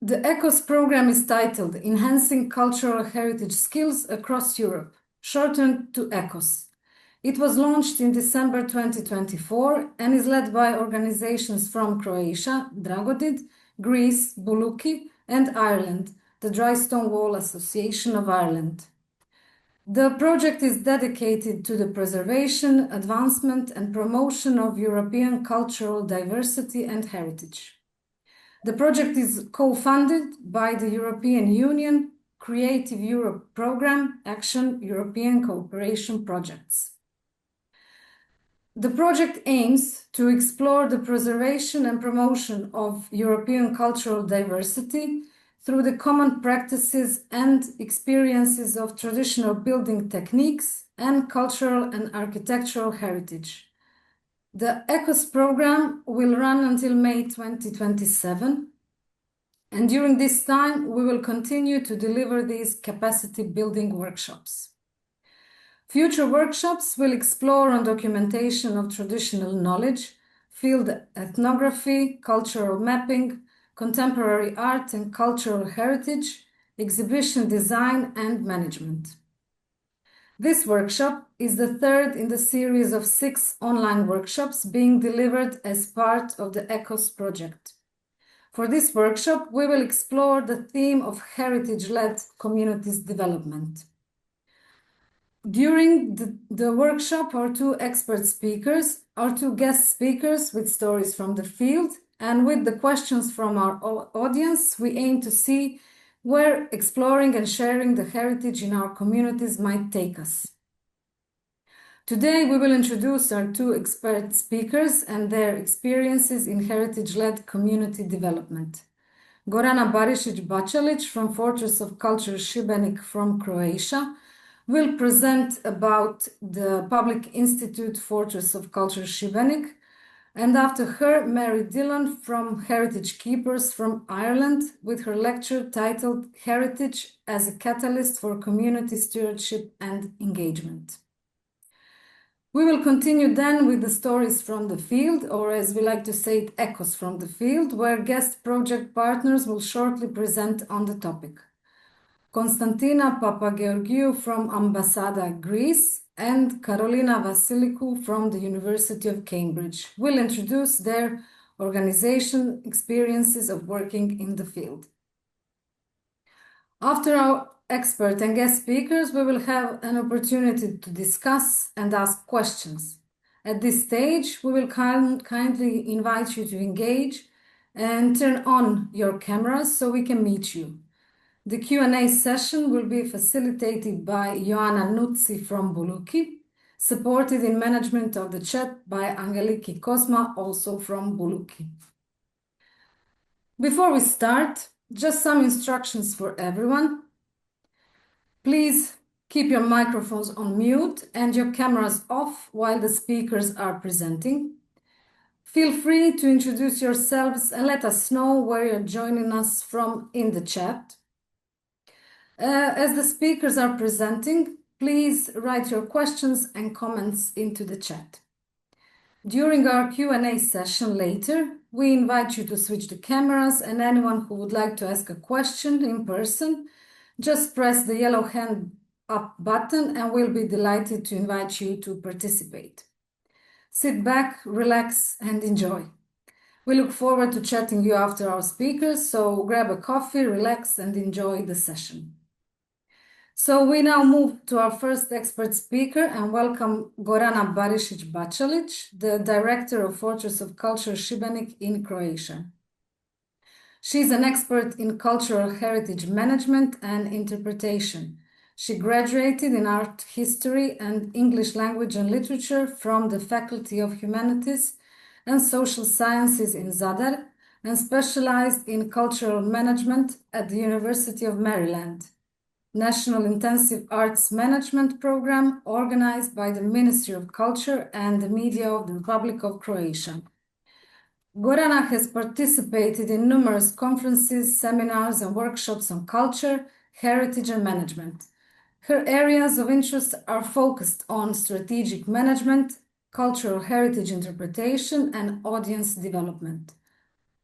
The ECOS program is titled Enhancing Cultural Heritage Skills Across Europe, shortened to ECOS. It was launched in December 2024 and is led by organizations from Croatia, Dragodid, Greece, Boulouki, and Ireland, the Dry Stone Wall Association of Ireland. The project is dedicated to the preservation, advancement, and promotion of European cultural diversity and heritage. The project is co-funded by the European Union Creative Europe Programme Action European Cooperation Projects. The project aims to explore the preservation and promotion of European cultural diversity through the common practices and experiences of traditional building techniques and cultural and architectural heritage. The ECOS program will run until May 2027, and during this time we will continue to deliver these capacity building workshops. Future workshops will explore on documentation of traditional knowledge, field ethnography, cultural mapping, contemporary art and cultural heritage, exhibition design and management. This workshop is the third in the series of 6 online workshops being delivered as part of the ECOS project. For this workshop, we will explore the theme of heritage-led communities development. During the workshop, our 2 expert speakers, our 2 guest speakers with stories from the field, and with the questions from our audience, we aim to see where exploring and sharing the heritage in our communities might take us. Today, we will introduce our 2 expert speakers and their experiences in heritage-led community development. Gorana Barišić from Fortress of Culture Šibenik from Croatia will present about the Public Institute Fortress of Culture Šibenik, and after her, Mary Dillon from Heritage Keepers from Ireland with her lecture titled Heritage as a Catalyst for Community Stewardship and Engagement. We will continue then with the stories from the field, or as we like to say it, echoes from the field, where guest project partners will shortly present on the topic. Konstantina Papageorgiou from Ambasada, Greece, and Carolina Vasilikou from the University of Cambridge will introduce their organization experiences of working in the field. After our expert and guest speakers, we will have an opportunity to discuss and ask questions. At this stage, we will kindly invite you to engage and turn on your cameras so we can meet you. The Q&A session will be facilitated by Joanna Nuzzi from Boulouki, supported in management of the chat by Angeliki Kosma, also from Boulouki. Before we start, just some instructions for everyone. Please keep your microphones on mute and your cameras off while the speakers are presenting. Feel free to introduce yourselves and let us know where you're joining us from in the chat. As the speakers are presenting, please write your questions and comments into the chat. During our Q&A session later, we invite you to switch the cameras, and anyone who would like to ask a question in person, just press the yellow hand up button and we'll be delighted to invite you to participate. Sit back, relax, and enjoy. We look forward to chatting you after our speakers, so grab a coffee, relax, and enjoy the session. So we now move to our first expert speaker and welcome Gorana Barišić, the Director of Fortress of Culture Šibenik in Croatia. She's an expert in cultural heritage management and interpretation. She graduated in art history and English language and literature from the Faculty of Humanities and Social Sciences in Zadar and specialized in cultural management at the University of Maryland. National Intensive Arts Management Program organized by the Ministry of Culture and the Media of the Republic of Croatia. Gorana has participated in numerous conferences, seminars, and workshops on culture, heritage, and management. Her areas of interest are focused on strategic management, cultural heritage interpretation, and audience development.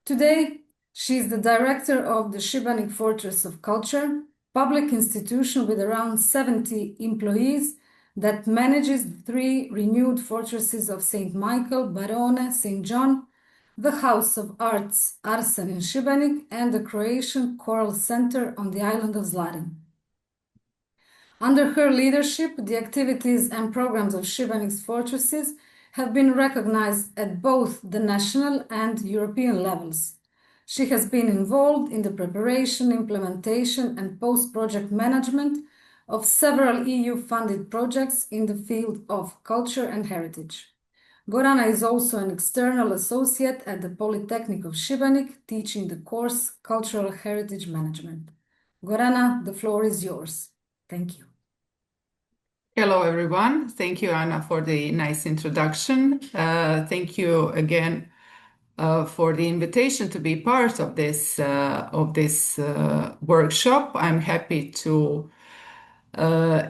Today, She is the director of the Šibenik Fortress of Culture, public institution with around 70 employees that manages the three renewed fortresses of St. Michael, Barone, St. John, the House of Arts Arsen in Šibenik, and the Croatian Choral Center on the island of Zlarin. Under her leadership, the activities and programs of Šibenik's fortresses have been recognized at both the national and European levels. She has been involved in the preparation, implementation, and post-project management of several EU-funded projects in the field of culture and heritage. Gorana is also an external associate at the Polytechnic of Šibenik, teaching the course Cultural Heritage Management. Gorana, the floor is yours. Thank you. Hello, everyone. Thank you, Anna, for the nice introduction. Thank you again for the invitation to be part of this workshop. I'm happy to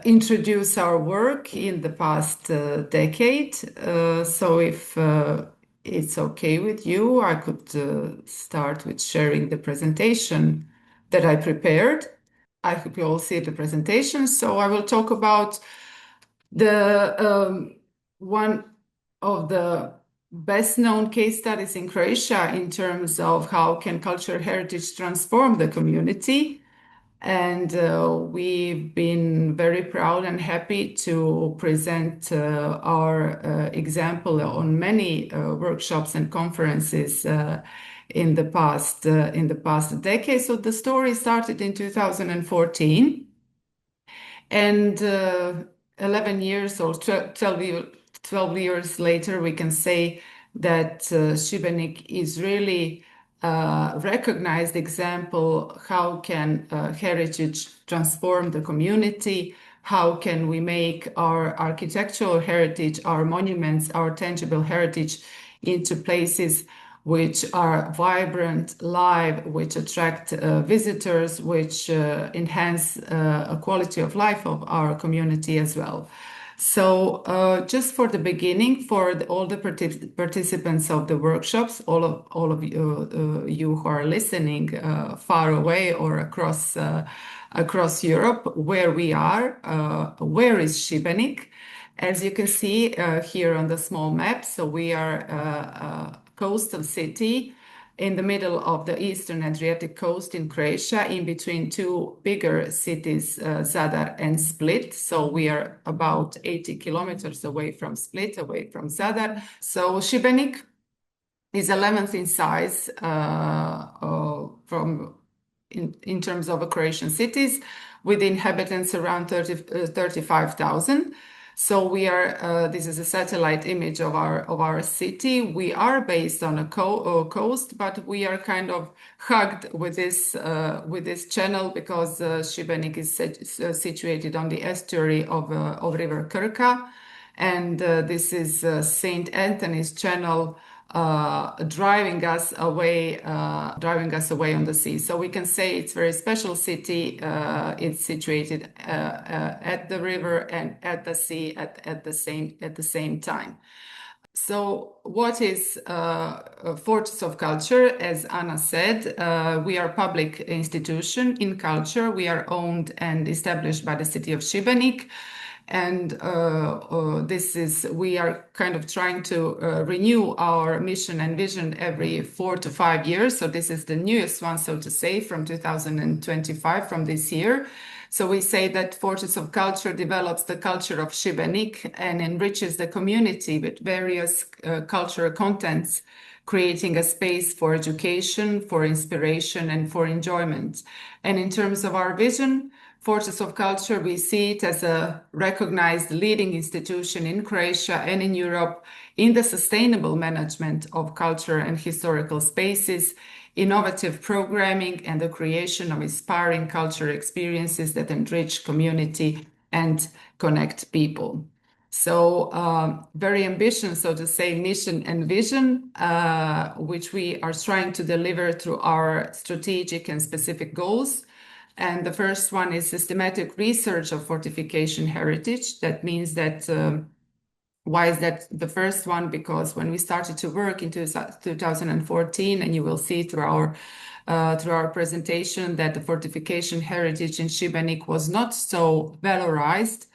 introduce our work in the past decade. So if it's okay with you, I could start with sharing the presentation that I prepared. I hope you all see the presentation. So I will talk about one of the best known case studies in Croatia in terms of how can cultural heritage transform the community. And we've been very proud and happy to present our example on many workshops and conferences in the past decade. So the story started in 2014, and 11 years or 12 years later, we can say that Šibenik is really recognized example how can heritage transform the community, how can we make our architectural heritage, our monuments, our tangible heritage into places which are vibrant, live, which attract visitors, which enhance a quality of life of our community as well. So just for the beginning, for all the participants of the workshops, all of you who are listening far away or across Europe, where we are, where is Šibenik? As you can see here on the small map, so we are a coastal city in the middle of the eastern Adriatic coast in Croatia, in between two bigger cities, Zadar and Split. So we are about 80 kilometers away from Split, away from Zadar. So Šibenik is 11th in size in terms of Croatian cities, with inhabitants around 35,000. So we are. This is a satellite image of our city. We are based on a coast, but we are kind of hugged with this channel because Šibenik is situated on the estuary of River Krka, and this is Saint Anthony's Channel driving us away on the sea. So we can say it's a very special city. It's situated at the river and at the sea at the same time. So what is Fortress of Culture? As Anna said, we are a public institution in culture. We are owned and established by the city of Šibenik. And we are kind of trying to renew our mission and vision every 4 to 5 years. So this is the newest one, so to say, from 2025, from this year. So we say that Fortress of Culture develops the culture of Šibenik and enriches the community with various cultural contents, creating a space for education, for inspiration, and for enjoyment. And in terms of our vision, Fortress of Culture, we see it as a recognized leading institution in Croatia and in Europe in the sustainable management of culture and historical spaces, innovative programming, and the creation of inspiring cultural experiences that enrich community and connect people. So very ambitious, so to say, mission and vision, which we are trying to deliver through our strategic and specific goals. And the first one is systematic research of fortification heritage. That means that, why is that the first one? Because when we started to work in 2014, and you will see through our through our presentation that the fortification heritage in Šibenik was not so valorized.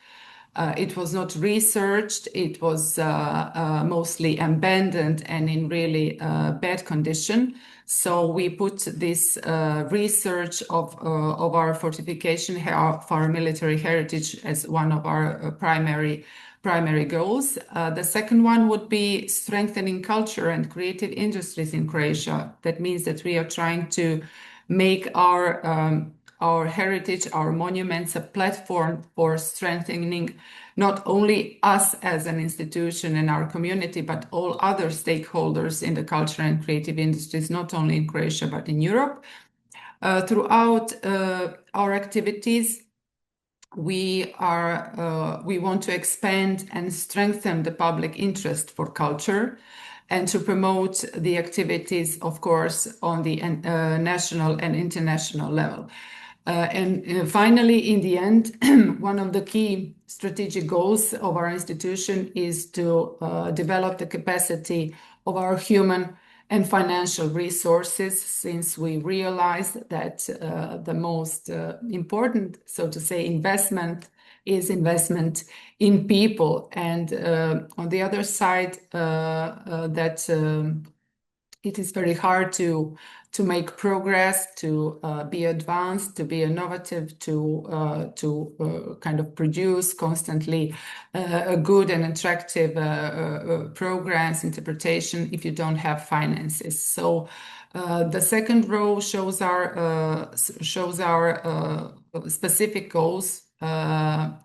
It was not researched. It was mostly abandoned and in really bad condition. So we put this research of our fortification, of our military heritage, as one of our primary goals. The second one would be strengthening culture and creative industries in Croatia. That means that we are trying to make our heritage, our monuments, a platform for strengthening not only us as an institution and our community, but all other stakeholders in the culture and creative industries, not only in Croatia, but in Europe. Throughout our activities, we want to expand and strengthen the public interest for culture and to promote the activities, of course, on the national and international level. And finally, in the end, one of the key strategic goals of our institution is to develop the capacity of our human and financial resources, since we realize that the most important, so to say, investment is investment in people. And on the other side, it is very hard to make progress, to be advanced, to be innovative, to kind of produce constantly a good and attractive programs, interpretation, if you don't have finances. So the second row shows our specific goals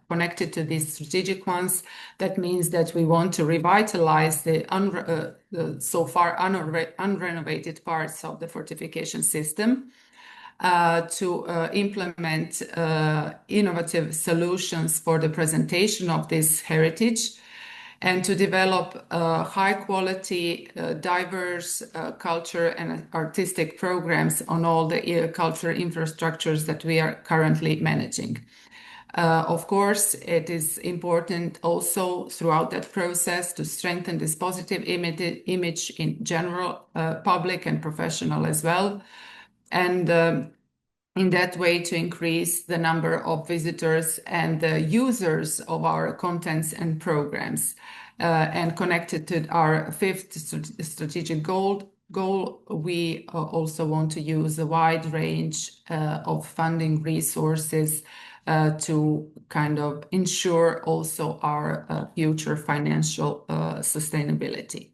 connected to these strategic ones. That means that we want to revitalize the so far unrenovated parts of the fortification system, to implement innovative solutions for the presentation of this heritage, and to develop high quality, diverse culture and artistic programs on all the cultural infrastructures that we are currently managing. Of course, it is important also throughout that process to strengthen this positive image in general, public and professional as well. And in that way to increase the number of visitors and the users of our contents and programs. And connected to our fifth strategic goal, we also want to use a wide range of funding resources to kind of ensure also our future financial sustainability.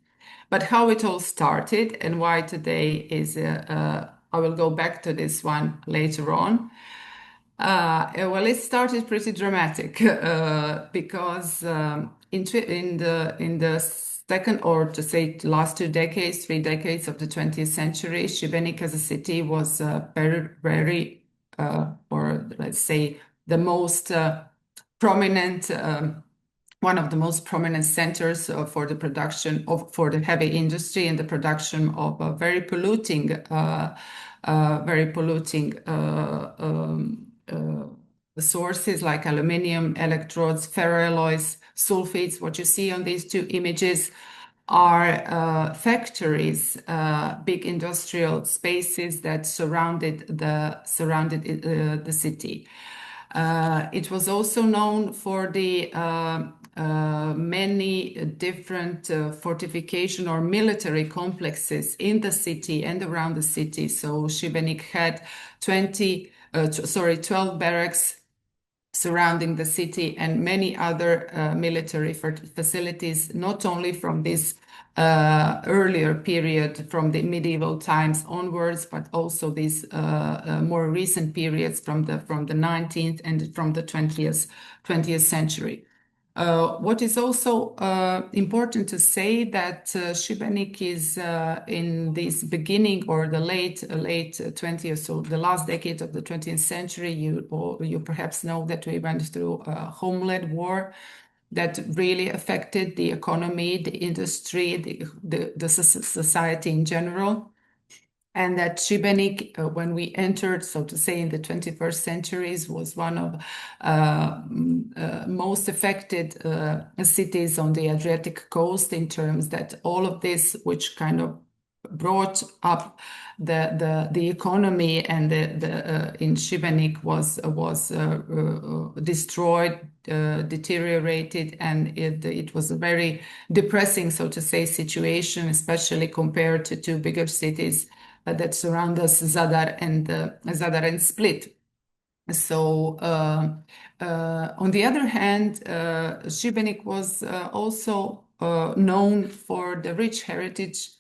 But how it all started and why today is, I will go back to this one later on. Well, it started pretty dramatic because in the second, or to say last 2 decades, 3 decades of the 20th century, Šibenik as a city was very, or let's say, the most prominent, one of the most prominent centers for the production for the heavy industry and the production of very polluting sources like aluminium, electrodes, ferroalloys, sulfates. What you see on these 2 images are factories, big industrial spaces that surrounded the city. It was also known for the many different fortification or military complexes in the city and around the city. So Šibenik had 12 barracks surrounding the city and many other military facilities, not only from this earlier period, from the medieval times onwards, but also these more recent periods from the 19th and from the 20th century. What is also important to say that Šibenik is in this beginning or the late 20th, so the last decade of the 20th century. You perhaps know that we went through a homeland war that really affected the economy, the industry, the society in general. And that Šibenik, when we entered, so to say, in the 21st centuries, was one of most affected cities on the Adriatic coast, in terms that all of this, which kind of brought up the economy, and the in Šibenik was destroyed, deteriorated, and it was a very depressing, so to say, situation, especially compared to two bigger cities that surround us, Zadar and Split. So on the other hand, Šibenik was also known for the rich heritage,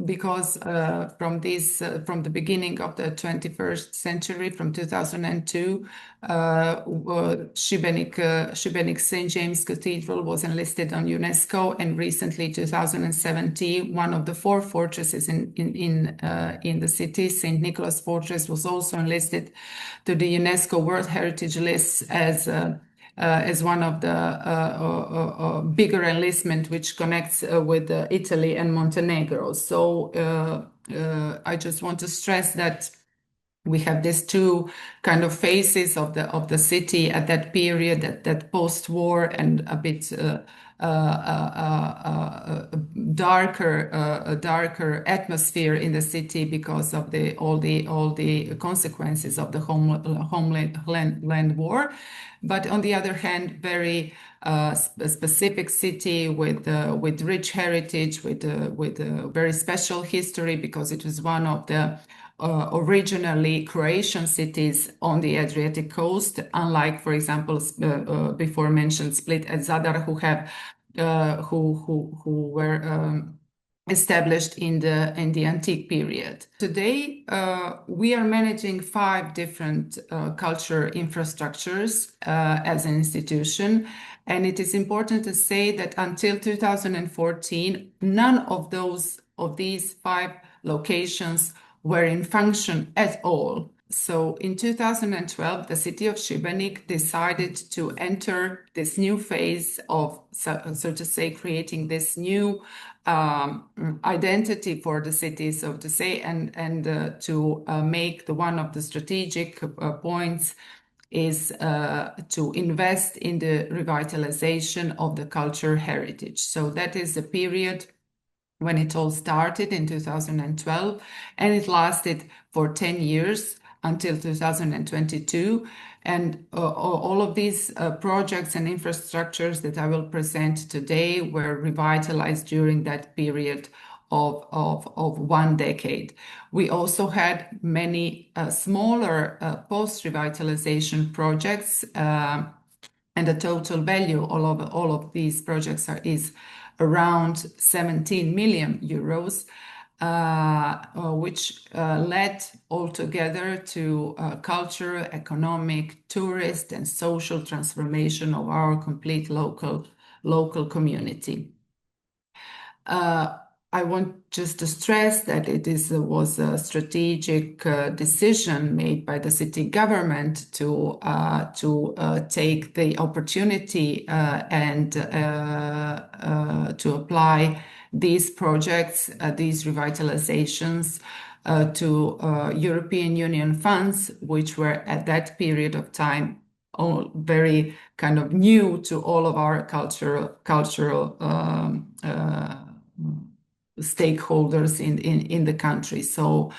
because from the beginning of the 21st century, from 2002, Šibenik St. James Cathedral was enlisted on UNESCO, and recently 2017, one of the 4 fortresses in the city, St. Nicholas Fortress, was also enlisted to the UNESCO World Heritage List as one of the bigger enlistment, which connects with Italy and Montenegro. So I just want to stress that we have these two kind of phases of the city at that period, that post-war, and a bit darker atmosphere in the city because of all the consequences of the homeland war. But on the other hand, very specific city with rich heritage, with a very special history, because it was one of the originally Croatian cities on the Adriatic coast, unlike, for example, before mentioned Split and Zadar, who were established in the antique period. Today, we are managing 5 different culture infrastructures as an institution, and it is important to say that until 2014, none of these 5 locations were in function at all. So in 2012, the city of Šibenik decided to enter this new phase of, so to say, creating this new identity for the city, so to say, and to make one of the strategic points is to invest in the revitalization of the culture heritage. So that is the period when it all started in 2012, and it lasted for 10 years until 2022. And all of these projects and infrastructures that I will present today were revitalized during that period of 1 decade. We also had many smaller post-revitalization projects, and the total value all of these projects is around 17 million euros, which led altogether to cultural, economic, tourist, and social transformation of our complete local community. I want just to stress that it was a strategic decision made by the city government to take the opportunity and to apply these projects, these revitalizations, to European Union funds, which were at that period of time all very kind of new to all of our cultural stakeholders in the country. So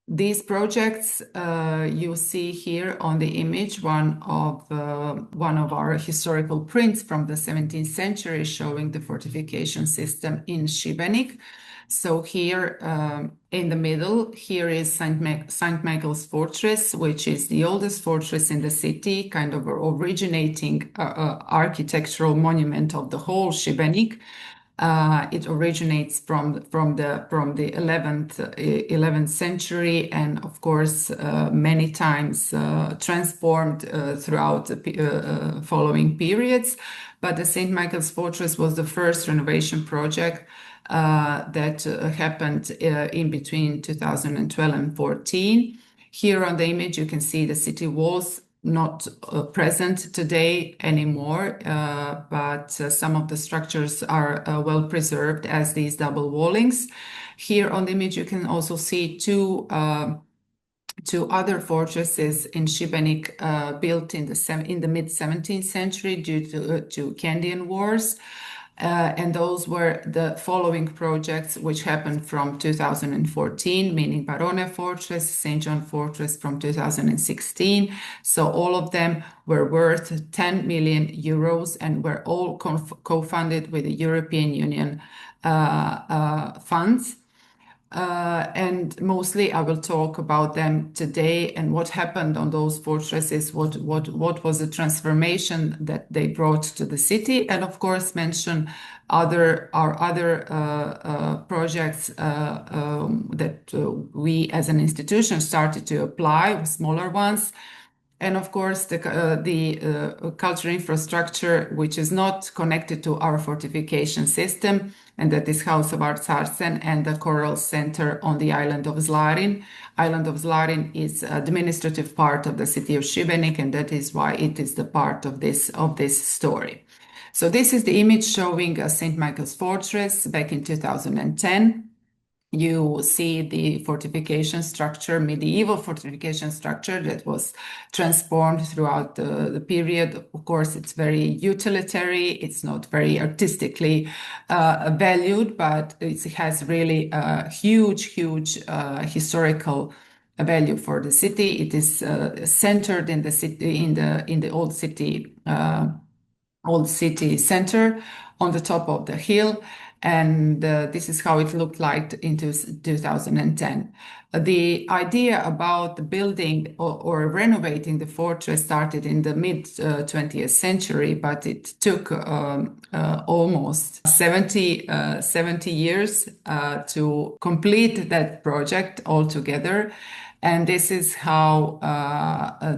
these projects you see here on the image, one of our historical prints from the 17th century showing the fortification system in Šibenik. So here in the middle, here is St. Michael's Fortress, which is the oldest fortress in the city, kind of originating architectural monument of the whole Šibenik. It originates from the 11th century, and of course many times transformed throughout the following periods. But the St. Michael's Fortress was the first renovation project that happened in between 2012 and 14. Here on the image you can see the city walls, not present today anymore, but some of the structures are well preserved as these double wallings. Here on the image you can also see two other fortresses in Šibenik built in the mid 17th century due to Candian Wars. And those were the following projects which happened from 2014, meaning Barone Fortress, St. John Fortress from 2016. So all of them were worth 10 million euros and were all co-funded with the European Union funds. And mostly I will talk about them today and what happened on those fortresses, what was the transformation that they brought to the city, and of course mention our other projects that we as an institution started to apply, smaller ones. And of course, the cultural infrastructure, which is not connected to our fortification system, and that is House of Arts Arsen and the Choral Center on the island of Zlarin. Island of Zlarin is administrative part of the city of Šibenik, and that is why it is the part of this story. So this is the image showing St. Michael's Fortress back in 2010. You see the fortification structure, medieval fortification structure that was transformed throughout the period. Of course, it's very utilitarian. It's not very artistically valued, but it has really a huge historical value for the city. It is centered in the city, in the old city center on the top of the hill. And this is how it looked like in 2010. The idea about the building or renovating the fortress started in the mid 20th century, but it took almost 70 years to complete that project altogether. And this is how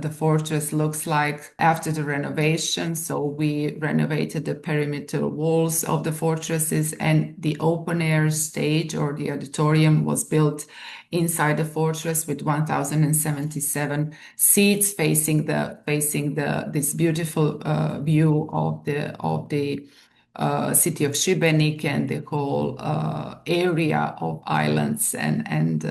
the fortress looks like after the renovation. So we renovated the perimeter walls of the fortresses, and the open air stage or the auditorium was built inside the fortress with 1,077 seats facing this beautiful view of the city of Šibenik and the whole area of islands and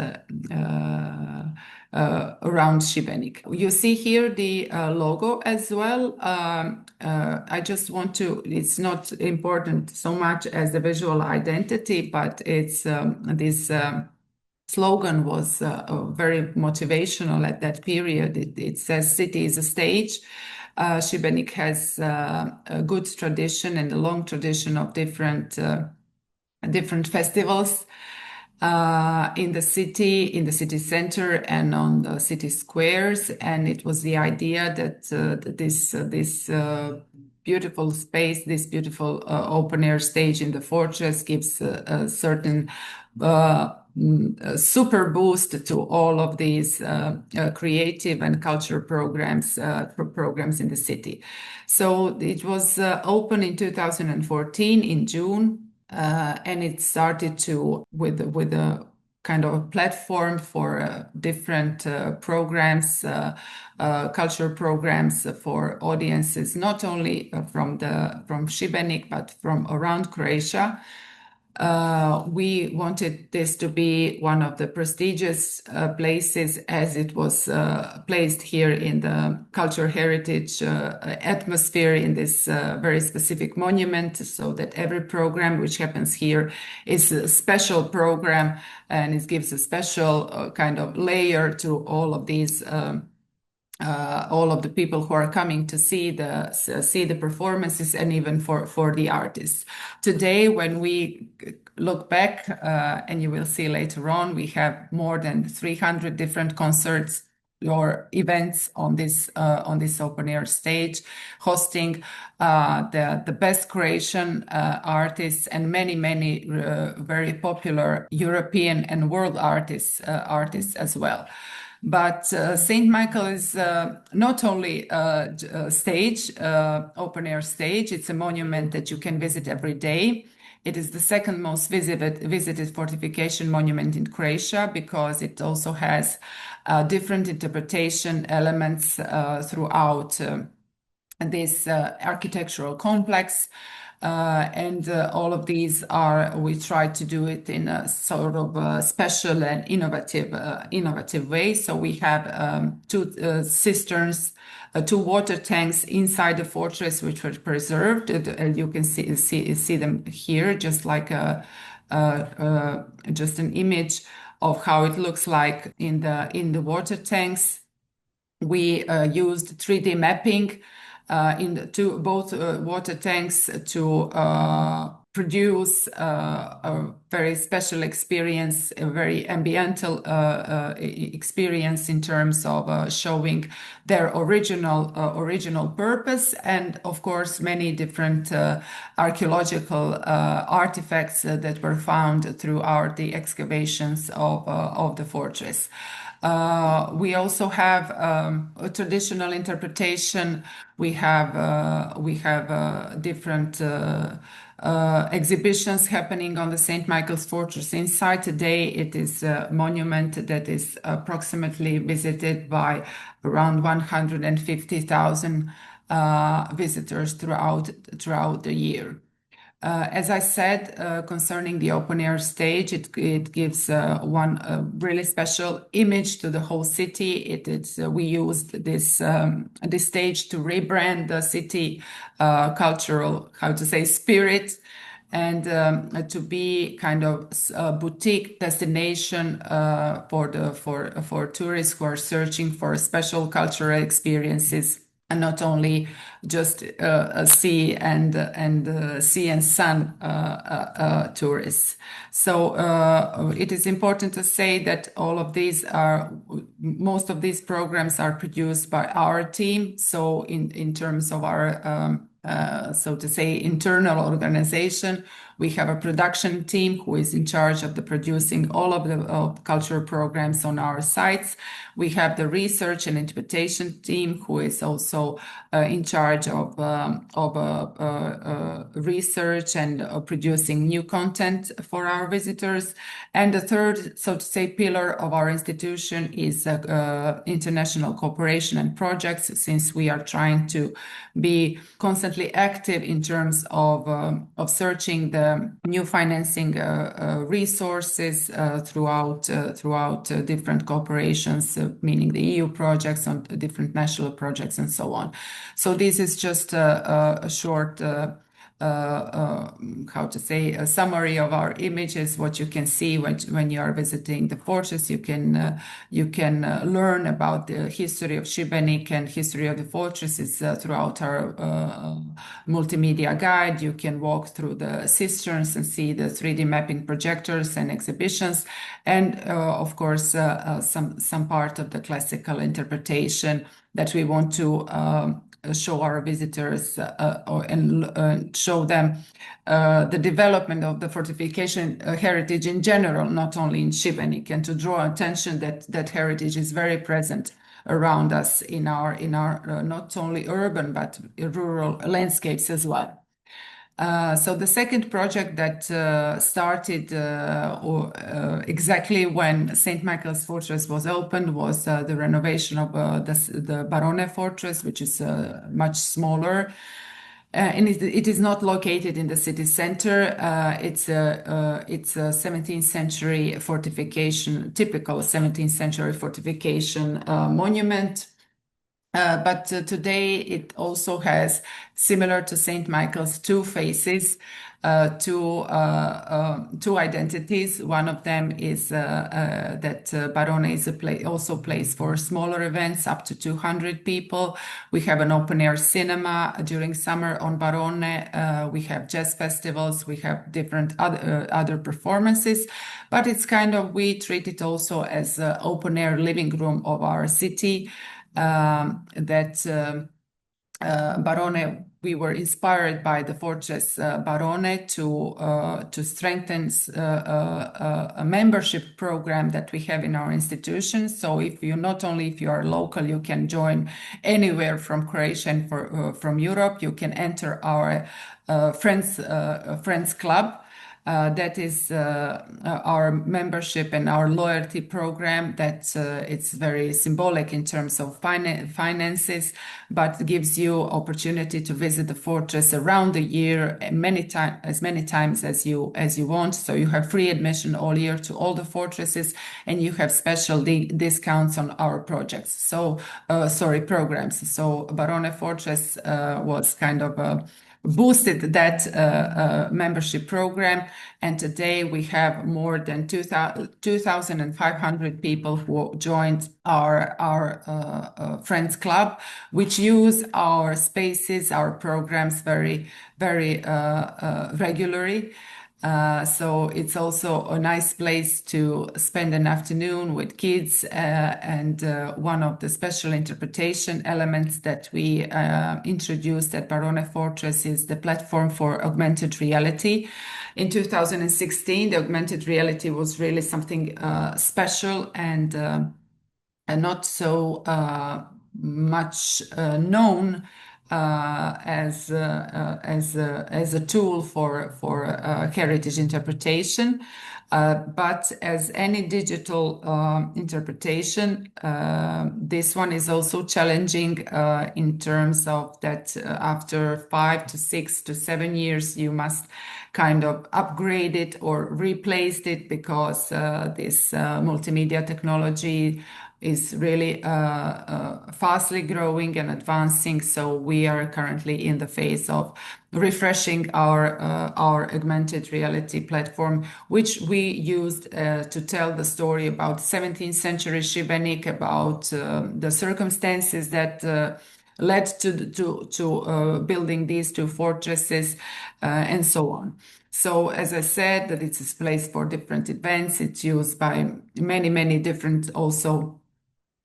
around Šibenik. You see here the logo as well. I just want to, it's not important so much as the visual identity, but it's this slogan was very motivational at that period. It says, "City is a stage." Šibenik has a good tradition and a long tradition of different festivals in the city center and on the city squares. And it was the idea that this beautiful space, this beautiful open air stage in the fortress gives a certain super boost to all of these creative and culture programs in the city. So it was open in 2014 in June, and it started with a kind of a platform for different programs, culture programs for audiences, not only from Šibenik but from around Croatia. We wanted this to be one of the prestigious places, as it was placed here in the cultural heritage atmosphere in this very specific monument, so that every program which happens here is a special program, and it gives a special kind of layer to all of these all of the people who are coming to see the performances, and even for the artists. Today, when we look back, and you will see later on, we have more than 300 different concerts or events on this open air stage, hosting the best Croatian artists and many very popular European and world artists as well. But St. Michael is not only a stage, open air stage. It's a monument that you can visit every day. It is the second most visited fortification monument in Croatia, because it also has different interpretation elements throughout this architectural complex. And all of these we try to do it in a sort of special and innovative way. So we have two cisterns, two water tanks inside the fortress, which were preserved. And you can see them here, just like just an image of how it looks like in the water tanks. We used 3D mapping in both water tanks to produce a very special experience, a very ambiental experience in terms of showing their original purpose, and of course many different archaeological artifacts that were found throughout the excavations of the fortress. We also have a traditional interpretation. We have different exhibitions happening on the St. Michael's Fortress inside. Today, it is a monument that is approximately visited by around 150,000 visitors throughout the year. As I said, concerning the open air stage, it gives one really special image to the whole city. We used this stage to rebrand the city cultural, spirit, and to be kind of a boutique destination for tourists who are searching for special cultural experiences, and not only just sea and sun tourists. So it is important to say that most of these programs are produced by our team. So in terms of our so to say internal organization, we have a production team who is in charge of producing all of the cultural programs on our sites. We have the research and interpretation team who is also in charge of research and producing new content for our visitors. And the third, so to say, pillar of our institution is international cooperation and projects, since we are trying to be constantly active in terms of searching the new financing resources throughout different corporations, meaning the EU projects, on different national projects, and so on. So this is just a short a summary of our images. What you can see when you are visiting the fortress, you can learn about the history of Šibenik and history of the fortresses throughout our multimedia guide. You can walk through the cisterns and see the 3D mapping projectors and exhibitions, and of course some part of the classical interpretation that we want to show our visitors and show them the development of the fortification heritage in general, not only in Šibenik, and to draw attention that heritage is very present around us in our not only urban but rural landscapes as well. So the second project that started exactly when St. Michael's Fortress was opened was the renovation of the Barone Fortress, which is much smaller. And it is not located in the city center. It's a 17th century fortification, typical 17th century fortification monument. But today it also has, similar to St. Michael's, two faces, two identities. One of them is that Barone is also a place for smaller events, up to 200 people. We have an open air cinema during summer on Barone. We have jazz festivals. We have different other performances. But it's we treat it also as an open air living room of our city. Barone, we were inspired by the fortress Barone to strengthen a membership program that we have in our institution. So if you are local, you can join anywhere from Croatia and from Europe. You can enter our friends club. That is our membership and our loyalty program that it's very symbolic in terms of finances, but gives you opportunity to visit the fortress around the year as many times as you want. So you have free admission all year to all the fortresses, and you have special discounts on our projects. So programs. So Barone Fortress was kind of boosted that membership program, and today we have more than 2,500 people who joined our Friends Club, which use our spaces, our programs very regularly. So it's also a nice place to spend an afternoon with kids, and one of the special interpretation elements that we introduced at Barone Fortress is the platform for augmented reality. In 2016, the augmented reality was really something special and not so much known as a tool for heritage interpretation, but as any digital interpretation, this one is also challenging in terms of that after 5 to 6 to 7 years you must kind of upgrade it or replace it, because this multimedia technology is really fastly growing and advancing. So we are currently in the phase of refreshing our augmented reality platform, which we used to tell the story about 17th century Šibenik, about the circumstances that led to building these two fortresses, and so on. So as I said, that it's a place for different events. It's used by many different also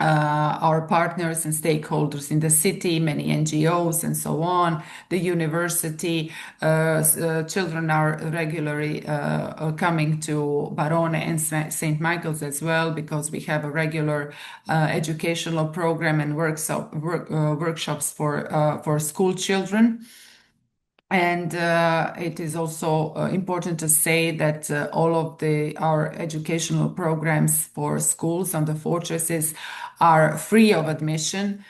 our partners and stakeholders in the city, many NGOs and so on, the university. Children are regularly coming to Barone and St. Michael's as well, because we have a regular educational program and workshops for school children. And it is also important to say that all of our educational programs for schools on the fortresses are free of admission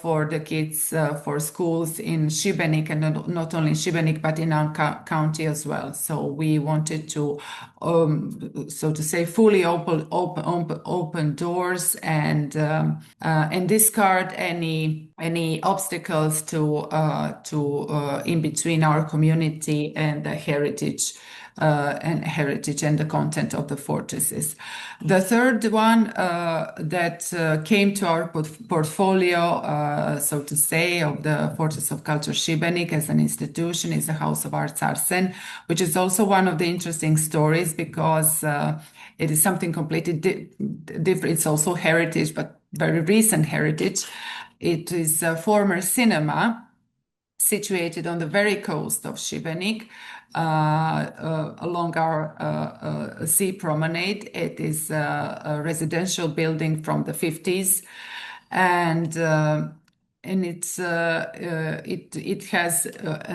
for the kids, for schools in Šibenik, and not only in Šibenik, but in our county as well. So we wanted to, so to say, fully open doors and discard any obstacles to in between our community and the heritage and the content of the fortresses. The third one that came to our portfolio, so to say, of the Fortress of Culture Šibenik as an institution is the House of Arts Arsen, which is also one of the interesting stories, because it is something completely different. It's also heritage, but very recent heritage. It is a former cinema situated on the very coast of Šibenik, along our sea promenade. It is a residential building from the 50s, and it has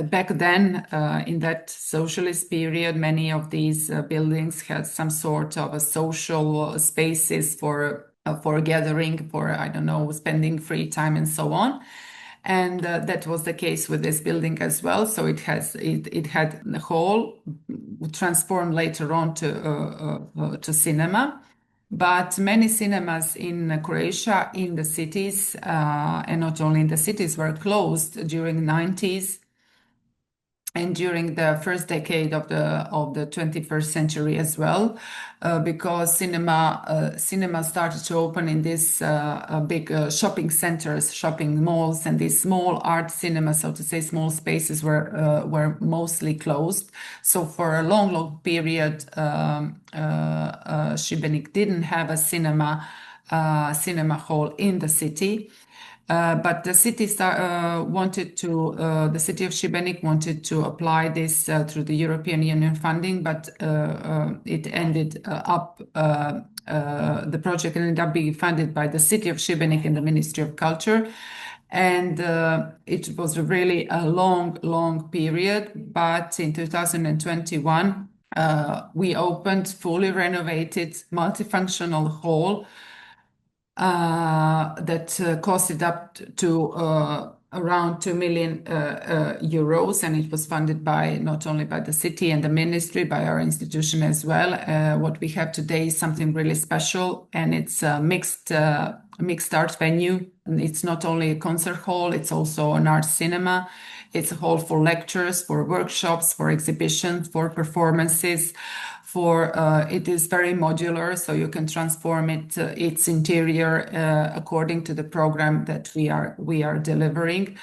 back then in that socialist period, many of these buildings had some sort of a social spaces for gathering, for, I don't know, spending free time and so on. And that was the case with this building as well. So it had the hall transformed later on to cinema. But many cinemas in Croatia, in the cities, and not only in the cities, were closed during the 90s. And during the first decade of the 21st century as well, because cinema started to open in these big shopping centers, shopping malls, and these small art cinemas, so to say, small spaces were mostly closed. So for a long period, Šibenik didn't have a cinema hall in the city. But the city the city of Šibenik wanted to apply this through the European Union funding, but it ended up, the project ended up being funded by the city of Šibenik and the Ministry of Culture. And it was really a long period. But in 2021, we opened fully renovated multifunctional hall that costed up to around 2 million euros, and it was funded by not only by the city and the ministry, by our institution as well. What we have today is something really special, and it's a mixed art venue. And it's not only a concert hall, it's also an art cinema. It's a hall for lectures, for workshops, for exhibitions, for performances. It is very modular, so you can transform its interior according to the program that we are delivering.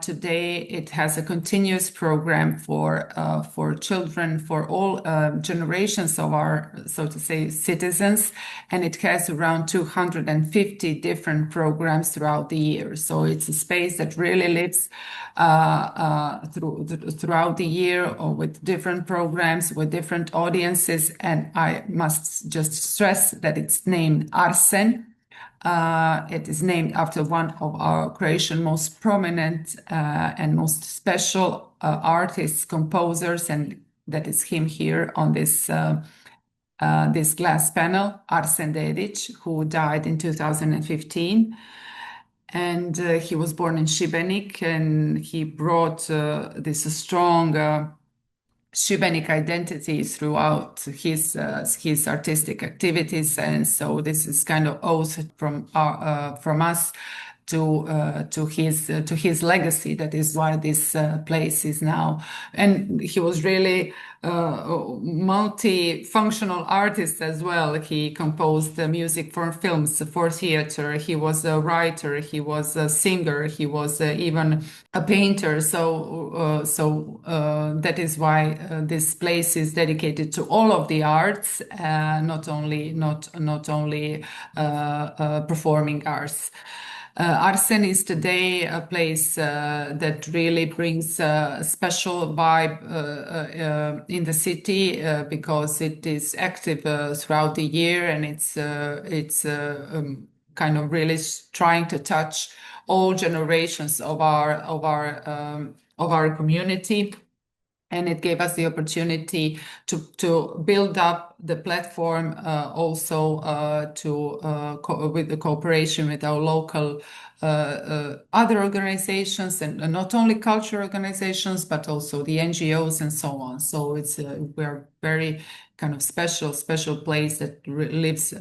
Today, it has a continuous program for children, for all generations of our, so to say, citizens, and it has around 250 different programs throughout the year. So it's a space that really lives throughout the year, or with different programs, with different audiences. And I must just stress that it's named Arsen. It is named after one of our Croatian most prominent and most special artists, composers, and that is him here on this glass panel, Arsen Dedić, who died in 2015. And he was born in Šibenik, and he brought this strong Šibenik identity throughout his artistic activities. And so this is kind of oath from us to his legacy. That is why this place is now. And he was really multi-functional artist as well. He composed the music for films, for theater. He was a writer. He was a singer. He was even a painter. So that is why this place is dedicated to all of the arts, not only performing arts. Arsen is today a place that really brings a special vibe in the city because it is active throughout the year, and it's kind of really trying to touch all generations of our community. And it gave us the opportunity to build up the platform also with the cooperation with our local other organizations, and not only culture organizations, but also the NGOs and so on. So we're very kind of special place that lives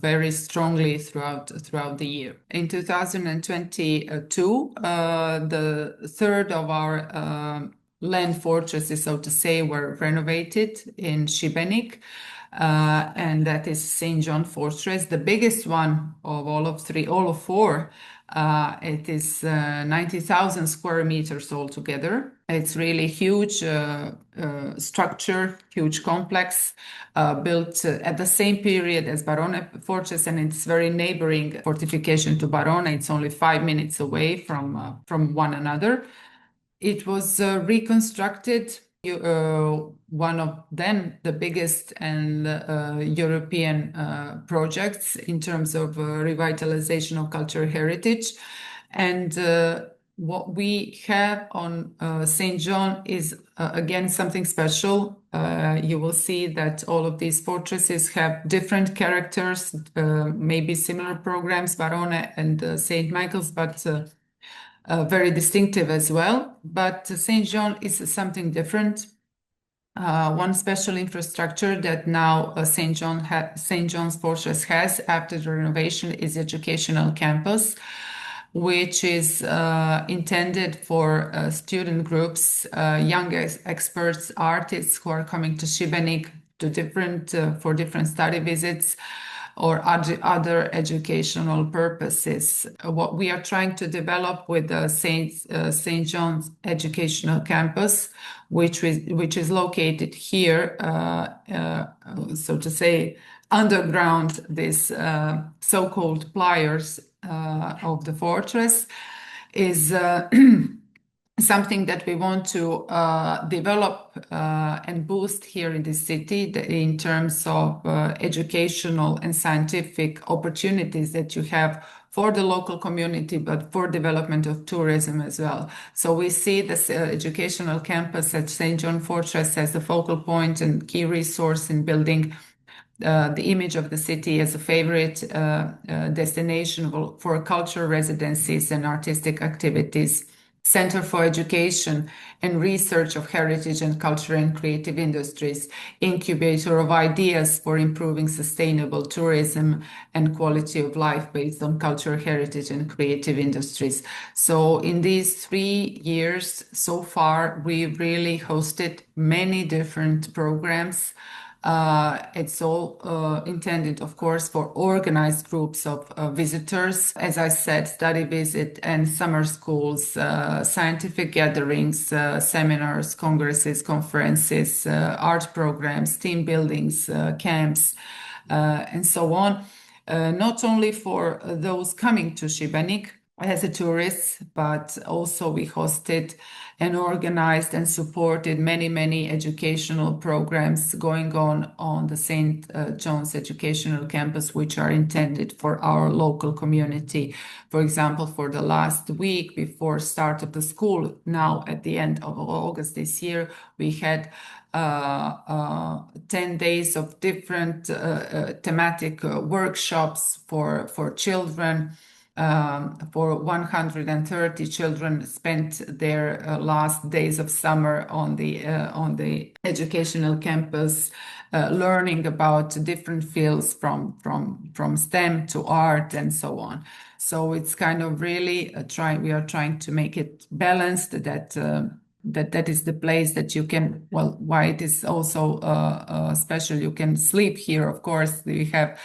very strongly throughout the year. In 2022, the third of our land fortresses, so to say, were renovated in Šibenik, and that is St. John Fortress, the biggest one of all of four. It is 90,000 square meters altogether. It's really huge structure, huge complex, built at the same period as Barone Fortress, and it's very neighboring fortification to Barone. It's only 5 minutes away from one another. It was reconstructed, one of them, the biggest and European projects in terms of revitalization of cultural heritage. And what we have on St. John is, again, something special. You will see that all of these fortresses have different characters, maybe similar programs, Barone and St. Michael's, but very distinctive as well. But St. John is something different. One special infrastructure that now St. John's Fortress has after the renovation is educational campus, which is intended for student groups, young experts, artists who are coming to Šibenik for different study visits or other educational purposes. What we are trying to develop with the St. John's Educational Campus, which is located here, so to say, underground this so-called pliers of the fortress, is something that we want to develop and boost here in the city in terms of educational and scientific opportunities that you have for the local community, but for development of tourism as well. So we see this educational campus at St. John Fortress as the focal point and key resource in building the image of the city as a favorite destination for cultural residencies and artistic activities, center for education and research of heritage and culture and creative industries, incubator of ideas for improving sustainable tourism and quality of life based on culture, heritage, and creative industries. So in these 3 years so far, we really hosted many different programs. It's all intended, of course, for organized groups of visitors. As I said, study visit and summer schools, scientific gatherings, seminars, congresses, conferences, art programs, team buildings, camps, and so on. Not only for those coming to Šibenik as a tourist, but also we hosted and organized and supported many educational programs going on the St. John's Educational Campus, which are intended for our local community. For example, for the last week before start of the school, now at the end of August this year, we had 10 days of different thematic workshops for children. For 130 children spent their last days of summer on the educational campus, learning about different fields from STEM to art and so on. So it's kind of really we are trying to make it balanced, that is the place that you can, well, why it is also special. You can sleep here, of course. We have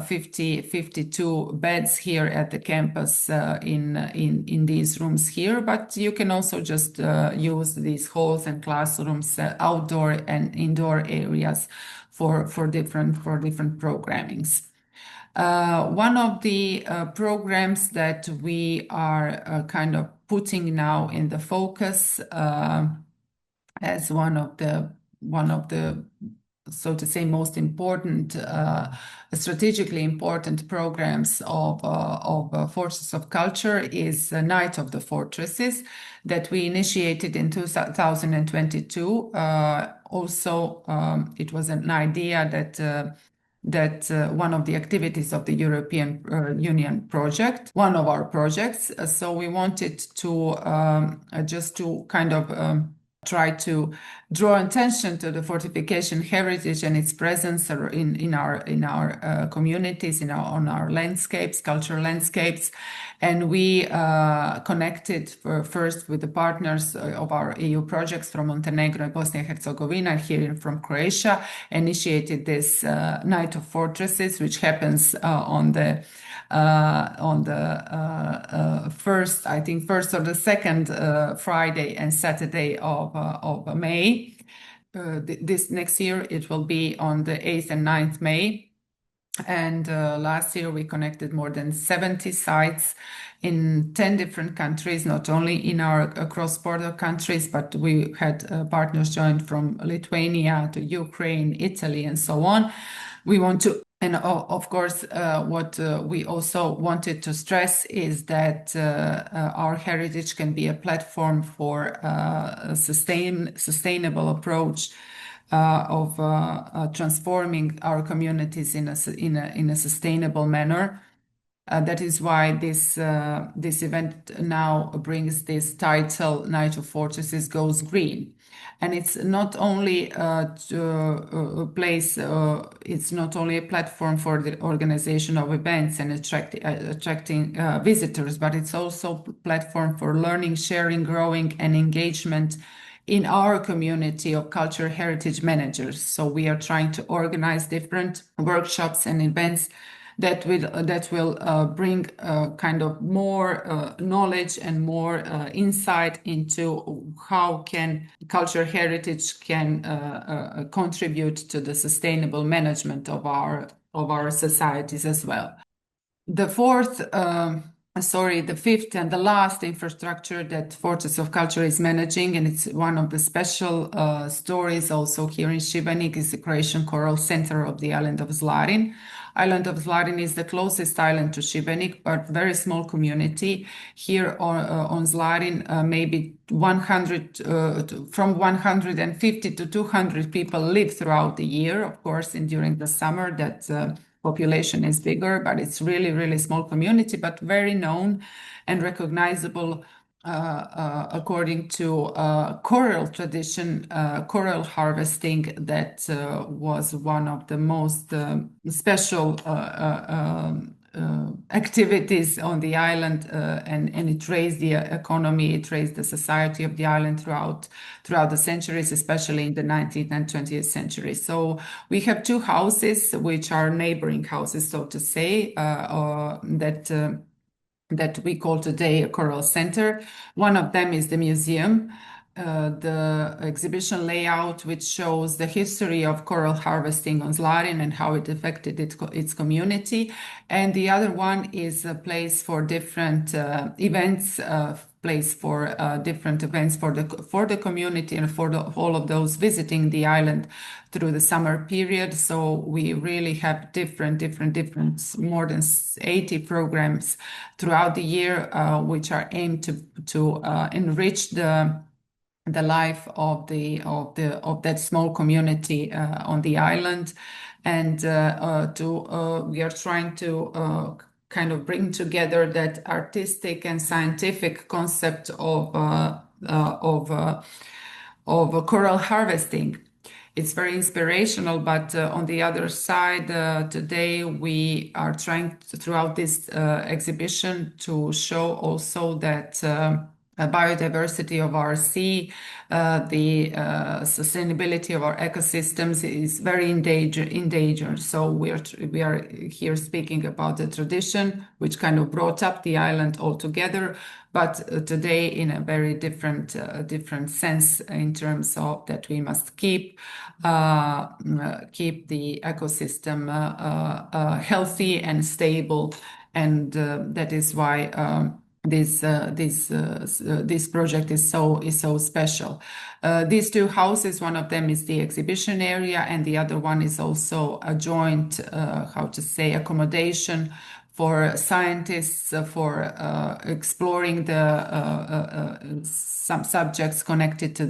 52 beds here at the campus in these rooms here, but you can also just use these halls and classrooms, outdoor and indoor areas for different programmings. One of the programs that we are kind of putting now in the focus as one of the so to say most important strategically important programs of Forces of Culture is Night of the Fortresses that we initiated in 2022. Also, it was an idea that one of the activities of the European Union project, one of our projects. So we wanted to just to kind of try to draw attention to the fortification heritage and its presence in our communities, on our landscapes, cultural landscapes. And we connected first with the partners of our EU projects from Montenegro and Bosnia and Herzegovina, and here from Croatia, initiated this Night of Fortresses, which happens on the first or the second Friday and Saturday of May. This next year it will be on the 8th and 9th May. And last year we connected more than 70 sites in 10 different countries, not only in our cross-border countries, but we had partners joined from Lithuania to Ukraine, Italy, and so on. We want to, and of course, what we also wanted to stress is that our heritage can be a platform for a sustainable approach of transforming our communities in a sustainable manner. That is why this event now brings this title, Night of Fortresses Goes Green. And it's not only a place, it's not only a platform for the organization of events and attracting visitors, but it's also a platform for learning, sharing, growing, and engagement in our community of cultural heritage managers. So we are trying to organize different workshops and events that will bring kind of more knowledge and more insight into how can cultural heritage can contribute to the sustainable management of our societies as well. The fourth the fifth and the last infrastructure that Fortress of Culture is managing, and it's one of the special stories also here in Šibenik, is the Croatian Choral Center of the island of Zlarin. Island of Zlarin is the closest island to Šibenik, but very small community. Here on Zlarin, maybe 100, from 150 to 200 people live throughout the year, of course, and during the summer that population is bigger, but it's really, really small community, but very known and recognizable according to choral tradition, choral harvesting that was one of the most special activities on the island, and it raised the economy, it raised the society of the island throughout the centuries, especially in the 19th and 20th century. So we have two houses which are neighboring houses, so to say, that we call today a choral center. One of them is the museum, the exhibition layout, which shows the history of choral harvesting on Zlarin and how it affected its community. And the other one is a place for different events, place for different events for the community and for all of those visiting the island through the summer period. So we really have different more than 80 programs throughout the year, which are aimed to enrich the life of that small community on the island, and we are trying to kind of bring together that artistic and scientific concept of choral harvesting. It's very inspirational, but on the other side, today we are trying throughout this exhibition to show also that biodiversity of our sea, the sustainability of our ecosystems is very in danger. So we are here speaking about the tradition, which kind of brought up the island altogether, but today in a very different sense, in terms of that we must keep the ecosystem healthy and stable, and that is why this project is so special. These two houses, one of them is the exhibition area, and the other one is also a joint, accommodation for scientists for exploring some subjects connected to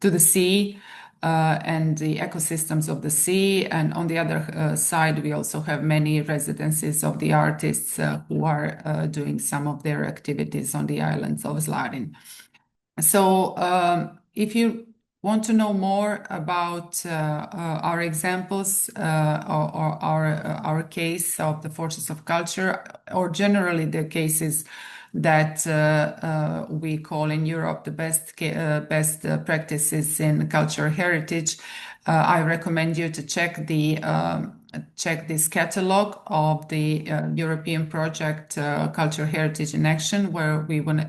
the sea. And the ecosystems of the sea. And on the other side, we also have many residences of the artists who are doing some of their activities on the islands of Zlarin. So if you want to know more about our examples or our case of the Fortress of Culture, or generally the cases that we call in Europe the best practices in cultural heritage, I recommend you to check this catalog of the European project Cultural Heritage in Action, where we were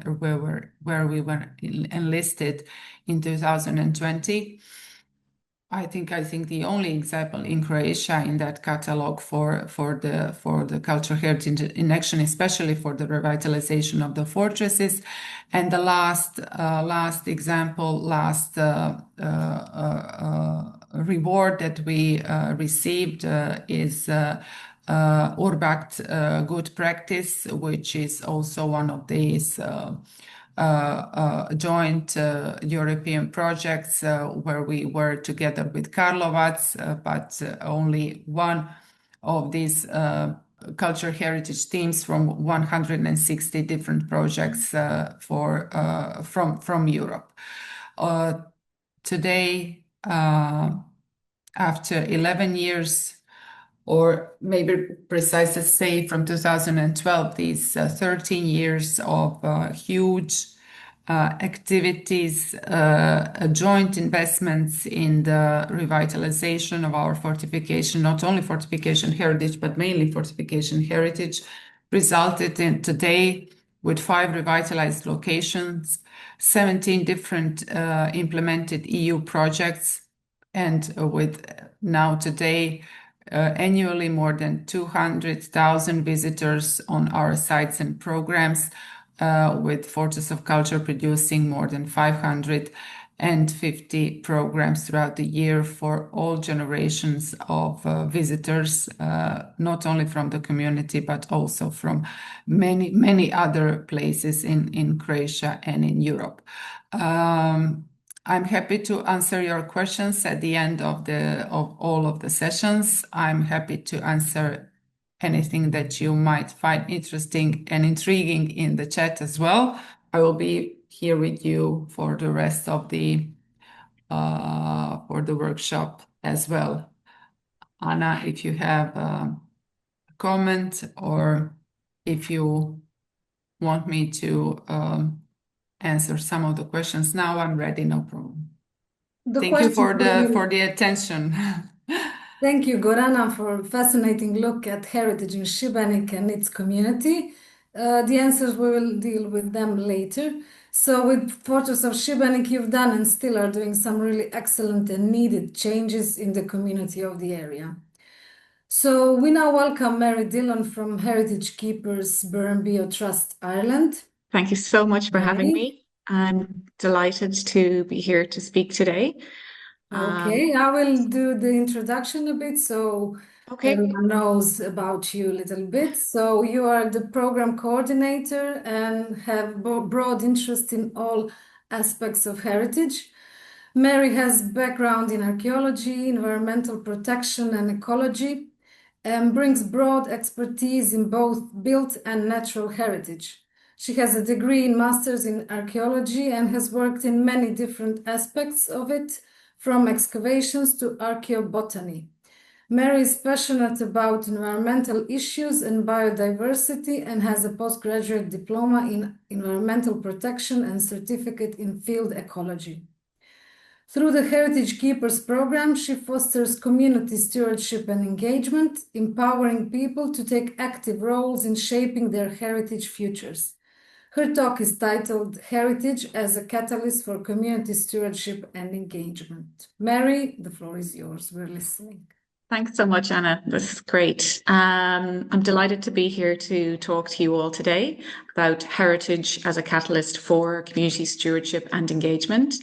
enlisted in 2020. I think the only example in Croatia in that catalog for the cultural heritage in action, especially for the revitalization of the fortresses. And the last reward that we received is Urbact Good Practice, which is also one of these joint European projects where we were together with Karlovac, but only one of these cultural heritage teams from 160 different projects from Europe. Today, after 11 years, or maybe precise to say from 2012, these 13 years of huge activities, joint investments in the revitalization of our fortification, not only fortification heritage, but mainly fortification heritage, resulted in today with 5 revitalized locations, 17 different implemented EU projects, and with now today annually more than 200,000 visitors on our sites and programs, with Forces of Culture producing more than 550 programs throughout the year for all generations of visitors, not only from the community, but also from many other places in Croatia and in Europe. I'm happy to answer your questions at the end of all of the sessions. I'm happy to answer anything that you might find interesting and intriguing in the chat as well. I will be here with you for the rest of the workshop as well. Anna, if you have a comment or if you want me to answer some of the questions now, I'm ready, no problem. Thank you for the attention. Thank you, Gorana, for a fascinating look at heritage in Šibenik and its community. The answers, we will deal with them later. So with Fortress of Šibenik, you've done and still are doing some really excellent and needed changes in the community of the area. So we now welcome Mary Dillon from Heritage Keepers Boulouki Trust, Ireland. Thank you so much for having me. I'm delighted to be here to speak today. Okay, I will do the introduction a bit so everyone knows about you a little bit. So you are the program coordinator and have broad interest in all aspects of heritage. Mary has background in archaeology, environmental protection and ecology, and brings broad expertise in both built and natural heritage. She has a degree in Masters in Archaeology and has worked in many different aspects of it, from excavations to archaeobotany. Mary is passionate about environmental issues and biodiversity and has a postgraduate diploma in environmental protection and certificate in field ecology. Through the Heritage Keepers program, she fosters community stewardship and engagement, empowering people to take active roles in shaping their heritage futures. Her talk is titled Heritage as a Catalyst for Community Stewardship and Engagement. Mary, the floor is yours. We're listening. Thanks so much, Anna. This is great. I'm delighted to be here to talk to you all today about heritage as a catalyst for community stewardship and engagement.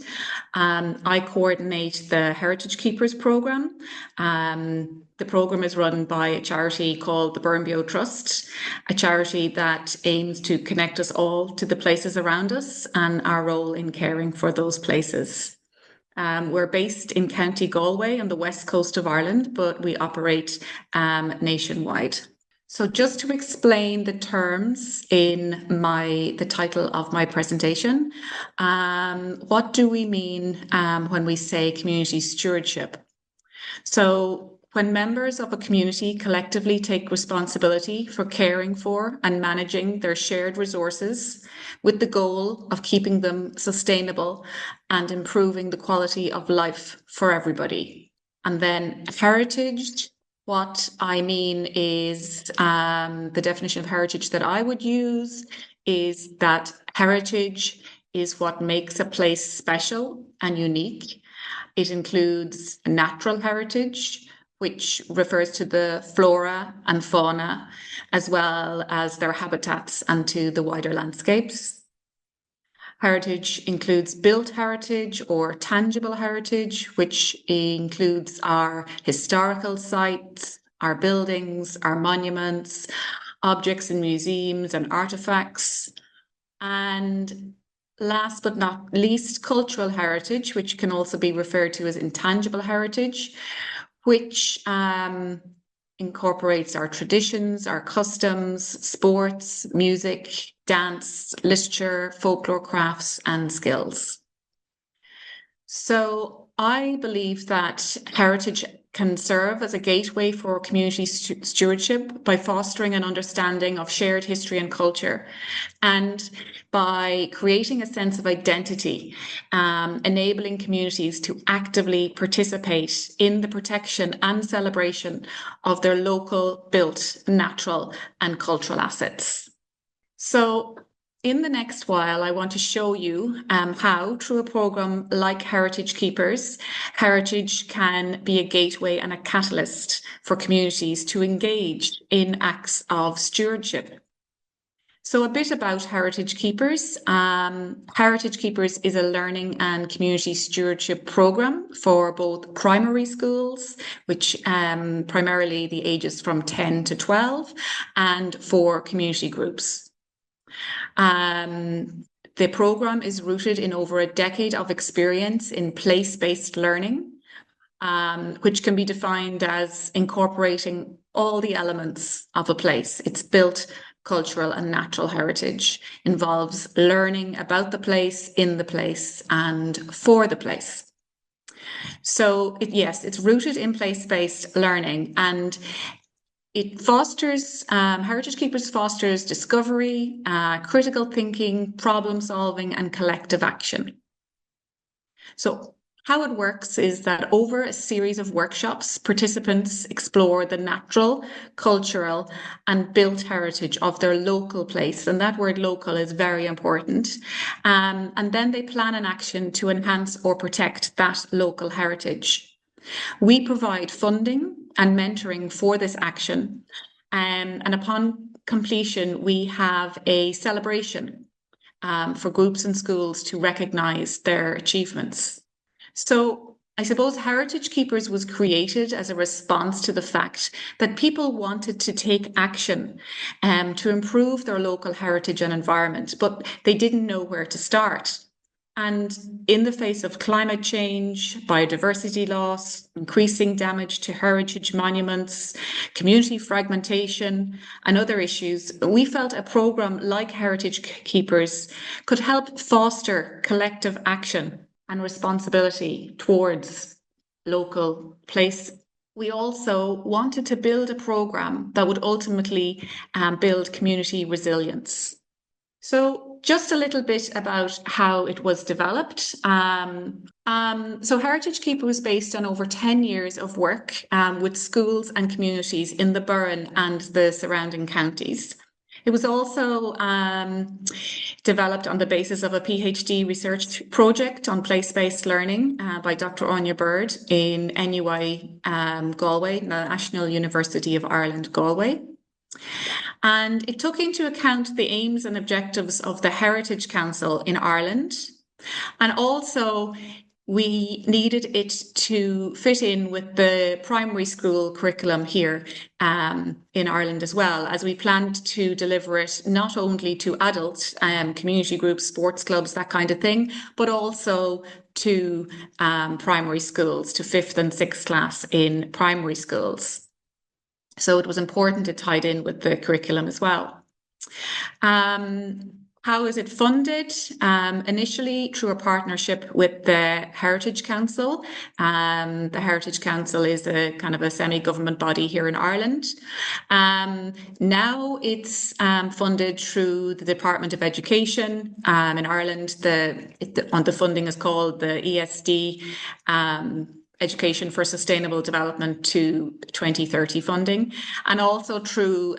I coordinate the Heritage Keepers program. The program is run by a charity called the Boulouki Trust, a charity that aims to connect us all to the places around us and our role in caring for those places. We're based in County Galway on the west coast of Ireland, but we operate nationwide. So just to explain the terms in the title of my presentation, what do we mean when we say community stewardship? So when members of a community collectively take responsibility for caring for and managing their shared resources with the goal of keeping them sustainable and improving the quality of life for everybody. And then heritage, what I mean is the definition of heritage that I would use is that heritage is what makes a place special and unique. It includes natural heritage, which refers to the flora and fauna, as well as their habitats and to the wider landscapes. Heritage includes built heritage or tangible heritage, which includes our historical sites, our buildings, our monuments, objects in museums and artifacts. And last but not least, cultural heritage, which can also be referred to as intangible heritage, which incorporates our traditions, our customs, sports, music, dance, literature, folklore, crafts, and skills. So I believe that heritage can serve as a gateway for community stewardship by fostering an understanding of shared history and culture, and by creating a sense of identity, enabling communities to actively participate in the protection and celebration of their local, built, natural, and cultural assets. So in the next while, I want to show you how, through a program like Heritage Keepers, heritage can be a gateway and a catalyst for communities to engage in acts of stewardship. So a bit about Heritage Keepers. Heritage Keepers is a learning and community stewardship program for both primary schools, which primarily the ages from 10 to 12, and for community groups. The program is rooted in over a decade of experience in place-based learning, which can be defined as incorporating all the elements of a place. It's built cultural and natural heritage, involves learning about the place, in the place, and for the place. So yes, it's rooted in place-based learning, and it fosters, Heritage Keepers fosters discovery, critical thinking, problem solving, and collective action. So how it works is that over a series of workshops, participants explore the natural, cultural, and built heritage of their local place. And that word local is very important. And then they plan an action to enhance or protect that local heritage. We provide funding and mentoring for this action. And upon completion, we have a celebration for groups and schools to recognise their achievements. So I suppose Heritage Keepers was created as a response to the fact that people wanted to take action to improve their local heritage and environment, but they didn't know where to start. And in the face of climate change, biodiversity loss, increasing damage to heritage monuments, community fragmentation, and other issues, we felt a programme like Heritage Keepers could help foster collective action and responsibility towards local place. We also wanted to build a programme that would ultimately build community resilience. So just a little bit about how it was developed. So Heritage Keeper was based on over 10 years of work with schools and communities in the Burren and the surrounding counties. It was also developed on the basis of a PhD research project on place-based learning by Dr. Anya Bird in NUI Galway, the National University of Ireland, Galway. And it took into account the aims and objectives of the Heritage Council in Ireland. And also we needed it to fit in with the primary school curriculum here in Ireland as well, as we planned to deliver it not only to adult community groups, sports clubs, that kind of thing, but also to primary schools, to 5th and 6th class in primary schools. So it was important it tied in with the curriculum as well. How is it funded? Initially through a partnership with the Heritage Council. The Heritage Council is a kind of a semi-government body here in Ireland. Now it's funded through the Department of Education in Ireland. The funding is called the ESD Education for Sustainable Development to 2030 funding, and also through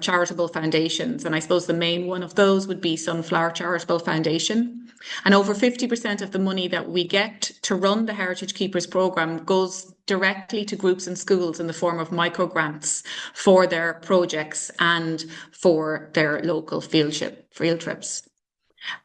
charitable foundations. And I suppose the main one of those would be Sunflower Charitable Foundation. And over 50% of the money that we get to run the Heritage Keepers programme goes directly to groups and schools in the form of micro grants for their projects and for their local field trips.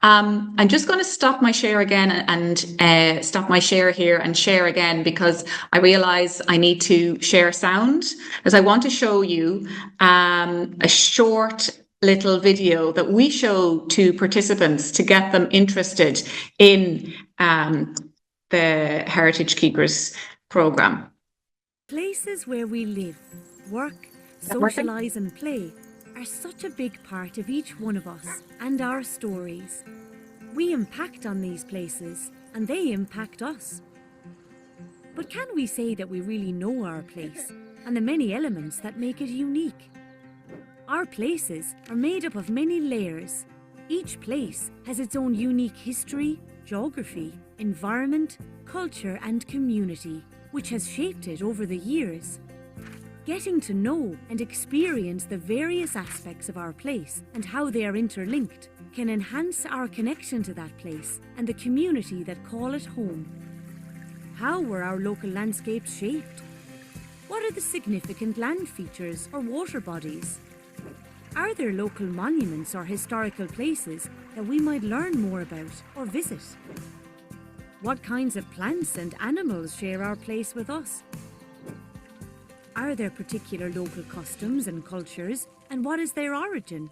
I'm just going to stop my share again and stop my share here and share again, because I realize I need to share sound, as I want to show you a short little video that we show to participants to get them interested in the Heritage Keepers programme. Places where we live, work, socialise and play are such a big part of each one of us and our stories. We impact on these places and they impact us. But can we say that we really know our place and the many elements that make it unique? Our places are made up of many layers. Each place has its own unique history, geography, environment, culture and community, which has shaped it over the years. Getting to know and experience the various aspects of our place and how they are interlinked can enhance our connection to that place and the community that call it home. How were our local landscapes shaped? What are the significant land features or water bodies? Are there local monuments or historical places that we might learn more about or visit? What kinds of plants and animals share our place with us? Are there particular local customs and cultures, and what is their origin?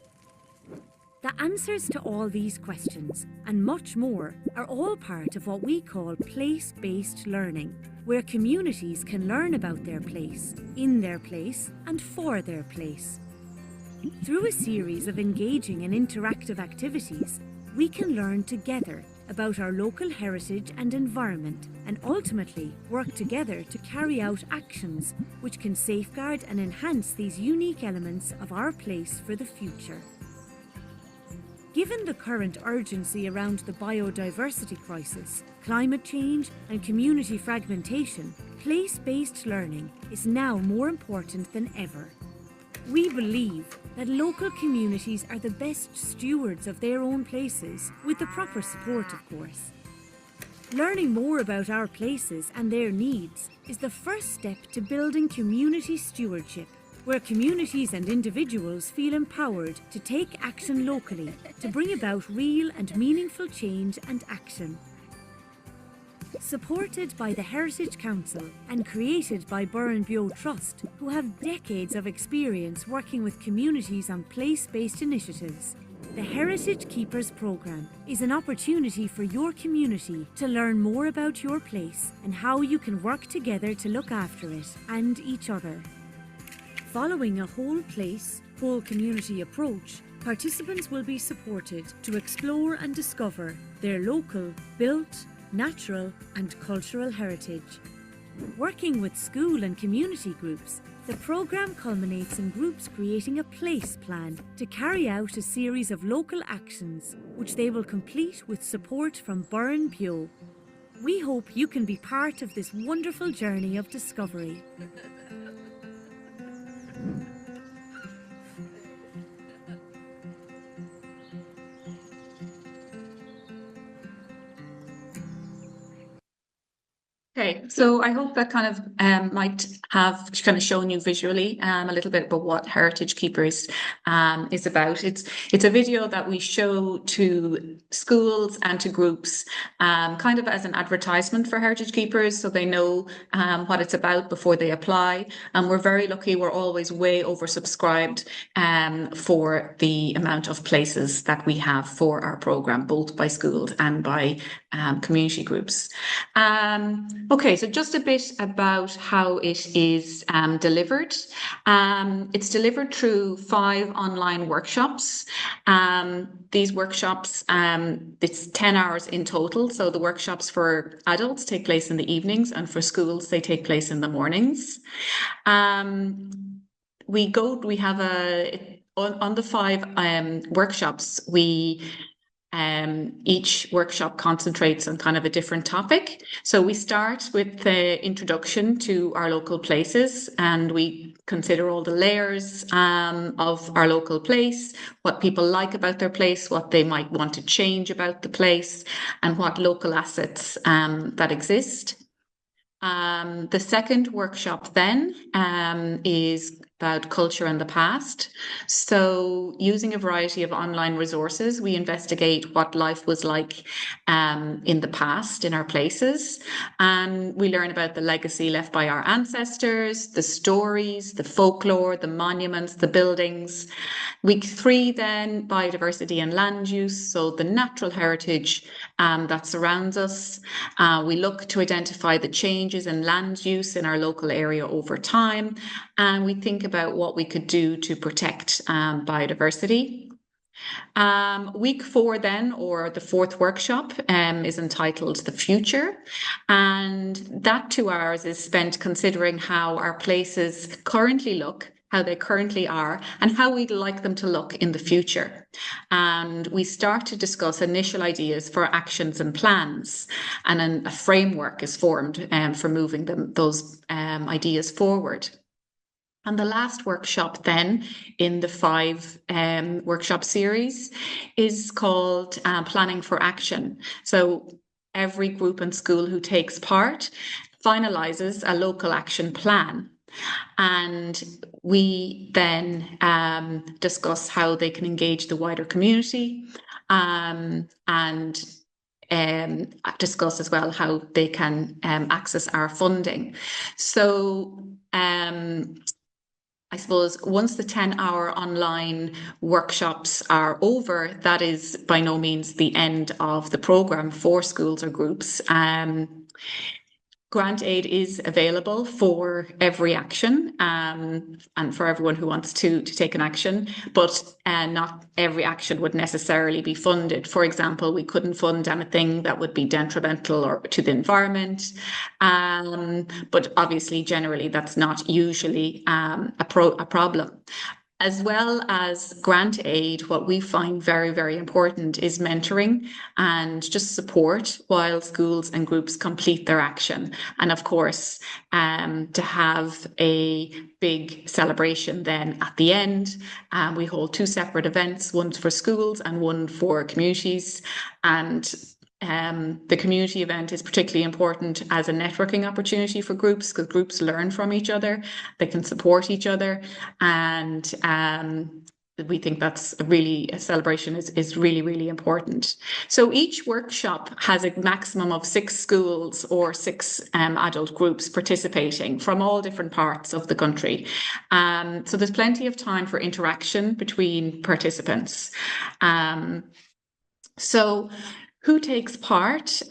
The answers to all these questions, and much more, are all part of what we call place-based learning, where communities can learn about their place, in their place, and for their place. Through a series of engaging and interactive activities, we can learn together about our local heritage and environment, and ultimately work together to carry out actions which can safeguard and enhance these unique elements of our place for the future. Given the current urgency around the biodiversity crisis, climate change and community fragmentation, place-based learning is now more important than ever. We believe that local communities are the best stewards of their own places, with the proper support, of course. Learning more about our places and their needs is the first step to building community stewardship, where communities and individuals feel empowered to take action locally to bring about real and meaningful change and action. Supported by the Heritage Council and created by Burren Bio Trust, who have decades of experience working with communities on place-based initiatives, the Heritage Keepers Programme is an opportunity for your community to learn more about your place and how you can work together to look after it and each other. Following a whole place, whole community approach, participants will be supported to explore and discover their local, built, natural and cultural heritage. Working with school and community groups, the programme culminates in groups creating a place plan to carry out a series of local actions, which they will complete with support from Burren Bio. We hope you can be part of this wonderful journey of discovery. Okay, so I hope that kind of might have kind of shown you visually a little bit about what Heritage Keepers is about. It's a video that we show to schools and to groups kind of as an advertisement for Heritage Keepers, so they know what it's about before they apply. And we're very lucky, we're always way oversubscribed for the amount of places that we have for our programme, both by schools and by community groups. Okay, so just a bit about how it is delivered. It's delivered through 5 online workshops. These workshops, it's 10 hours in total. So the workshops for adults take place in the evenings, and for schools, they take place in the mornings. We have on the 5 workshops, each workshop concentrates on kind of a different topic. So we start with the introduction to our local places, and we consider all the layers of our local place, what people like about their place, what they might want to change about the place, and what local assets that exist. The second workshop then is about culture and the past. So using a variety of online resources, we investigate what life was like in the past in our places. And we learn about the legacy left by our ancestors, the stories, the folklore, the monuments, the buildings. Week 3 then, biodiversity and land use. So the natural heritage that surrounds us. We look to identify the changes in land use in our local area over time. And we think about what we could do to protect biodiversity. Week 4 then, or the 4th workshop, is entitled The Future. And that 2 hours is spent considering how our places currently look, how they currently are, and how we'd like them to look in the future. And we start to discuss initial ideas for actions and plans, and then a framework is formed for moving those ideas forward. And the last workshop then in the 5 workshop series is called Planning for Action. So every group and school who takes part finalizes a local action plan. And we then discuss how they can engage the wider community and discuss as well how they can access our funding. So I suppose once the 10-hour online workshops are over, that is by no means the end of the programme for schools or groups. Grant aid is available for every action and for everyone who wants to take an action, but not every action would necessarily be funded. For example, we couldn't fund anything that would be detrimental to the environment, but obviously generally that's not usually a problem. As well as grant aid, what we find very, very important is mentoring and just support while schools and groups complete their action. And of course, to have a big celebration then at the end. We hold 2 separate events, one for schools and one for communities. And the community event is particularly important as a networking opportunity for groups, because groups learn from each other, they can support each other, and we think that's a celebration is really, really important. So each workshop has a maximum of 6 schools or 6 adult groups participating from all different parts of the country. So there's plenty of time for interaction between participants. So who takes part?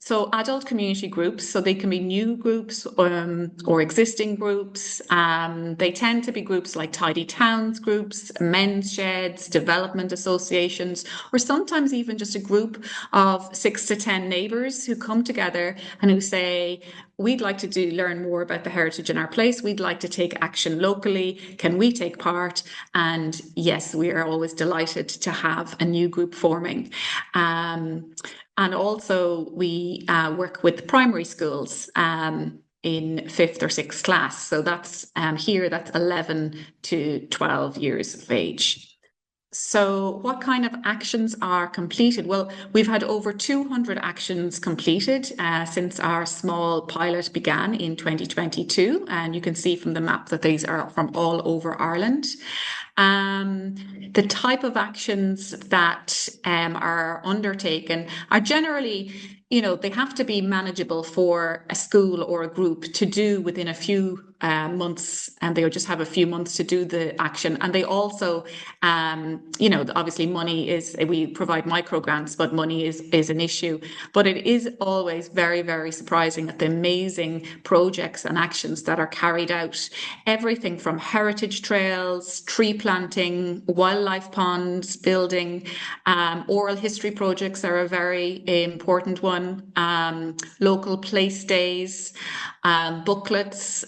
So adult community groups, so they can be new groups or existing groups. They tend to be groups like Tidy Towns groups, men's sheds, development associations, or sometimes even just a group of 6 to 10 neighbours who come together and who say, we'd like to learn more about the heritage in our place. We'd like to take action locally. Can we take part? And yes, we are always delighted to have a new group forming. And also we work with primary schools in 5th or 6th class. So that's that's 11 to 12 years of age. So what kind of actions are completed? Well, we've had over 200 actions completed since our small pilot began in 2022. And you can see from the map that these are from all over Ireland. The type of actions that are undertaken are generally, they have to be manageable for a school or a group to do within a few months, and they'll just have a few months to do the action. And they also, obviously we provide micro grants, but money is an issue. But it is always very, very surprising at the amazing projects and actions that are carried out. Everything from heritage trails, tree planting, wildlife ponds, building, oral history projects are a very important one. Local place days, booklets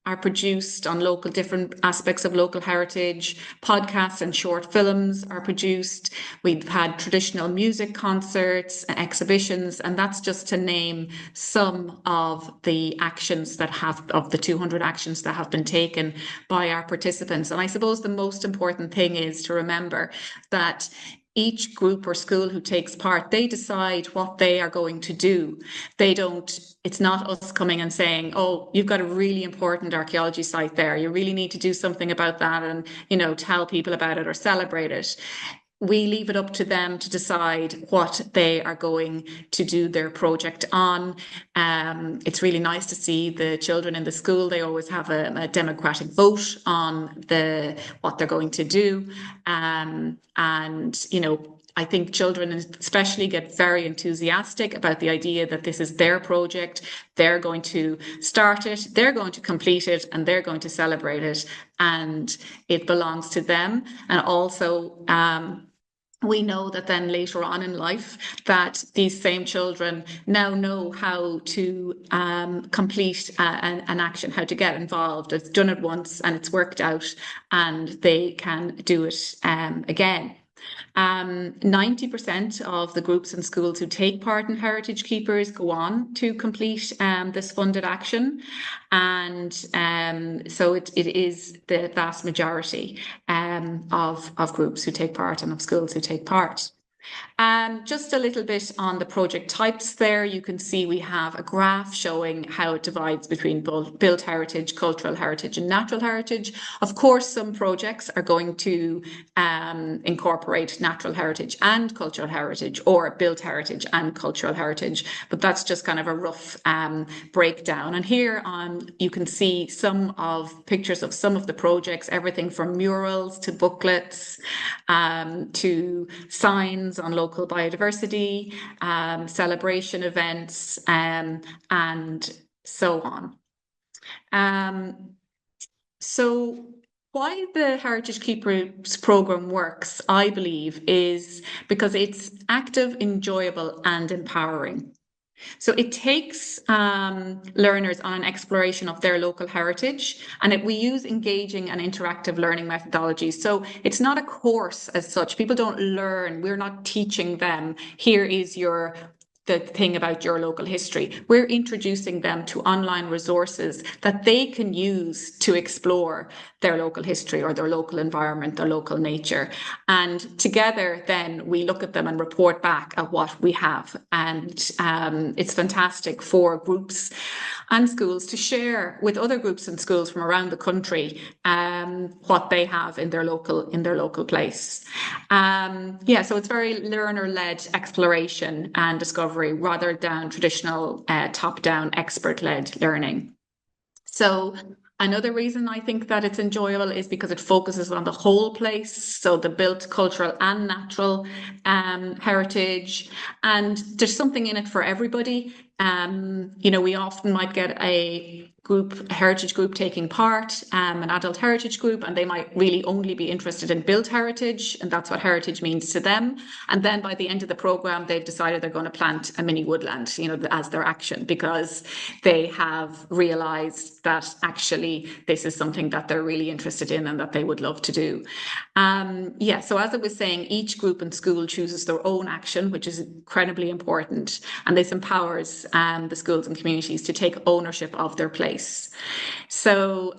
are produced on different aspects of local heritage. Podcasts and short films are produced. We've had traditional music concerts and exhibitions, and that's just to name some of the actions of the 200 actions that have been taken by our participants. And I suppose the most important thing is to remember that each group or school who takes part, they decide what they are going to do. It's not us coming and saying, oh, you've got a really important archaeology site there. You really need to do something about that and, tell people about it or celebrate it. We leave it up to them to decide what they are going to do their project on. It's really nice to see the children in the school. They always have a democratic vote on what they're going to do. I think children especially get very enthusiastic about the idea that this is their project. They're going to start it, they're going to complete it, and they're going to celebrate it. And it belongs to them. And also, we know that then later on in life that these same children now know how to complete an action, how to get involved. It's done it once and it's worked out, and they can do it again. 90% of the groups and schools who take part in Heritage Keepers go on to complete this funded action. And so it is the vast majority of groups who take part and of schools who take part. Just a little bit on the project types there. You can see we have a graph showing how it divides between both built heritage, cultural heritage, and natural heritage. Of course, some projects are going to incorporate natural heritage and cultural heritage, or built heritage and cultural heritage, but that's just kind of a rough breakdown. And here you can see some of pictures of some of the projects, everything from murals to booklets to signs on local biodiversity, celebration events, and so on. So why the Heritage Keepers program works, I believe, is because it's active, enjoyable, and empowering. So it takes learners on an exploration of their local heritage, and we use engaging and interactive learning methodologies. So it's not a course as such. People don't learn. We're not teaching them, here is the thing about your local history. We're introducing them to online resources that they can use to explore their local history or their local environment, their local nature. And together, then we look at them and report back at what we have. And it's fantastic for groups and schools to share with other groups and schools from around the country what they have in their local place. So it's very learner-led exploration and discovery rather than traditional top-down expert-led learning. So another reason I think that it's enjoyable is because it focuses on the whole place, so the built, cultural and natural heritage, and there's something in it for everybody. We often might get a heritage group taking part, an adult heritage group, and they might really only be interested in built heritage, and that's what heritage means to them. And then by the end of the program, they've decided they're going to plant a mini woodland, as their action, because they have realized that actually this is something that they're really interested in and that they would love to do. So as I was saying, each group and school chooses their own action, which is incredibly important, and this empowers the schools and communities to take ownership of their place. So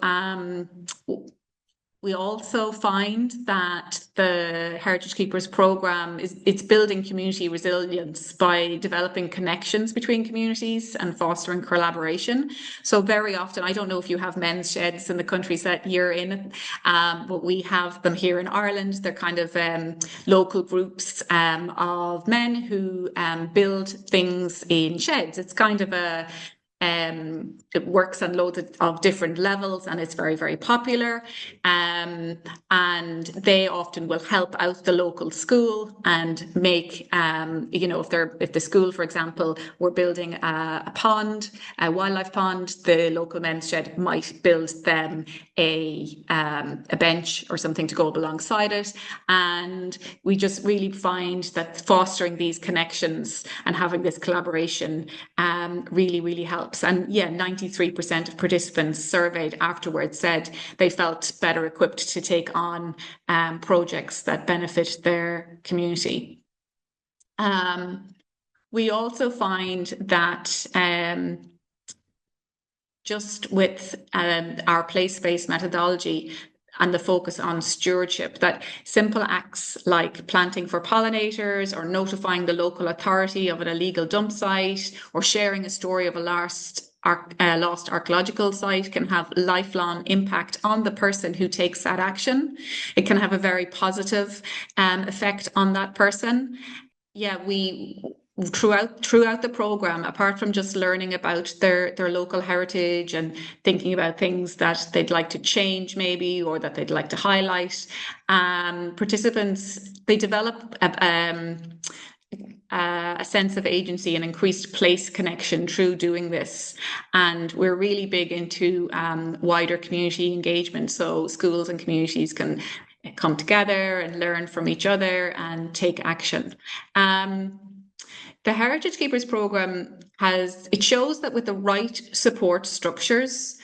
we also find that the Heritage Keepers program it's building community resilience by developing connections between communities and fostering collaboration. So very often, I don't know if you have men's sheds in the countries that you're in, but we have them here in Ireland. They're kind of local groups of men who build things in sheds. It's kind of it works on loads of different levels, and it's very, very popular. And they often will help out the local school and make, if the school, for example, were building a pond, a wildlife pond, the local men's shed might build them a bench or something to go alongside it. And we just really find that fostering these connections and having this collaboration really, really helps. And 93% of participants surveyed afterwards said they felt better equipped to take on projects that benefit their community. We also find that just with our place-based methodology and the focus on stewardship, that simple acts like planting for pollinators or notifying the local authority of an illegal dump site or sharing a story of a lost archaeological site can have lifelong impact on the person who takes that action. It can have a very positive effect on that person. Throughout the program, apart from just learning about their local heritage and thinking about things that they'd like to change maybe or that they'd like to highlight, participants, they develop a sense of agency and increased place connection through doing this. And we're really big into wider community engagement, so schools and communities can come together and learn from each other and take action. The Heritage Keepers program shows that with the right support structures,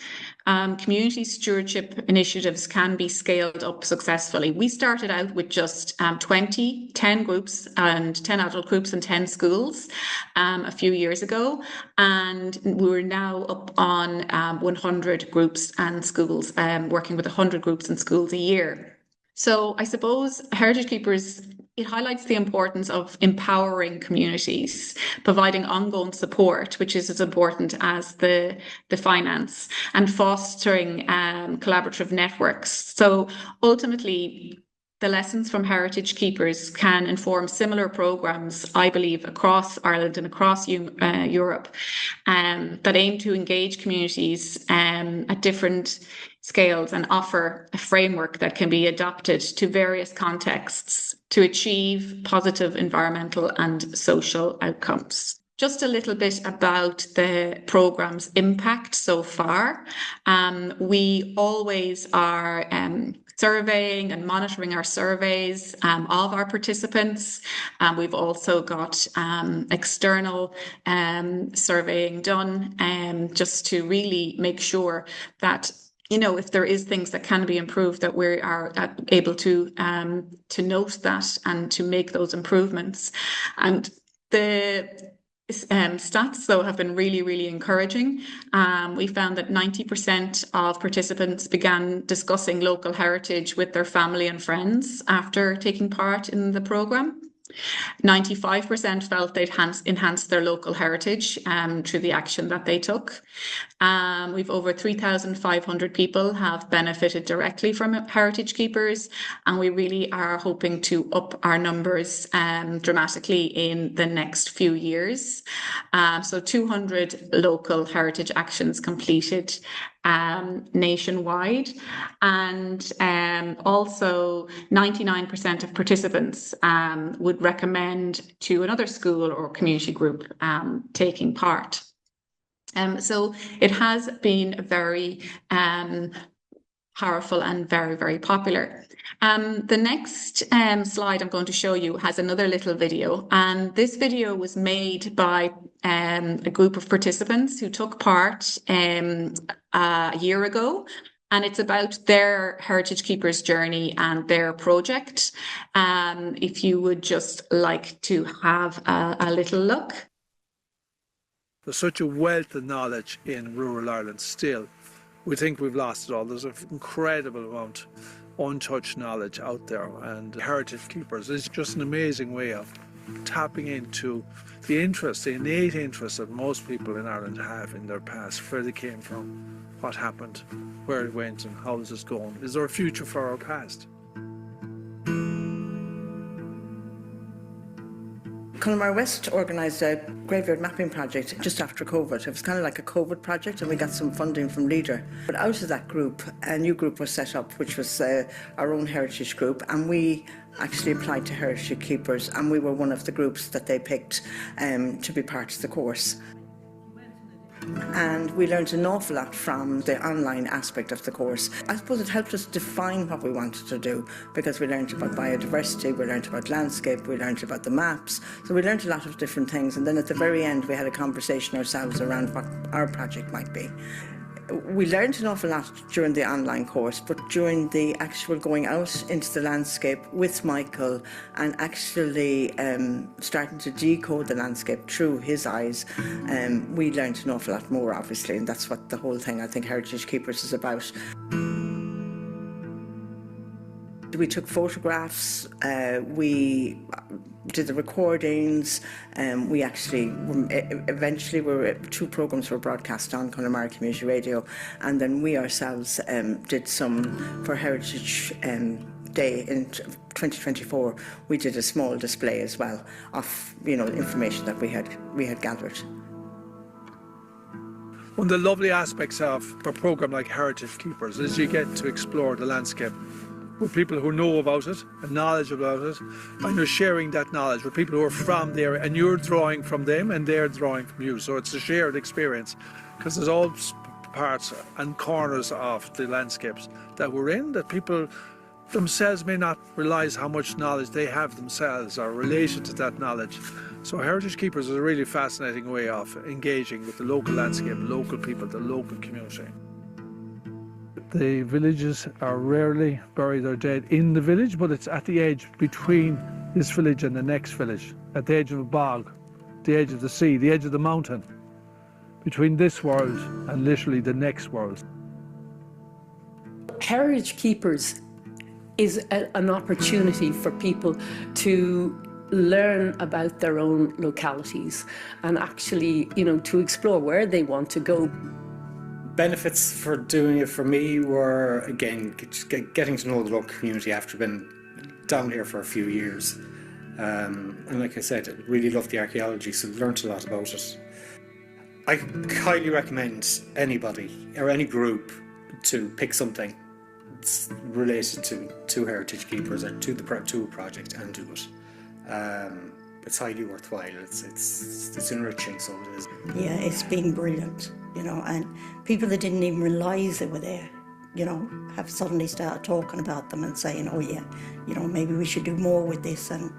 community stewardship initiatives can be scaled up successfully. We started out with just 10 groups and 10 adult groups and 10 schools a few years ago, and we're now up on 100 groups and schools, working with 100 groups and schools a year. So I suppose Heritage Keepers, it highlights the importance of empowering communities, providing ongoing support, which is as important as the finance, and fostering collaborative networks. So ultimately, the lessons from Heritage Keepers can inform similar programs, I believe, across Ireland and across Europe, that aim to engage communities at different scales and offer a framework that can be adapted to various contexts to achieve positive environmental and social outcomes. Just a little bit about the program's impact so far. We always are surveying and monitoring our surveys of our participants. We've also got external surveying done just to really make sure that, you know, if there is things that can be improved, that we are able to note that and to make those improvements. And the stats, though, have been really, really encouraging. We found that 90% of participants began discussing local heritage with their family and friends after taking part in the programme. 95% felt they'd enhanced their local heritage through the action that they took. We've over 3,500 people have benefited directly from Heritage Keepers, and we really are hoping to up our numbers dramatically in the next few years. So 200 local heritage actions completed nationwide, and also 99% of participants would recommend to another school or community group taking part. So it has been very powerful and very, very popular. The next slide I'm going to show you has another little video, and this video was made by a group of participants who took part a year ago, and it's about their Heritage Keepers journey and their project. If you would just like to have a little look. There's such a wealth of knowledge in rural Ireland still. We think we've lost it all. There's an incredible amount of untouched knowledge out there, and Heritage Keepers is just an amazing way of tapping into the interest, the innate interest that most people in Ireland have in their past, where they came from, what happened, where it went, and how is this going. Is there a future for our past? Connemara West organised a graveyard mapping project just after COVID. It was kind of like a COVID project, and we got some funding from Leader. But out of that group, a new group was set up, which was our own heritage group, and we actually applied to Heritage Keepers, and we were one of the groups that they picked to be part of the course. And we learned an awful lot from the online aspect of the course. I suppose it helped us define what we wanted to do, because we learned about biodiversity, we learned about landscape, we learned about the maps. So we learned a lot of different things, and then at the very end we had a conversation ourselves around what our project might be. We learned an awful lot during the online course, but during the actual going out into the landscape with Michael and actually starting to decode the landscape through his eyes, we learned an awful lot more, obviously, and that's what the whole thing, I think, Heritage Keepers is about. We took photographs, we did the recordings, we actually, eventually, two programmes were broadcast on Connemara Community Radio, and then we ourselves did some for Heritage Day in 2024. We did a small display as well of, you know, information that we had gathered. One of the lovely aspects of a programme like Heritage Keepers is you get to explore the landscape with people who know about it and knowledge about it, and you're sharing that knowledge with people who are from there, and you're drawing from them and they're drawing from you. So it's a shared experience, because there's all parts and corners of the landscapes that we're in that people themselves may not realise how much knowledge they have themselves or related to that knowledge. So Heritage Keepers is a really fascinating way of engaging with the local landscape, local people, the local community. The villages are rarely bury their dead in the village, but it's at the edge between this village and the next village, at the edge of a bog, the edge of the sea, the edge of the mountain, between this world and literally the next world. Heritage Keepers is an opportunity for people to learn about their own localities and actually, to explore where they want to go. Benefits for doing it for me were, again, getting to know the local community after being down here for a few years. And like I said, I really loved the archaeology, so learned a lot about it. I highly recommend anybody or any group to pick something related to Heritage Keepers or to a project and do it. It's highly worthwhile. It's enriching, so it is. Yeah, it's been brilliant, and people that didn't even realise they were there, have suddenly started talking about them and saying, oh yeah, maybe we should do more with this and,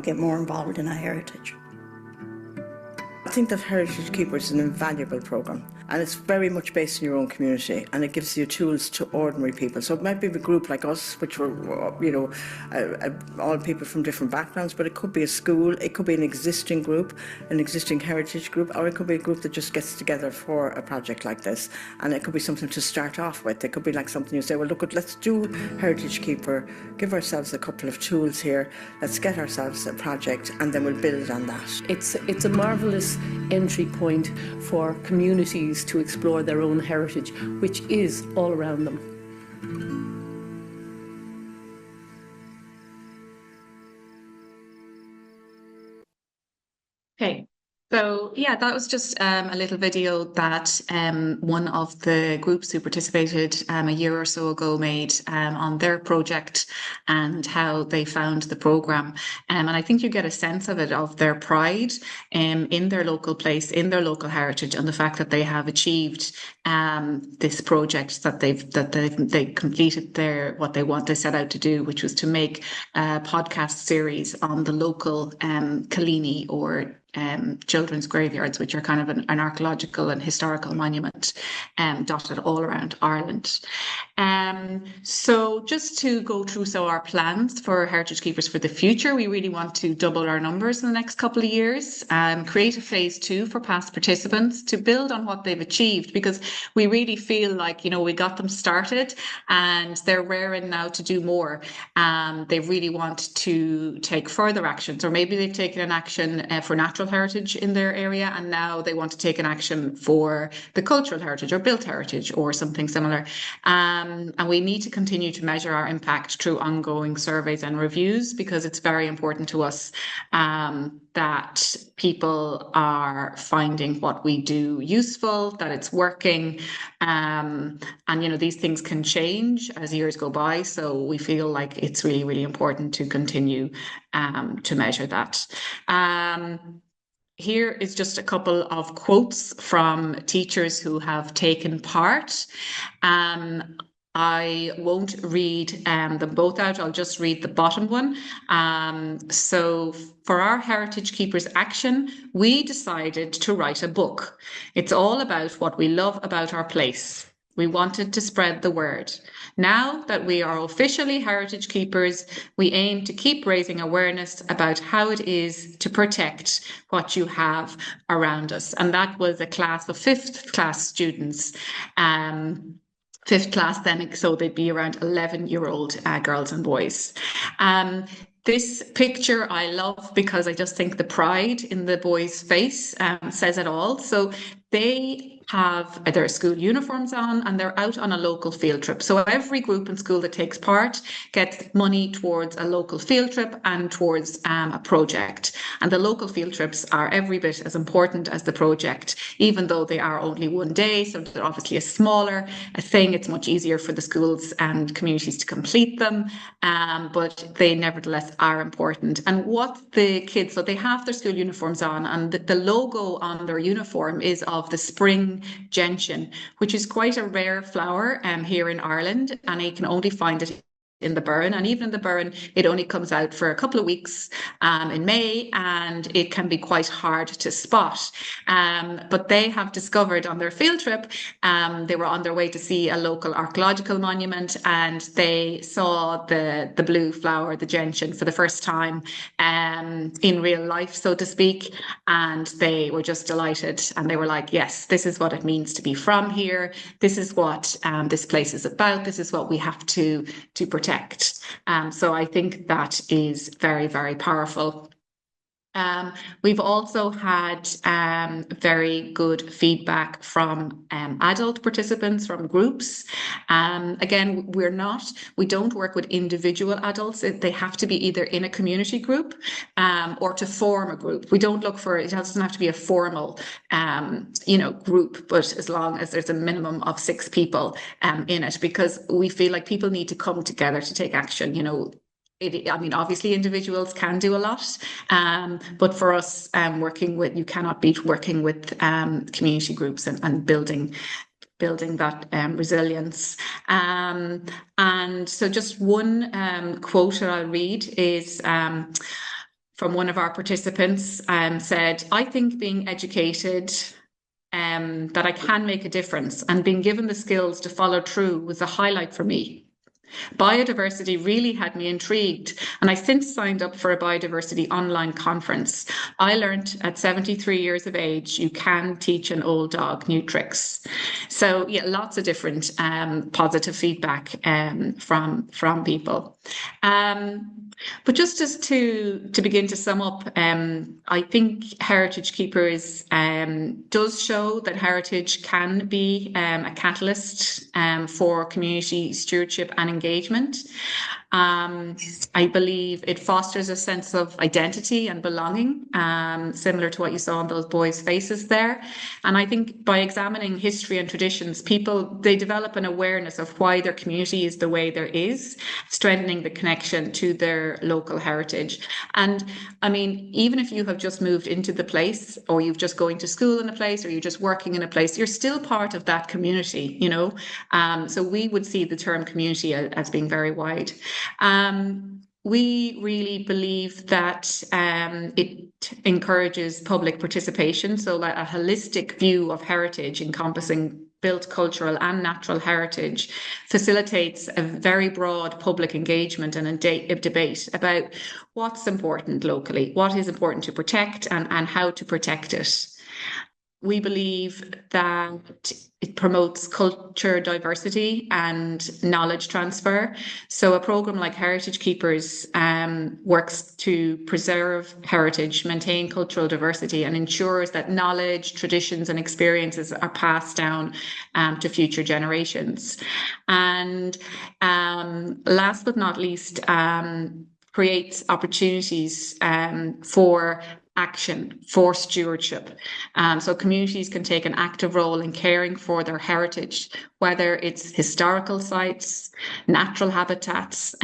get more involved in our heritage. I think that Heritage Keepers is an invaluable programme, and it's very much based in your own community, and it gives you tools to ordinary people. So it might be a group like us, which were, all people from different backgrounds, but it could be a school, it could be an existing group, an existing heritage group, or it could be a group that just gets together for a project like this. And it could be something to start off with. It could be like something you say, well, look, let's do Heritage Keeper, give ourselves a couple of tools here, let's get ourselves a project, and then we'll build on that. It's a marvellous entry point for communities to explore their own heritage, which is all around them. Okay. So yeah, that was just a little video that one of the groups who participated a year or so ago made on their project and how they found the programme. And I think you get a sense of it, of their pride in their local place, in their local heritage, and the fact that they have achieved this project, that they completed what they set out to do, which was to make a podcast series on the local Kalini or children's graveyards, which are kind of an archaeological and historical monument dotted all around Ireland. So just to go through our plans for Heritage Keepers for the future, we really want to double our numbers in the next couple of years, create a phase 2 for past participants to build on what they've achieved, because we really feel like, we got them started and they're raring now to do more. They really want to take further actions, or maybe they've taken an action for natural heritage in their area, and now they want to take an action for the cultural heritage or built heritage or something similar. And we need to continue to measure our impact through ongoing surveys and reviews, because it's very important to us that people are finding what we do useful, that it's working. And, these things can change as years go by. So we feel like it's really, really important to continue to measure that. Here is just a couple of quotes from teachers who have taken part. I won't read them both out. I'll just read the bottom one. So for our Heritage Keepers action, we decided to write a book. It's all about what we love about our place. We wanted to spread the word. Now that we are officially Heritage Keepers, we aim to keep raising awareness about how it is to protect what you have around us. And that was a class of 5th class students. 5th class then, so they'd be around 11-year-old girls and boys. This picture I love because I just think the pride in the boy's face says it all. So they have their school uniforms on and they're out on a local field trip. So every group in school that takes part gets money towards a local field trip and towards a project. And the local field trips are every bit as important as the project, even though they are only one day. So they're obviously a smaller thing. It's much easier for the schools and communities to complete them, but they nevertheless are important. And what the kids, so they have their school uniforms on, and the logo on their uniform is of the spring gentian, which is quite a rare flower here in Ireland, and you can only find it in the Burren, and even in the Burren it only comes out for a couple of weeks in May, and it can be quite hard to spot. But they have discovered on their field trip, they were on their way to see a local archaeological monument, and they saw the blue flower, the gentian, for the first time in real life, so to speak, and they were just delighted, and they were like, yes, this is what it means to be from here, this is what this place is about, this is what we have to protect. So I think that is very, very powerful. We've also had very good feedback from adult participants, from groups. Again, we don't work with individual adults. They have to be either in a community group or to form a group. We don't look for, it doesn't have to be a formal, group, but as long as there's a minimum of 6 people in it, because we feel like people need to come together to take action, obviously individuals can do a lot, but for us, you cannot beat working with community groups and building that resilience. And so just one quote that I'll read is from one of our participants, said, "I think being educated that I can make a difference, and being given the skills to follow through was a highlight for me. Biodiversity really had me intrigued, and I since signed up for a biodiversity online conference. I learned at 73 years of age, you can teach an old dog new tricks." So yeah, lots of different positive feedback from people. But just as to begin to sum up, I think Heritage Keepers does show that heritage can be a catalyst for community stewardship and engagement. I believe it fosters a sense of identity and belonging, similar to what you saw on those boys' faces there. And I think by examining history and traditions, they develop an awareness of why their community is the way there is, strengthening the connection to their local heritage. And I mean, even if you have just moved into the place, or you've just going to school in a place, or you're just working in a place, you're still part of that community, So we would see the term community as being very wide. We really believe that it encourages public participation, so like a holistic view of heritage encompassing built cultural and natural heritage facilitates a very broad public engagement and a debate about what's important locally, what is important to protect, and how to protect it. We believe that it promotes culture diversity and knowledge transfer. So a program like Heritage Keepers works to preserve heritage, maintain cultural diversity, and ensures that knowledge, traditions, and experiences are passed down to future generations. And last but not least, creates opportunities for action, for stewardship. So communities can take an active role in caring for their heritage, whether it's historical sites, natural habitats,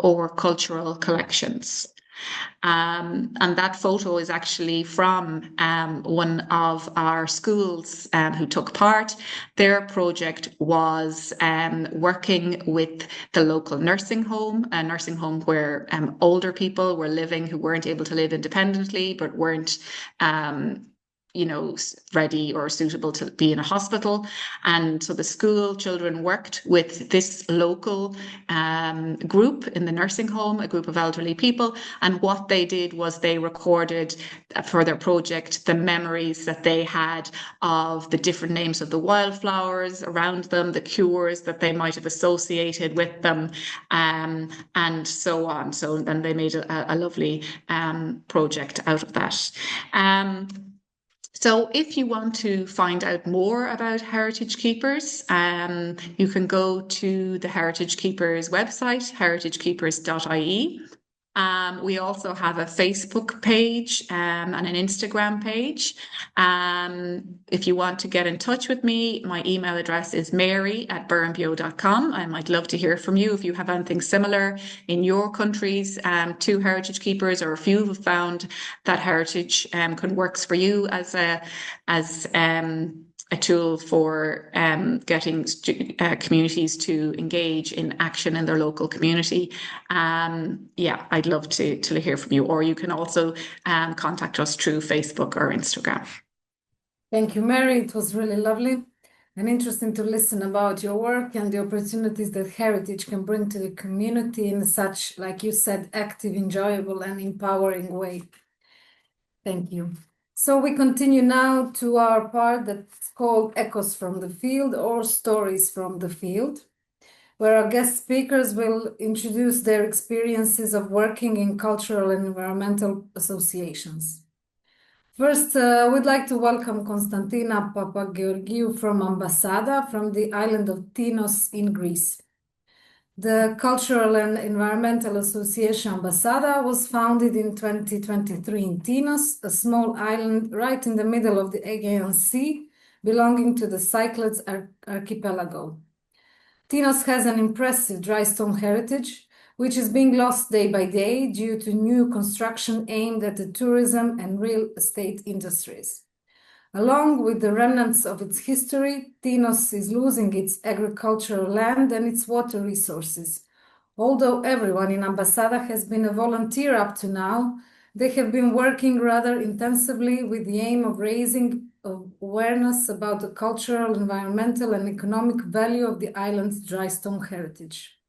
or cultural collections. And that photo is actually from one of our schools who took part. Their project was working with the local nursing home, a nursing home where older people were living who weren't able to live independently, but weren't ready or suitable to be in a hospital. And so the school children worked with this local group in the nursing home, a group of elderly people. And what they did was they recorded for their project the memories that they had of the different names of the wildflowers around them, the cures that they might have associated with them, and so on. So then they made a lovely project out of that. So if you want to find out more about Heritage Keepers, you can go to the Heritage Keepers website, heritagekeepers.ie. We also have a Facebook page and an Instagram page. If you want to get in touch with me, my email address is mary@burnbio.com. I might love to hear from you if you have anything similar in your countries to Heritage Keepers, or if you have found that heritage works for you as a a tool for getting communities to engage in action in their local community. Yeah, I'd love to hear from you. Or you can also contact us through Facebook or Instagram. Thank you, Mary. It was really lovely and interesting to listen about your work and the opportunities that heritage can bring to the community in such, like you said, active, enjoyable, and empowering way. Thank you. So we continue now to our part that's called Echoes from the Field or Stories from the Field, where our guest speakers will introduce their experiences of working in cultural and environmental associations. First, we'd like to welcome Konstantina Papageorgiou from Ambasada, from the island of Tinos in Greece. The Cultural and Environmental Association Ambasada was founded in 2023 in Tinos, a small island right in the middle of the Aegean Sea, belonging to the Cyclades archipelago. Tinos has an impressive dry stone heritage, which is being lost day by day due to new construction aimed at the tourism and real estate industries. Along with the remnants of its history, Tinos is losing its agricultural land and its water resources. Although everyone in Ambasada has been a volunteer up to now, they have been working rather intensively with the aim of raising awareness about the cultural, environmental, and economic value of the island's dry stone heritage.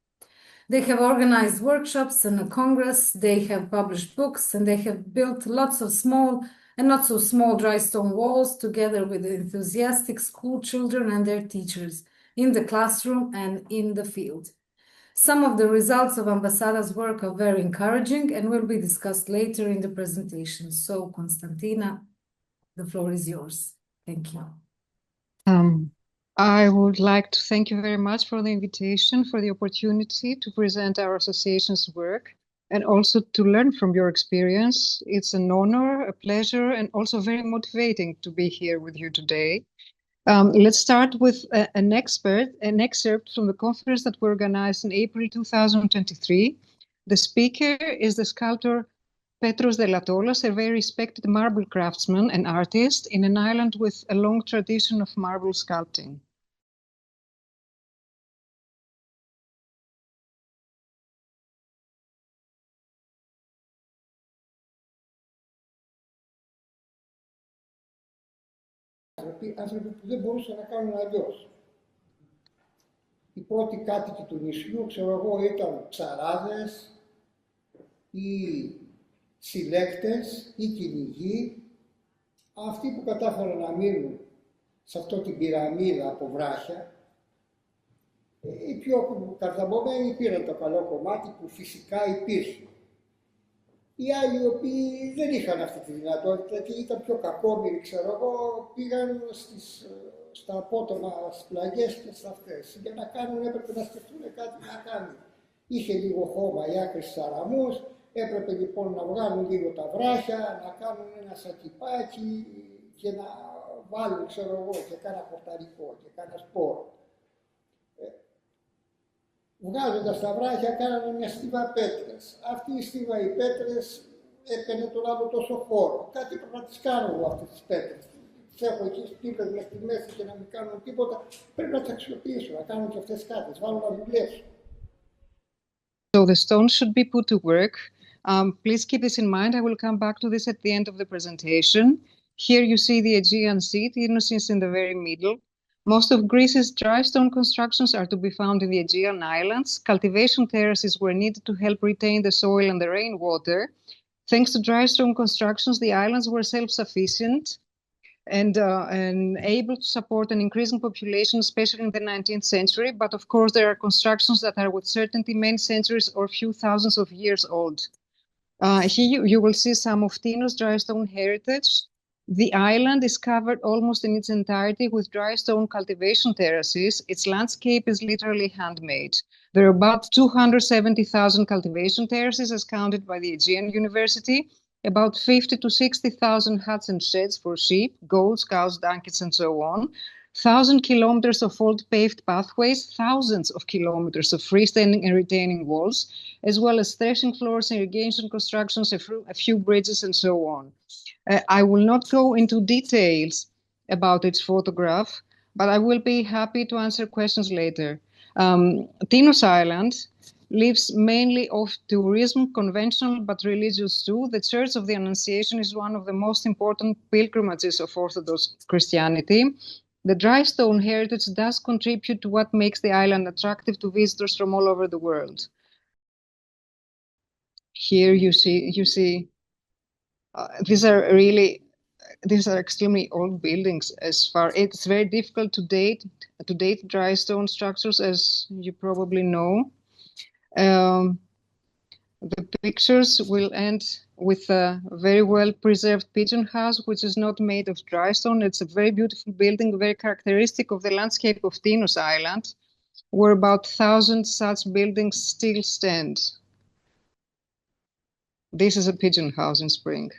They have organized workshops and a congress, they have published books, and they have built lots of small and not so small dry stone walls together with enthusiastic school children and their teachers in the classroom and in the field. Some of the results of Ambasada's work are very encouraging and will be discussed later in the presentation. So, Konstantina, the floor is yours. Thank you. I would like to thank you very much for the invitation, for the opportunity to present our association's work and also to learn from your experience. It's an honor, a pleasure, and also very motivating to be here with you today. Let's start with an excerpt from the conference that we organized in April 2023. The speaker is the sculptor Petros Delatolas, a very respected marble craftsman and artist in an island with a long tradition of marble sculpting. Άνθρωποι που δεν μπορούσαν να κάνουν αλλιώς. Οι πρώτοι κάτοικοι του νησιού, ξέρω εγώ, ήταν ψαράδες ή συλλέκτες ή κυνηγοί. Αυτοί που κατάφεραν να μείνουν σε αυτό την πυραμίδα από βράχια, οι πιο καρδαμωμένοι πήραν το καλό κομμάτι που φυσικά υπήρχε. Οι άλλοι οι οποίοι δεν είχαν αυτή τη δυνατότητα και ήταν πιο κακόμοιροι, ξέρω εγώ, πήγαν στα απότομα, στις πλαγιές και στα αυτές. Για να κάνουν έπρεπε να σκεφτούν κάτι να κάνουν. Είχε λίγο χώμα η άκρη στους αραμούς, έπρεπε λοιπόν να βγάλουν λίγο τα βράχια, να κάνουν ένα σακιπάκι και να βάλουν, ξέρω εγώ, και κάνα χορταρικό και κάνα σπόρο. Βγάζοντας τα βράχια, κάνανε μια στίβα πέτρες. Αυτή η στίβα οι πέτρες έπαιρνε τον άλλο τόσο χώρο. Κάτι πρέπει να τις κάνω εγώ αυτές τις πέτρες. Τις έχω εκεί στίβες μες στη μέση και να μην κάνουν τίποτα. Πρέπει να τις αξιοποιήσω, να κάνουν και αυτές κάτι, βάλω να δουλέψω. So the stones should be put to work. Please keep this in mind. I will come back to this at the end of the presentation. Here you see the Aegean Sea. Tinos is in the very middle. Most of Greece's dry stone constructions are to be found in the Aegean Islands. Cultivation terraces were needed to help retain the soil and the rainwater. Thanks to dry stone constructions, the islands were self-sufficient and able to support an increasing population, especially in the 19th century. But of course, there are constructions that are with certainty many centuries or few thousands of years old. Here you will see some of Tinos' dry stone heritage. The island is covered almost in its entirety with dry stone cultivation terraces. Its landscape is literally handmade. There are about 270,000 cultivation terraces as counted by the Aegean University, about 50 to 60,000 huts and sheds for sheep, goats, cows, donkeys, and so on. 1,000 kilometers of old paved pathways, thousands of kilometers of freestanding and retaining walls, as well as threshing floors, irrigation constructions, a few bridges, and so on. I will not go into details about its photograph, but I will be happy to answer questions later. Tinos Island lives mainly off tourism, conventional but religious too. The Church of the Annunciation is one of the most important pilgrimages of Orthodox Christianity. The dry stone heritage does contribute to what makes the island attractive to visitors from all over the world. Here you see these are extremely old buildings. It's very difficult to date dry stone structures, as you probably know. The pictures will end with a very well preserved pigeon house, which is not made of dry stone. It's a very beautiful building, very characteristic of the landscape of Tinos Island, where about 1,000 such buildings still stand. This is a pigeon house in spring.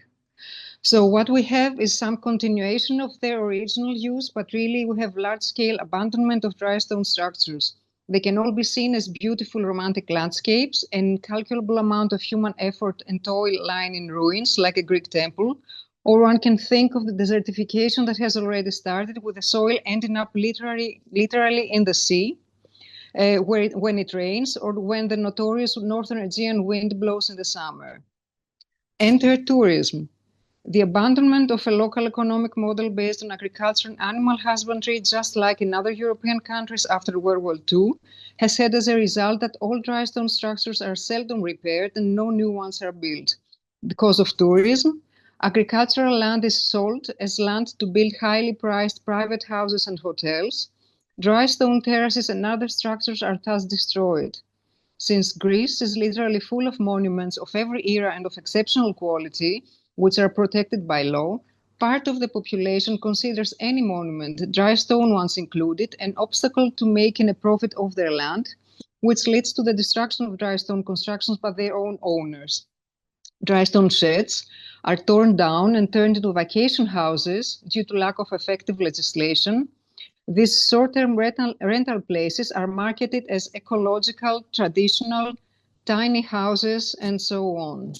So what we have is some continuation of their original use, but really we have large-scale abandonment of dry stone structures. They can all be seen as beautiful romantic landscapes, and incalculable amount of human effort and toil lying in ruins, like a Greek temple. Or one can think of the desertification that has already started, with the soil ending up literally in the sea, when it rains, or when the notorious northern Aegean wind blows in the summer. Enter tourism. The abandonment of a local economic model based on agriculture and animal husbandry, just like in other European countries after World War II, has had as a result that all dry stone structures are seldom repaired and no new ones are built. Because of tourism, agricultural land is sold as land to build highly priced private houses and hotels. Dry stone terraces and other structures are thus destroyed. Since Greece is literally full of monuments of every era and of exceptional quality, which are protected by law, part of the population considers any monument, dry stone ones included, an obstacle to making a profit of their land, which leads to the destruction of dry stone constructions by their own owners. Dry stone sheds are torn down and turned into vacation houses due to lack of effective legislation. These short-term rental places are marketed as ecological, traditional, tiny houses, and so on.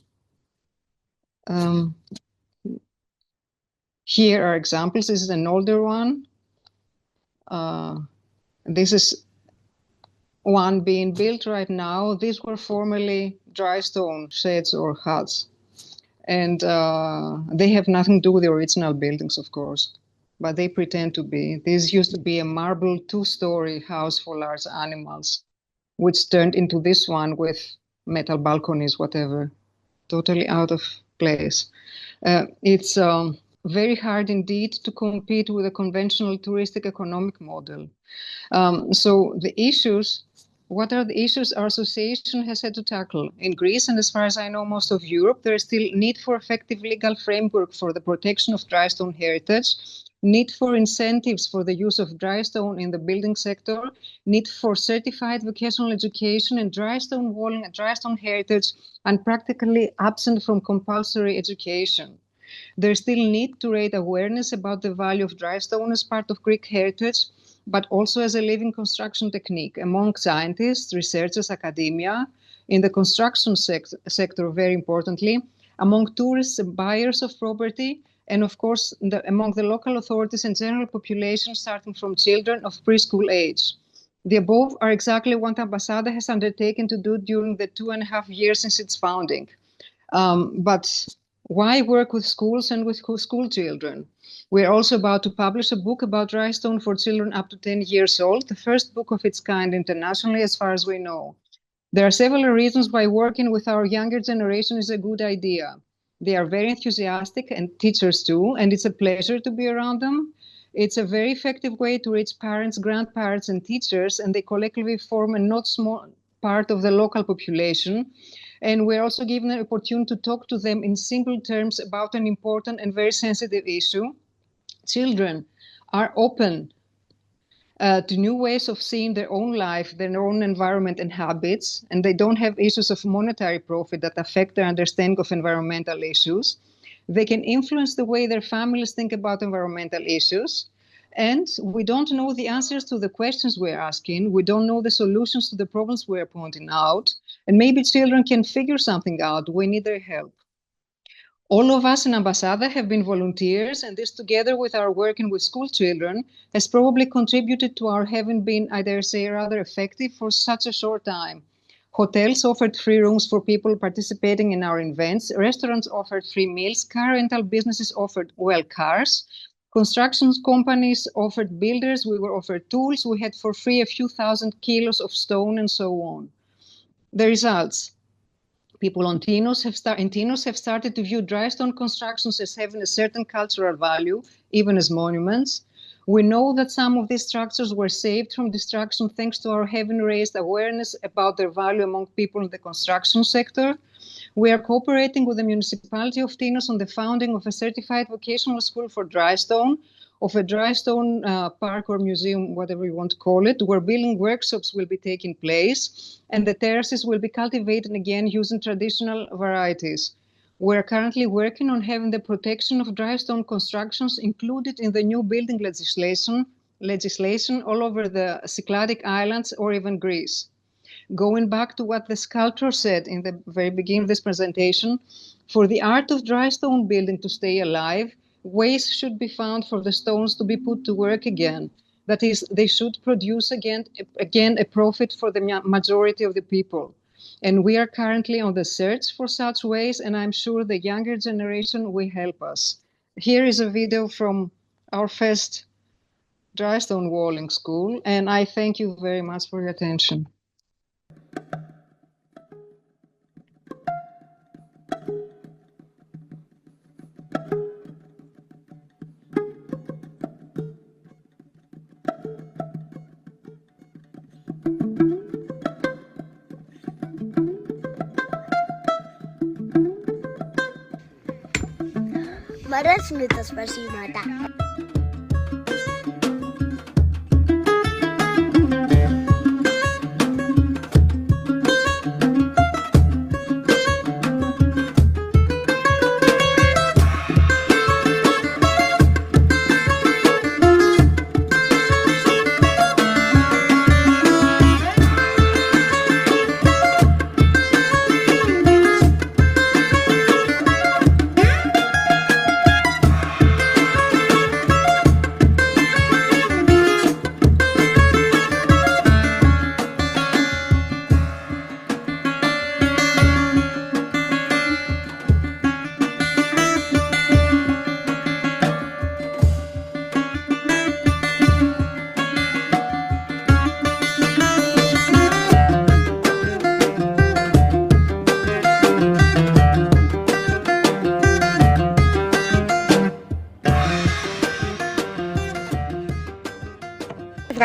Here are examples. This is an older one. This is one being built right now. These were formerly dry stone sheds or huts. And they have nothing to do with the original buildings, of course, but they pretend to be. This used to be a marble 2-story house for large animals, which turned into this one with metal balconies, whatever, totally out of place. It's very hard indeed to compete with a conventional touristic economic model. So the issues, what are the issues our association has had to tackle? In Greece, and as far as I know, most of Europe, there is still need for effective legal framework for the protection of dry stone heritage, need for incentives for the use of dry stone in the building sector, need for certified vocational education, and dry stone walling and dry stone heritage and practically absent from compulsory education. There is still need to raise awareness about the value of dry stone as part of Greek heritage, but also as a living construction technique among scientists, researchers, academia, in the construction sector, very importantly, among tourists and buyers of property, and of course, among the local authorities and general population, starting from children of preschool age. The above are exactly what Ambasada has undertaken to do during the 2.5 years since its founding. But why work with schools and with school children? We're also about to publish a book about dry stone for children up to 10 years old, the first book of its kind internationally, as far as we know. There are several reasons why working with our younger generation is a good idea. They are very enthusiastic, and teachers too, and it's a pleasure to be around them. It's a very effective way to reach parents, grandparents, and teachers, and they collectively form a not small part of the local population. And we're also given an opportunity to talk to them in simple terms about an important and very sensitive issue. Children are open to new ways of seeing their own life, their own environment and habits, and they don't have issues of monetary profit that affect their understanding of environmental issues. They can influence the way their families think about environmental issues, and we don't know the answers to the questions we're asking. We don't know the solutions to the problems we're pointing out, and maybe children can figure something out. We need their help. All of us in Ambasada have been volunteers, and this, together with our working with school children, has probably contributed to our having been, I dare say, rather effective for such a short time. Hotels offered free rooms for people participating in our events. Restaurants offered free meals. Car rental businesses offered, well, cars. Construction companies offered builders. We were offered tools. We had for free a few thousand kilos of stone and so on. The results. People in Tinos have started to view dry stone constructions as having a certain cultural value, even as monuments. We know that some of these structures were saved from destruction thanks to our having raised awareness about their value among people in the construction sector. We are cooperating with the municipality of Tinos on the founding of a certified vocational school for dry stone, of a dry stone park or museum, whatever you want to call it, where building workshops will be taking place, and the terraces will be cultivated again using traditional varieties. We're currently working on having the protection of dry stone constructions included in the new building legislation all over the Cycladic Islands or even Greece. Going back to what the sculptor said in the very beginning of this presentation, for the art of dry stone building to stay alive, ways should be found for the stones to be put to work again. That is, they should produce again a profit for the majority of the people. And we are currently on the search for such ways, and I'm sure the younger generation will help us. Here is a video from our first dry stone walling school, and I thank you very much for your attention. Μ' αρέσουν τα σπασίματα.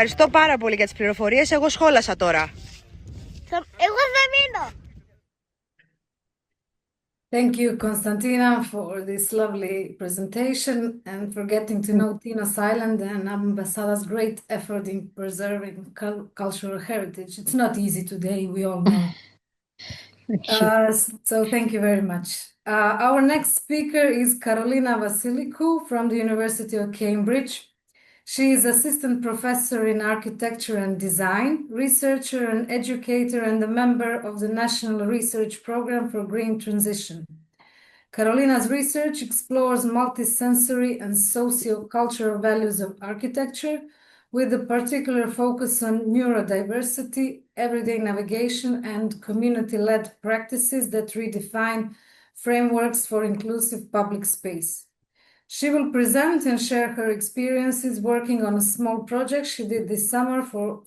Ευχαριστώ πάρα πολύ για τις πληροφορίες. Εγώ σχόλασα τώρα. Εγώ θα μείνω. Thank you, Konstantina, for this lovely presentation and for getting to know Tinos Island and Ambasada's great effort in preserving cultural heritage. It's not easy today, we all know. So thank you very much. Our next speaker is Karolina Vasilikou from the University of Cambridge. She is assistant professor in architecture and design, researcher and educator, and a member of the National Research Program for Green Transition. Karolina's research explores multisensory and socio-cultural values of architecture, with a particular focus on neurodiversity, everyday navigation, and community-led practices that redefine frameworks for inclusive public space. She will present and share her experiences working on a small project she did this summer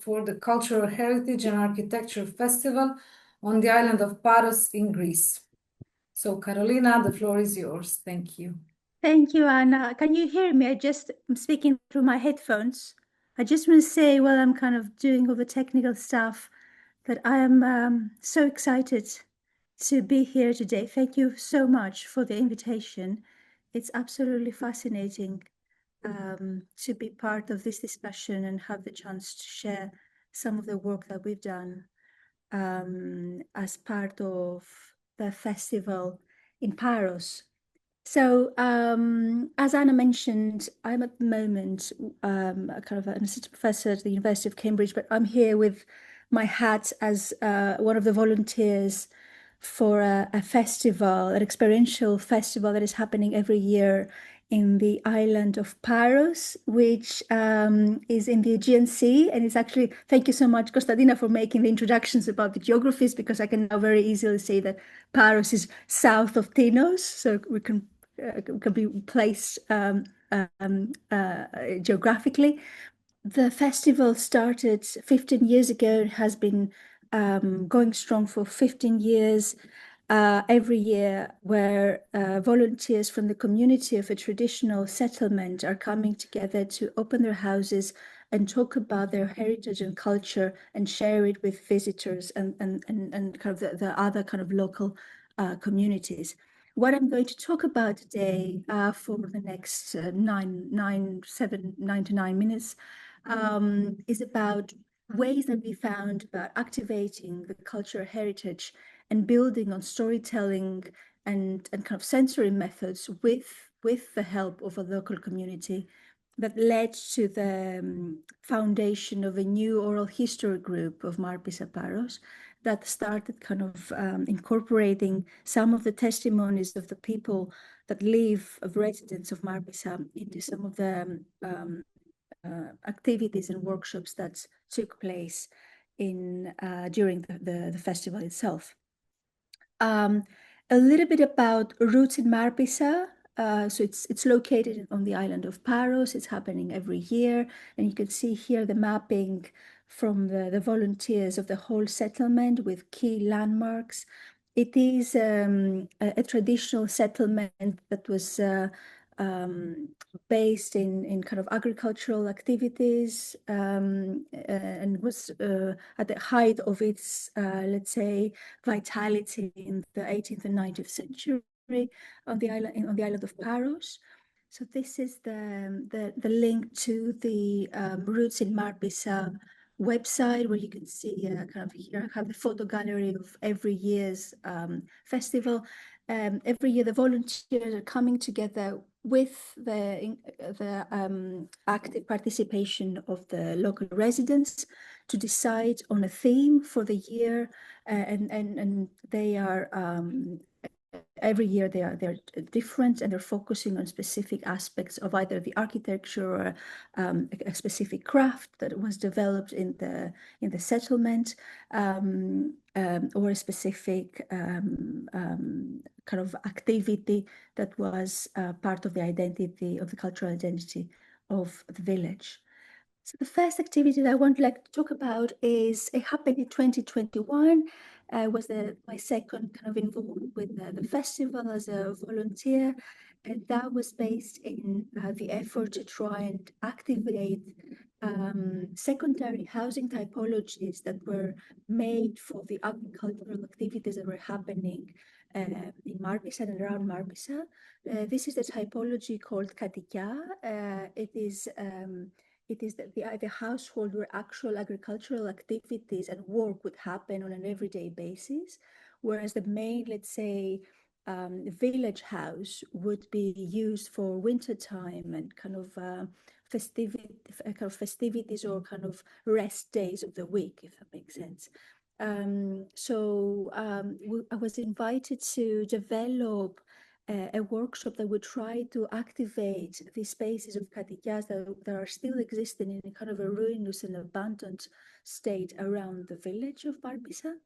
for the Cultural Heritage and Architecture Festival on the island of Paros in Greece. So, Karolina, the floor is yours. Thank you. Thank you, Anna. Can you hear me? I'm speaking through my headphones. I just want to say, while I'm kind of doing all the technical stuff, that I am so excited to be here today. Thank you so much for the invitation. It's absolutely fascinating to be part of this discussion and have the chance to share some of the work that we've done as part of the festival in Paros. So, as Anna mentioned, I'm at the moment kind of an assistant professor at the University of Cambridge, but I'm here with my hat as one of the volunteers for a festival, an experiential festival that is happening every year in the island of Paros, which is in the Aegean Sea. And it's actually, thank you so much, Kostadina, for making the introductions about the geographies, because I can now very easily say that Paros is south of Tinos, so we can be placed geographically. The festival started 15 years ago. It has been going strong for 15 years. Every year, where volunteers from the community of a traditional settlement are coming together to open their houses and talk about their heritage and culture and share it with visitors and kind of the other kind of local communities. What I'm going to talk about today for the next 9 to 9 minutes is about ways that we found about activating the cultural heritage and building on storytelling and kind of sensory methods with the help of a local community that led to the foundation of a new oral history group of Marpisa Paros that started kind of incorporating some of the testimonies of the people that live, of residents of Marpisa, into some of the activities and workshops that took place during the festival itself. A little bit about roots in Marpisa. So it's located on the island of Paros. It's happening every year, and you can see here the mapping from the volunteers of the whole settlement with key landmarks. It is a traditional settlement that was based in kind of agricultural activities and was at the height of its, let's say, vitality in the 18th and 19th century on the island of Paros. So this is the link to the Roots in Marpisa website, where you can see kind of here I have the photo gallery of every year's festival. Every year the volunteers are coming together with the active participation of the local residents to decide on a theme for the year, and they are every year they're different, and they're focusing on specific aspects of either the architecture or a specific craft that was developed in the settlement, or a specific kind of activity that was part of the identity, of the cultural identity of the village. So the first activity that I want to talk about is it happened in 2021. Was my second kind of involvement with the festival as a volunteer, and that was based in the effort to try and activate secondary housing typologies that were made for the agricultural activities that were happening in Marpisa and around Marpisa. This is the typology called Katikia. It is the household where actual agricultural activities and work would happen on an everyday basis, whereas the main, let's say, village house would be used for wintertime and kind of festivities or kind of rest days of the week, if that makes sense. I was invited to develop a workshop that would try to activate the spaces of katikias that are still existing in a kind of a ruinous and abandoned state around the village of Marpisa.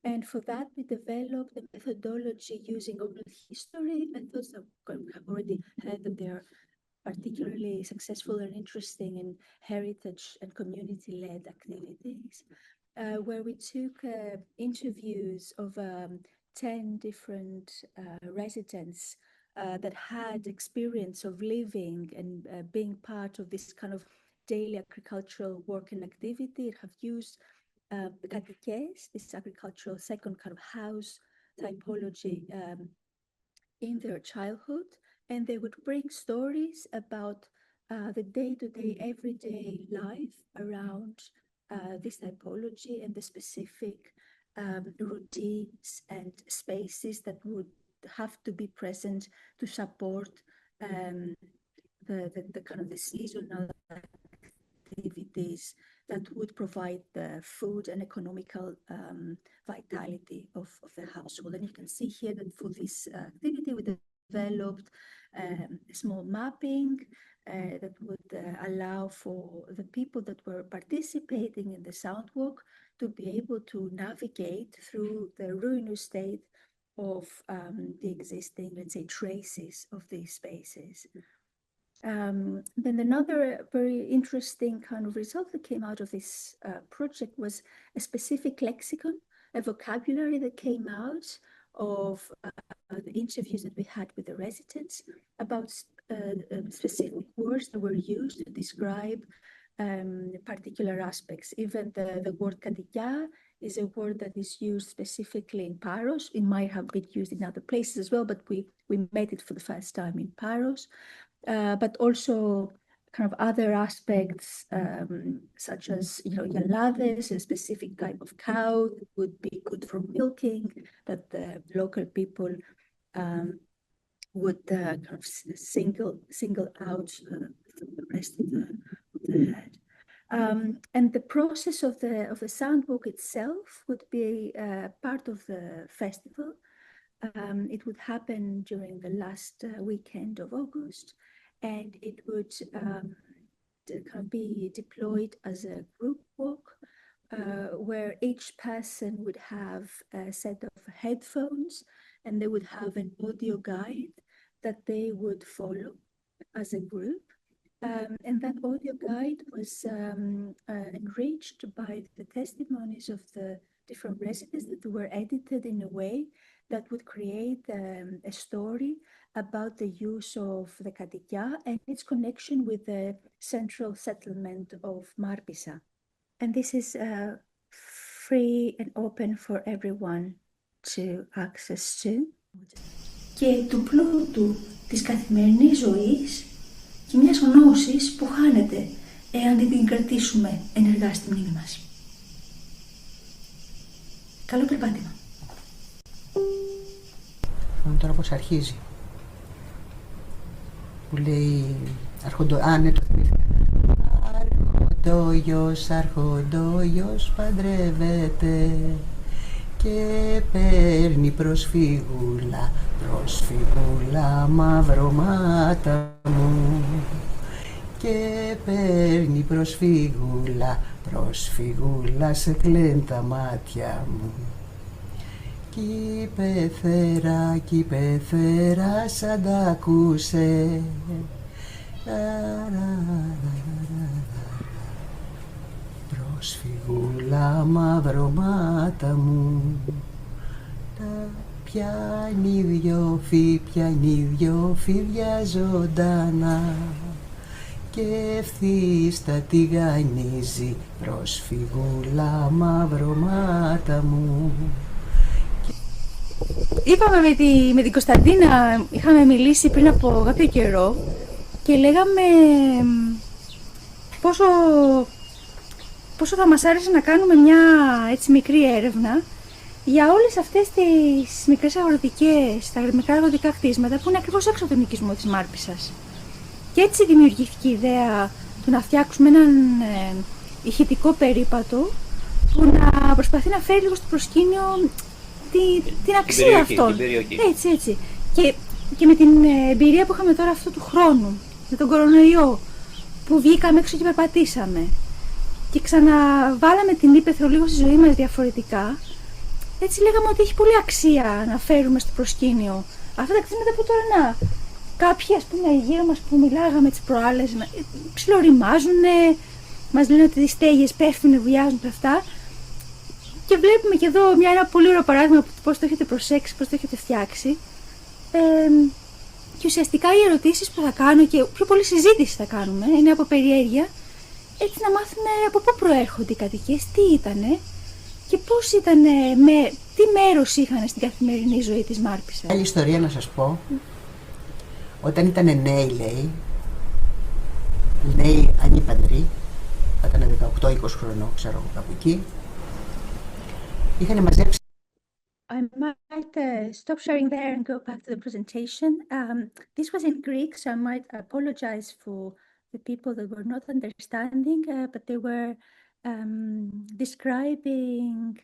And for that, we developed a methodology using oral history methods that have already heard that they're particularly successful and interesting in heritage and community-led activities, where we took interviews of 10 different residents that had experience of living and being part of this kind of daily agricultural work and activity, and have used katikes, this agricultural second kind of house typology in their childhood, and they would bring stories about the day-to-day, everyday life around this typology and the specific routines and spaces that would have to be present to support the kind of the seasonal activities that would provide the food and economical vitality of the household. And you can see here that for this activity, we developed a small mapping that would allow for the people that were participating in the sound walk to be able to navigate through the ruinous state of the existing, let's say, traces of these spaces. Then another very interesting kind of result that came out of this project was a specific lexicon, a vocabulary that came out of the interviews that we had with the residents about specific words that were used to describe particular aspects. Even the word kadikya is a word that is used specifically in Paros. It might have been used in other places as well, but we made it for the first time in Paros. But also kind of other aspects, such as, yalades, a specific type of cow that would be good for milking, that the local people would kind of single out from the rest of the herd. And the process of the soundbook itself would be part of the festival. It would happen during the last weekend of August, and it would be deployed as a group walk where each person would have a set of headphones, and they would have an audio guide that they would follow as a group. And that audio guide was enriched by the testimonies of the different residents that were edited in a way that would create a story about the use of the kadikya and its connection with the central settlement of Marpisa. And this is free and open for everyone to access to. Και του πλούτου της καθημερινής ζωής και μιας γνώσης που χάνεται εάν δεν την κρατήσουμε ενεργά στη μνήμη μας. Καλό περπάτημα. Τώρα πώς αρχίζει. Που λέει ναι, το θυμήθηκα. Αρχοντόγιος παντρεύεται και παίρνει προσφυγούλα μαυρομάτα μου, και παίρνει προσφυγούλα σε κλαίν τα μάτια μου. Κι η πεθέρα σαν τα ακούσε. Προσφυγούλα μαυρομάτα μου, πιάνει δυο φίδια ζωντανά και ευθύς τα τηγανίζει. Προσφυγούλα μαυρομάτα μου. Είπαμε με την Κωνσταντίνα, είχαμε μιλήσει πριν από κάποιο καιρό και λέγαμε πόσο θα μας άρεσε να κάνουμε μια έτσι μικρή έρευνα για όλες αυτές τις μικρές αγροτικές, τα μικρά αγροτικά κτίσματα που είναι ακριβώς έξω από τον οικισμό της Μάρπισσας. Και έτσι δημιουργήθηκε η ιδέα του να φτιάξουμε έναν ηχητικό περίπατο που να προσπαθεί να φέρει λίγο στο προσκήνιο την αξία αυτών. Έτσι. Και με την εμπειρία που είχαμε τώρα αυτού του χρόνου, με τον κορονοϊό, που βγήκαμε έξω και περπατήσαμε και ξαναβάλαμε την ύπαιθρο λίγο στη ζωή μας διαφορετικά, έτσι λέγαμε ότι έχει πολύ αξία να φέρουμε στο προσκήνιο αυτά τα κτήματα που τώρα κάποιοι ας πούμε γύρω μας που μιλάγαμε τις προάλλες ψιλοριμάζουνε, μας λένε ότι οι στέγες πέφτουν, βουλιάζουν και αυτά. Και βλέπουμε και εδώ ένα πολύ ωραίο παράδειγμα από πώς το έχετε προσέξει, πώς το έχετε φτιάξει. Και ουσιαστικά οι ερωτήσεις που θα κάνω και πιο πολύ συζήτηση θα κάνουμε είναι από περιέργεια, έτσι να μάθουμε από πού προέρχονται οι κατοικίες, τι ήτανε και πώς ήτανε, τι μέρος είχαν στην καθημερινή ζωή της Μάρπισσας. Άλλη ιστορία να σας πω. Όταν ήταν νέοι, νέοι ανήπαντροι, θα ήταν 18-20 χρονών, ξέρω εγώ κάπου εκεί, είχαν μαζέψει. I might stop sharing there and go back to the presentation. This was in Greek, so I might apologize for the people that were not understanding, but they were describing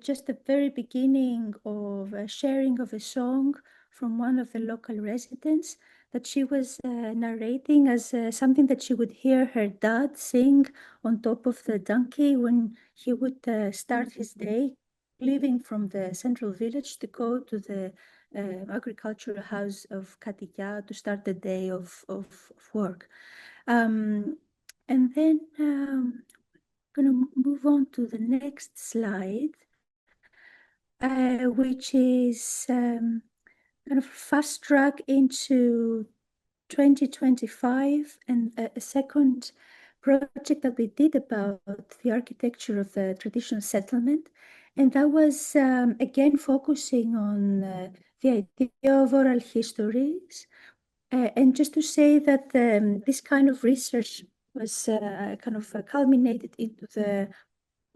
just the very beginning of a sharing of a song from one of the local residents that she was narrating as something that she would hear her dad sing on top of the donkey when he would start his day, leaving from the central village to go to the agricultural house of Katika to start the day of work. And then I'm going to move on to the next slide, which is kind of fast track into 2025 and a second project that we did about the architecture of the traditional settlement. And that was, again, focusing on the idea of oral histories. And just to say that this kind of research was kind of culminated into the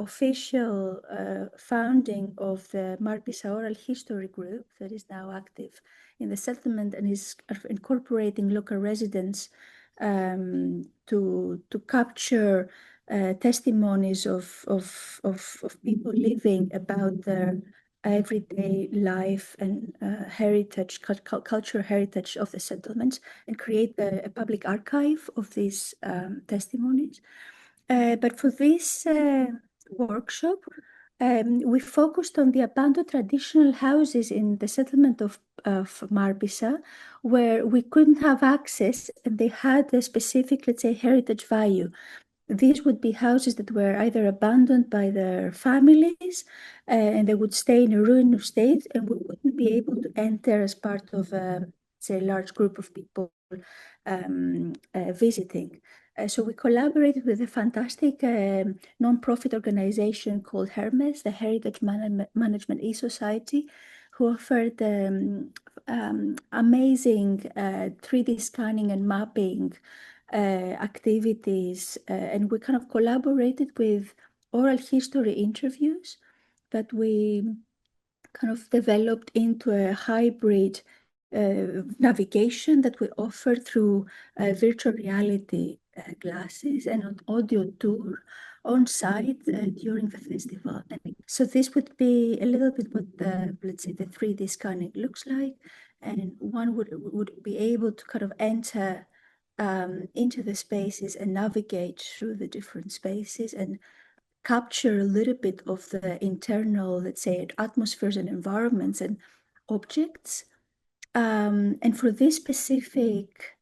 official founding of the Marpisa Oral History Group that is now active in the settlement and is incorporating local residents to capture testimonies of people living about their everyday life and heritage, cultural heritage of the settlements, and create a public archive of these testimonies. But for this workshop, we focused on the abandoned traditional houses in the settlement of Marpisa, where we couldn't have access and they had a specific, let's say, heritage value. These would be houses that were either abandoned by their families and they would stay in a ruinous state, and we wouldn't be able to enter as part of say, a large group of people visiting. So we collaborated with a fantastic non-profit organization called Hermes, the Heritage Management E-Society, who offered amazing 3D scanning and mapping activities. And we kind of collaborated with oral history interviews that we kind of developed into a hybrid navigation that we offer through virtual reality glasses and an audio tour on site during the festival. And so this would be a little bit what the, let's say, the 3D scanning looks like, and one would be able to kind of enter into the spaces and navigate through the different spaces and capture a little bit of the internal, let's say, atmospheres and environments and objects. And for this specific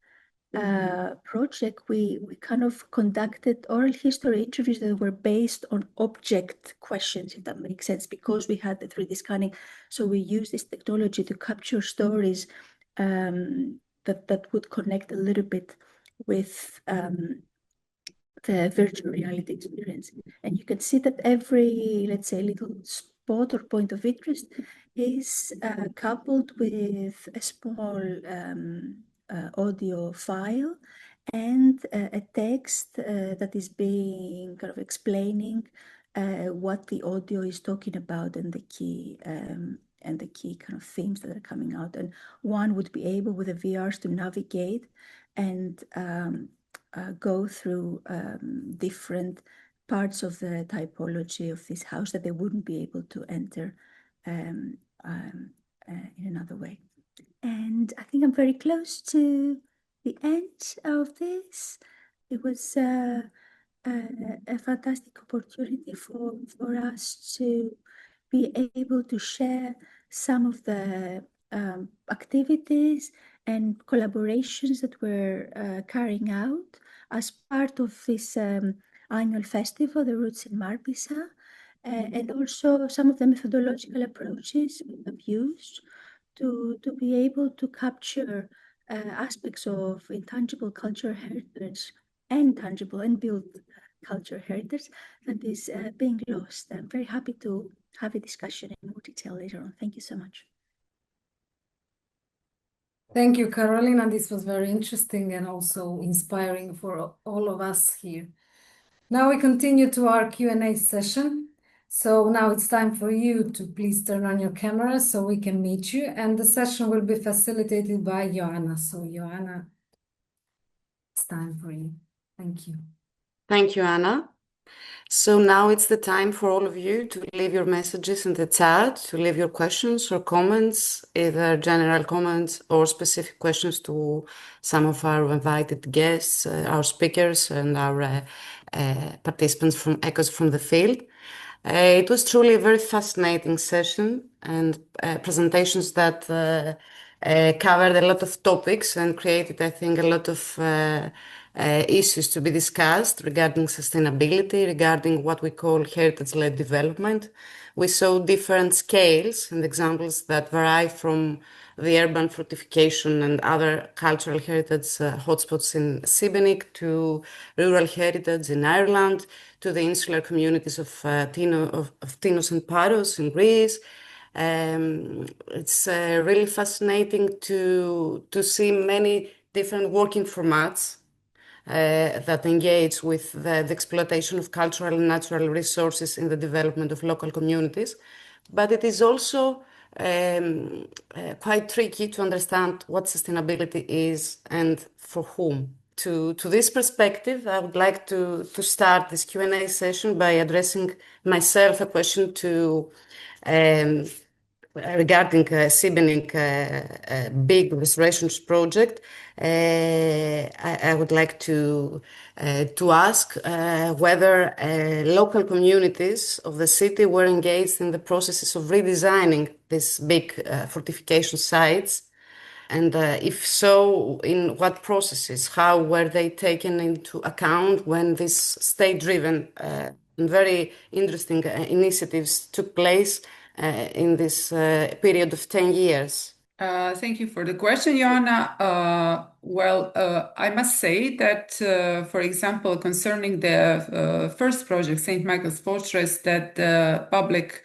project, we kind of conducted oral history interviews that were based on object questions, if that makes sense, because we had the 3D scanning. So we used this technology to capture stories that would connect a little bit with the virtual reality experience. And you can see that every, let's say, little spot or point of interest is coupled with a small audio file and a text that is being kind of explaining what the audio is talking about and the key kind of themes that are coming out. And one would be able with the VRs to navigate and go through different parts of the typology of this house that they wouldn't be able to enter in another way. And I think I'm very close to the end of this. It was a fantastic opportunity for us to be able to share some of the activities and collaborations that we're carrying out as part of this annual festival, the Roots in Marpisa, and also some of the methodological approaches we have used to be able to capture aspects of intangible cultural heritage and tangible and built cultural heritage that is being lost. I'm very happy to have a discussion in more detail later on. Thank you so much. Thank you, Carolina. This was very interesting and also inspiring for all of us here. Now we continue to our Q&A session. So now it's time for you to please turn on your camera so we can meet you. And the session will be facilitated by Joanna. So Joanna, it's time for you. Thank you. Thank you, Anna. So now it's the time for all of you to leave your messages in the chat, to leave your questions or comments, either general comments or specific questions to some of our invited guests, our speakers and our participants from Echoes from the Field. It was truly a very fascinating session and presentations that covered a lot of topics and created, I think, a lot of issues to be discussed regarding sustainability, regarding what we call heritage-led development. We saw different scales and examples that vary from the urban fortification and other cultural heritage hotspots in Šibenik to rural heritage in Ireland, to the insular communities of Tinos and Paros in Greece. It's really fascinating to see many different working formats that engage with the exploitation of cultural and natural resources in the development of local communities. But it is also quite tricky to understand what sustainability is and for whom. To this perspective, I would like to start this Q&A session by addressing myself a question to regarding Šibenik big restorations project. I would like to ask whether local communities of the city were engaged in the processes of redesigning these big fortification sites. And if so, in what processes? How were they taken into account when these state-driven and very interesting initiatives took place in this period of 10 years? Thank you for the question, Joanna. I must say that, for example, concerning the first project, St. Michael's Fortress, that the public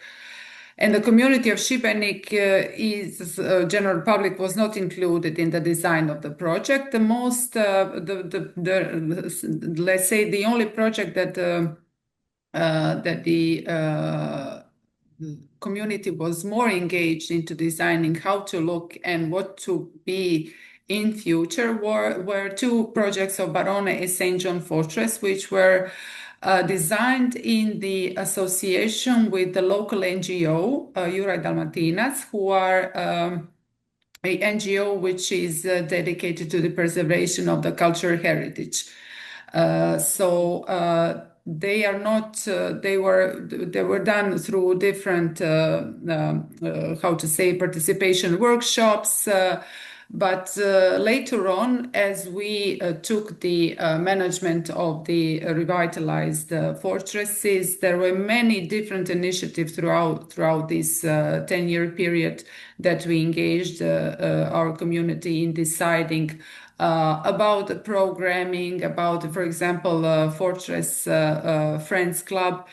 and the community of Šibenik general public was not included in the design of the project. The most, let's say, the only project that the community was more engaged into designing how to look and what to be in future were two projects of Barone and St. John Fortress, which were designed in the association with the local NGO, Juraj Dalmatinac, who are an NGO which is dedicated to the preservation of the cultural heritage. They are not. They were done through different, how to say, participation workshops. But later on, as we took the management of the revitalized fortresses, there were many different initiatives throughout this 10-year period that we engaged our community in deciding about the programming, about, for example, Fortress Friends Club.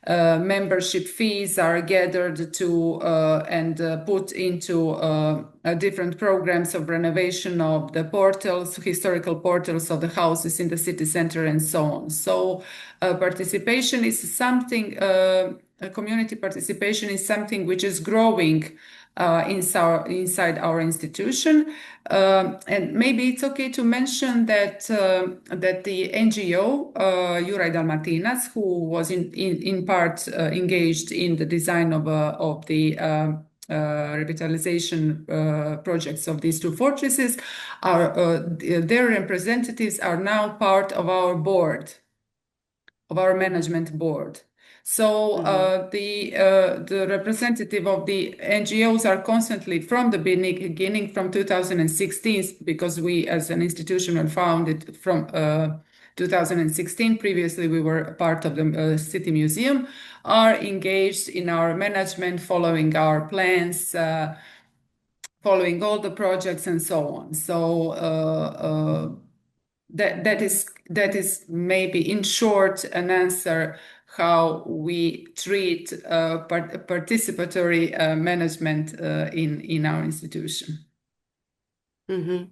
Membership fees are gathered to and put into different programs of renovation of the portals, historical portals of the houses in the city center, and so on. So participation is something, community participation is something which is growing inside our institution. And maybe it's okay to mention that the NGO, Juraj Dalmatinac, who was in part engaged in the design of the revitalization projects of these two fortresses, their representatives are now part of our board, of our management board. So the representative of the NGOs are constantly, from the beginning, from 2016, because we as an institution were founded from 2016. Previously, we were part of the City Museum, are engaged in our management, following our plans, following all the projects and so on. So that is maybe in short an answer how we treat participatory management in our institution. Mm-hmm.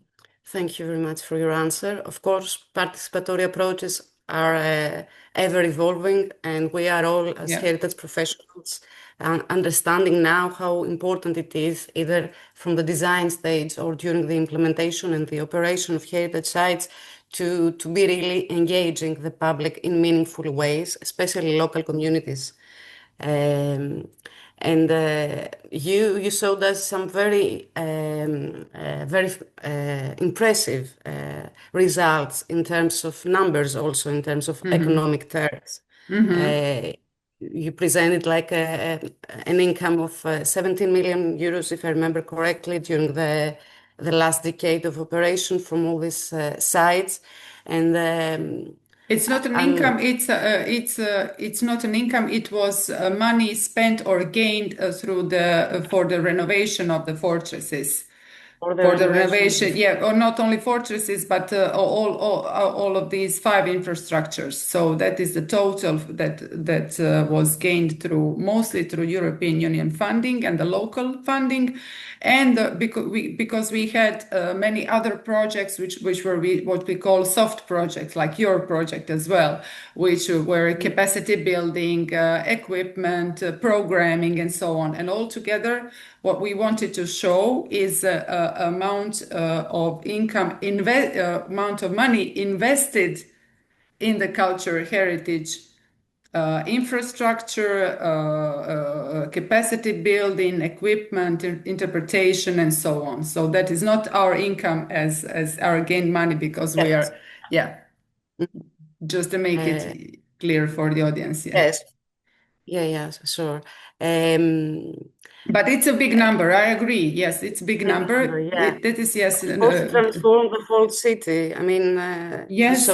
Thank you very much for your answer. Of course, participatory approaches are ever evolving, and we are all, as heritage professionals, understanding now how important it is, either from the design stage or during the implementation and the operation of heritage sites, to be really engaging the public in meaningful ways, especially local communities. And you showed us some very impressive results in terms of numbers, also in terms of economic terms. You presented like an income of 17 million euros, if I remember correctly, during the last decade of operation from all these sites, and it's not an income. It's not an income. It was money spent or gained through for the renovation of the fortresses. For the renovation, yeah, or not only fortresses, but all of these 5 infrastructures. So that is the total that was gained mostly through European Union funding and the local funding, and because we had many other projects which were what we call soft projects, like your project as well, which were capacity building, equipment, programming, and so on, and all together. What we wanted to show is amount of income, amount of money invested in the culture heritage infrastructure, capacity building, equipment, interpretation, and so on. So that is not our income as our gain money, because we are, just to make it clear for the audience. Yes. Yeah, sure. But it's a big number. I agree. Yes, it's a big number. Yeah. That is, yes. Also transform the whole city. I mean, yes.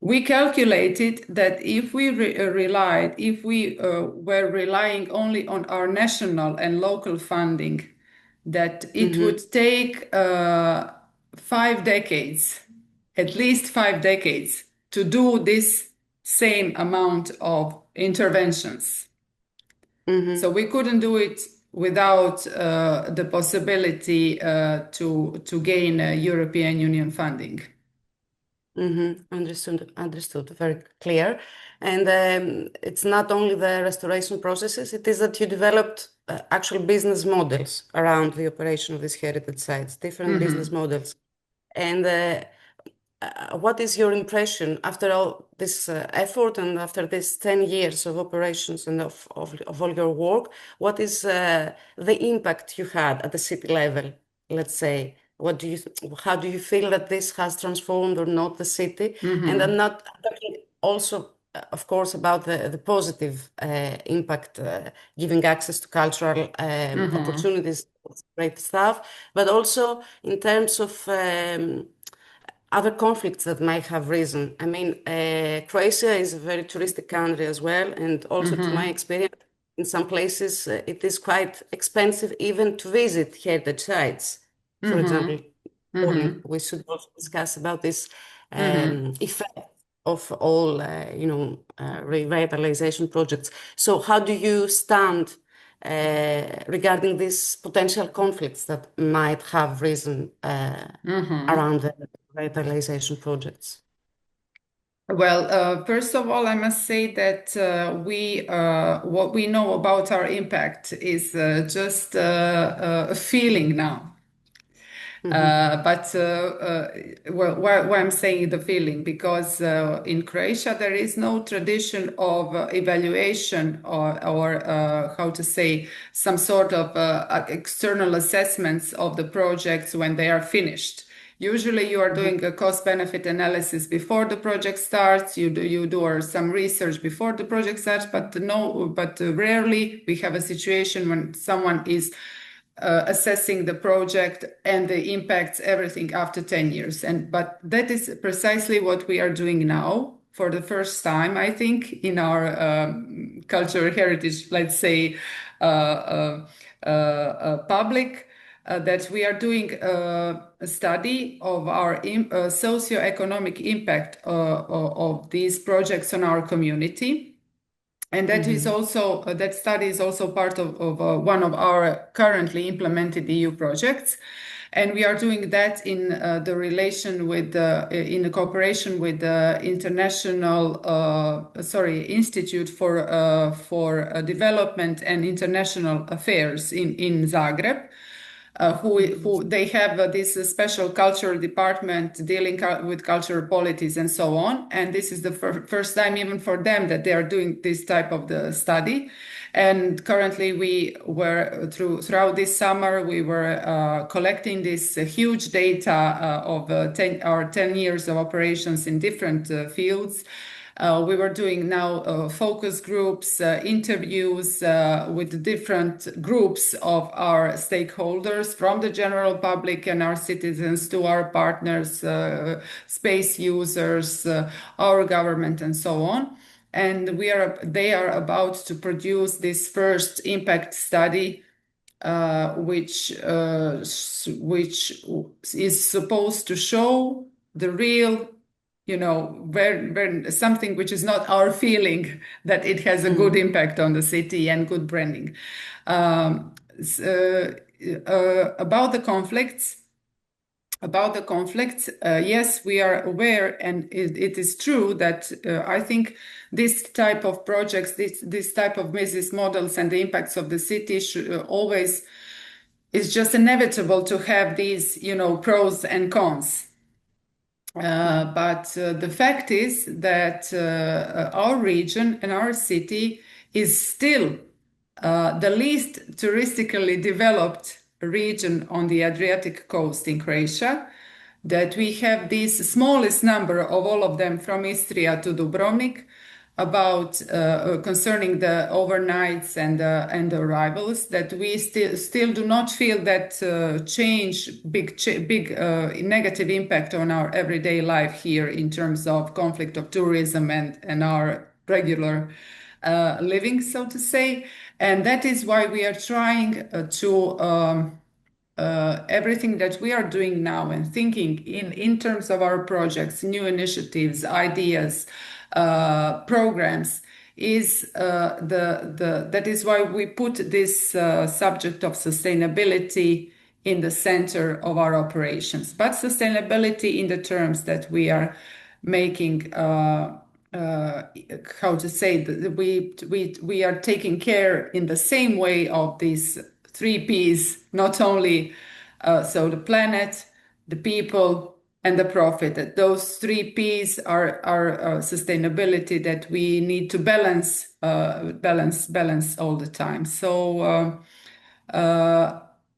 We calculated that if we were relying only on our national and local funding, that it would take 5 decades, at least 5 decades, to do this same amount of interventions. So we couldn't do it without the possibility to gain European Union funding. Understood. Very clear. And it's not only the restoration processes, it is that you developed actual business models around the operation of these heritage sites, different business models. And what is your impression after all this effort and after this 10 years of operations and of all your work? What is the impact you had at the city level, let's say? How do you feel that this has transformed or not the city? And I'm not talking also, of course, about the positive impact, giving access to cultural opportunities, great stuff, but also in terms of other conflicts that might have risen. I mean, Croatia is a very touristic country as well, and also to my experience, in some places it is quite expensive even to visit heritage sites. For example, we should also discuss about this effect of all, revitalization projects. So how do you stand regarding these potential conflicts that might have risen around the revitalization projects? Well, first of all, I must say that what we know about our impact is just a feeling now. But why I'm saying the feeling, because in Croatia there is no tradition of evaluation or how to say, some sort of external assessments of the projects when they are finished. Usually you are doing a cost-benefit analysis before the project starts. You do some research before the project starts, but rarely we have a situation when someone is assessing the project and the impacts, everything after 10 years. But that is precisely what we are doing now for the first time, I think, in our cultural heritage, let's say, public, that we are doing a study of our socio-economic impact of these projects on our community. And that is also, that study is also part of one of our currently implemented EU projects. And we are doing that in the relation with, in cooperation with the Institute for Development and International Affairs in Zagreb. who they have this special cultural department dealing with cultural policies and so on. And this is the first time even for them that they are doing this type of the study. And currently we were throughout this summer, we were collecting this huge data of 10 years of operations in different fields. We were doing now focus groups, interviews with different groups of our stakeholders, from the general public and our citizens to our partners, space users, our government, and so on. And they are about to produce this first impact study, which is supposed to show the real, where something which is not our feeling that it has a good impact on the city and good branding. About the conflicts. Yes, we are aware, and it is true that I think this type of projects, this type of business models and the impacts of the city always is just inevitable to have these, pros and cons. But the fact is that our region and our city is still the least touristically developed region on the Adriatic coast in Croatia, that we have this smallest number of all of them from Istria to Dubrovnik, about concerning the overnights and the arrivals, that we still do not feel that big negative impact on our everyday life here in terms of conflict of tourism and our regular living, so to say. And that is why we are trying to everything that we are doing now and thinking in terms of our projects, new initiatives, ideas, programs, is that is why we put this subject of sustainability in the center of our operations. But sustainability in the terms that we are making, how to say, we are taking care in the same way of these 3 Ps, not only so the planet, the people, and the profit. That those 3 Ps are sustainability that we need to balance all the time. So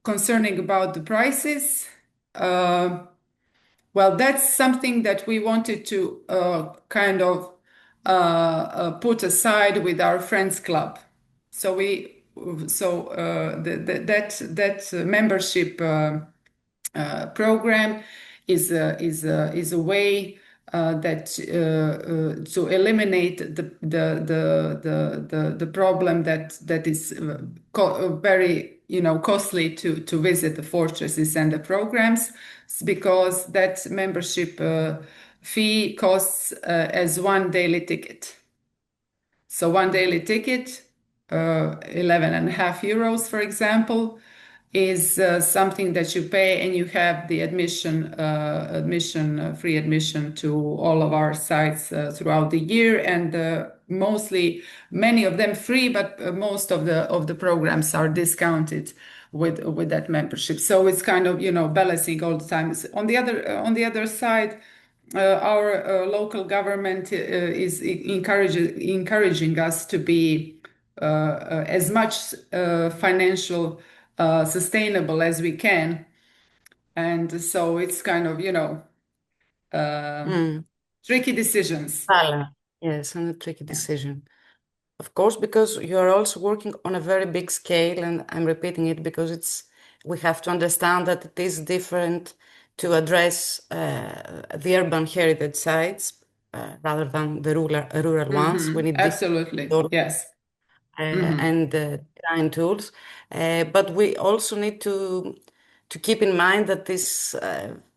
concerning about the prices, well, that's something that we wanted to kind of put aside with our Friends Club. So that membership program is a way that to eliminate the problem that is very costly to visit the fortresses and the programs, because that membership fee costs as 1 daily ticket. So 1 daily ticket, 11.5 euros, for example, is something that you pay, and you have the free admission to all of our sites throughout the year, and many of them free, but most of the programs are discounted with that membership. So it's kind of balancing all the time. On the other side, our local government is encouraging us to be as much financial sustainable as we can, and so it's kind of tricky decisions. Yes, and a tricky decision, of course, because you are also working on a very big scale, and I'm repeating it because we have to understand that it is different to address the urban heritage sites rather than the rural ones. We need absolutely, yes. And design tools, but we also need to keep in mind that this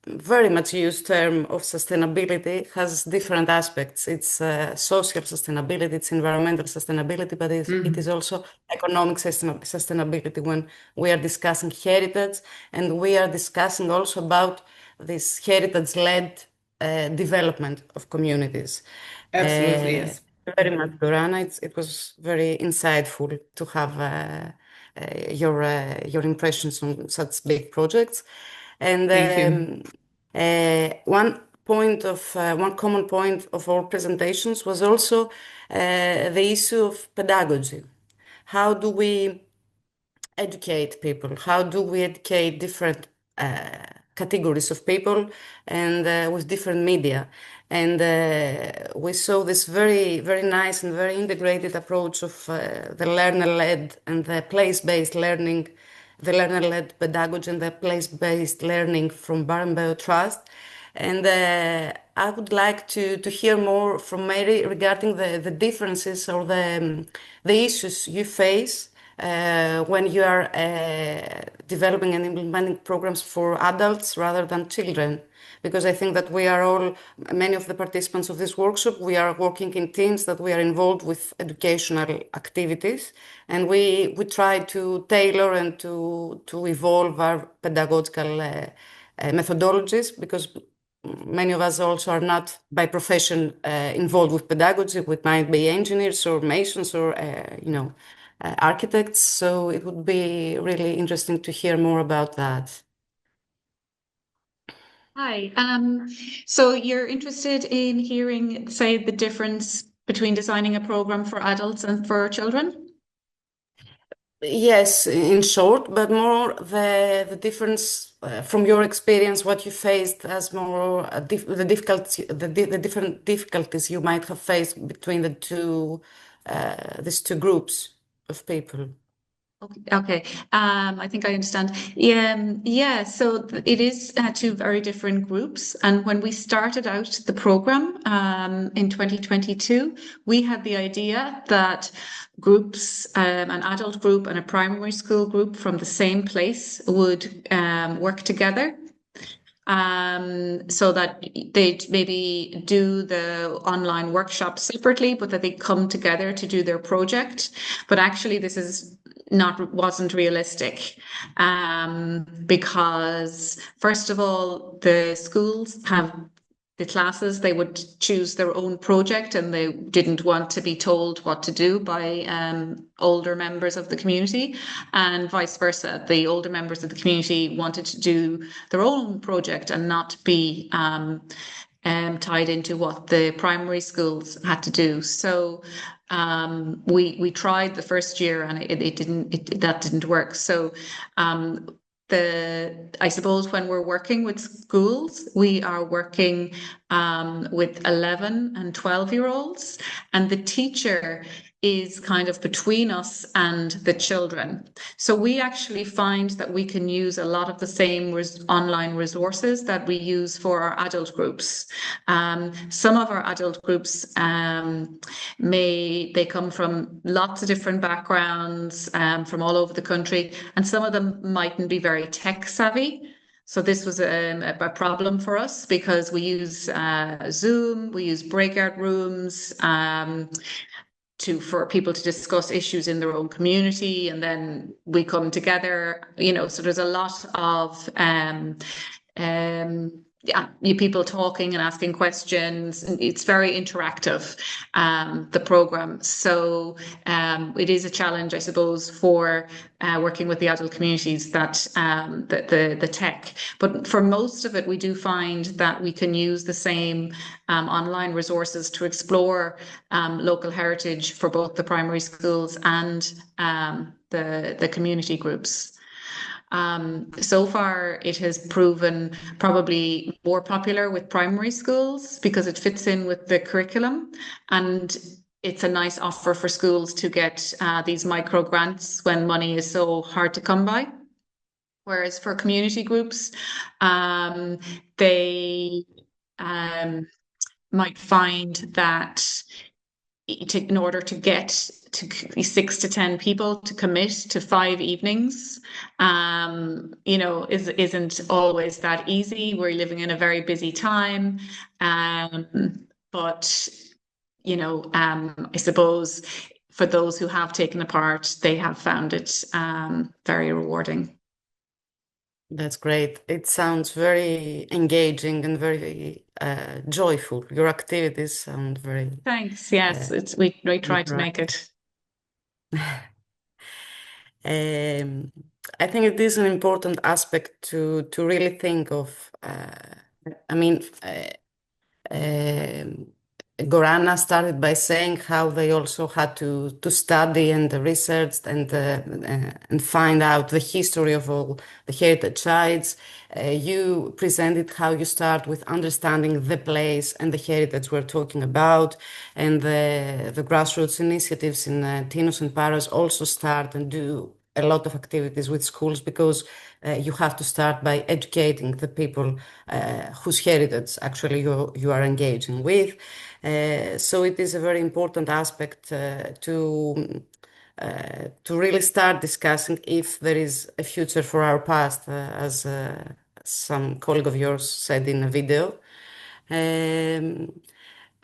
very much used term of sustainability has different aspects. It's social sustainability, it's environmental sustainability, but it is also economic sustainability when we are discussing heritage, and we are discussing also about this heritage-led development of communities. Absolutely, yes. Very much, Gorana. It was very insightful to have your impressions on such big projects. And Thank you. one common point of our presentations was also the issue of pedagogy. How do we educate people? How do we educate different categories of people and with different media? And we saw this very, very nice and very integrated approach of the learner-led and the place-based learning, the learner-led pedagogy and the place-based learning from Barenboim Trust. And I would like to hear more from Mary regarding the differences or the issues you face when you are developing and implementing programs for adults rather than children. Because I think that we are all, many of the participants of this workshop, we are working in teams that we are involved with educational activities, and we try to tailor and to evolve our pedagogical methodologies, because many of us also are not by profession involved with pedagogy. We might be engineers or masons or architects. So it would be really interesting to hear more about that. Hi. So you're interested in hearing, say, the difference between designing a program for adults and for children? Yes, in short, but more the difference from your experience, what you faced as more the different difficulties you might have faced between these two groups of people. Okay. I think I understand. Yeah. So it is two very different groups. And when we started out the program in 2022, we had the idea that groups, an adult group and a primary school group from the same place would work together. So that they'd maybe do the online workshop separately, but that they come together to do their project. But actually, this wasn't realistic, because first of all, the schools have the classes, they would choose their own project and they didn't want to be told what to do by older members of the community, and vice versa. The older members of the community wanted to do their own project and not be tied into what the primary schools had to do. So we tried the first year and that didn't work. So I suppose when we're working with schools, we are working with 11 and 12-year-olds, and the teacher is kind of between us and the children. So we actually find that we can use a lot of the same online resources that we use for our adult groups. Some of our adult groups they come from lots of different backgrounds, from all over the country, and some of them mightn't be very tech savvy. So this was a problem for us, because we use Zoom, we use breakout rooms for people to discuss issues in their own community, and then we come together, so there's a lot of people talking and asking questions, and it's very interactive, the program. So it is a challenge, I suppose, for working with the adult communities, that the tech. But for most of it, we do find that we can use the same online resources to explore local heritage for both the primary schools and the community groups. So far, it has proven probably more popular with primary schools because it fits in with the curriculum, and it's a nice offer for schools to get these micro grants when money is so hard to come by. Whereas for community groups, they might find that in order to get to 6 to 10 people to commit to 5 evenings, isn't always that easy. We're living in a very busy time, but I suppose for those who have taken the part, they have found it very rewarding. That's great. It sounds very engaging and very joyful. Your activities sound very... Thanks. Yes, we try to make it. I think it is an important aspect to really think of. I mean, Gorana started by saying how they also had to study and research and find out the history of all the heritage sites. You presented how you start with understanding the place and the heritage we're talking about, and the grassroots initiatives in Tinos and Paros also start and do a lot of activities with schools, because you have to start by educating the people whose heritage actually you are engaging with. So it is a very important aspect to really start discussing if there is a future for our past, as some colleague of yours said in a video. And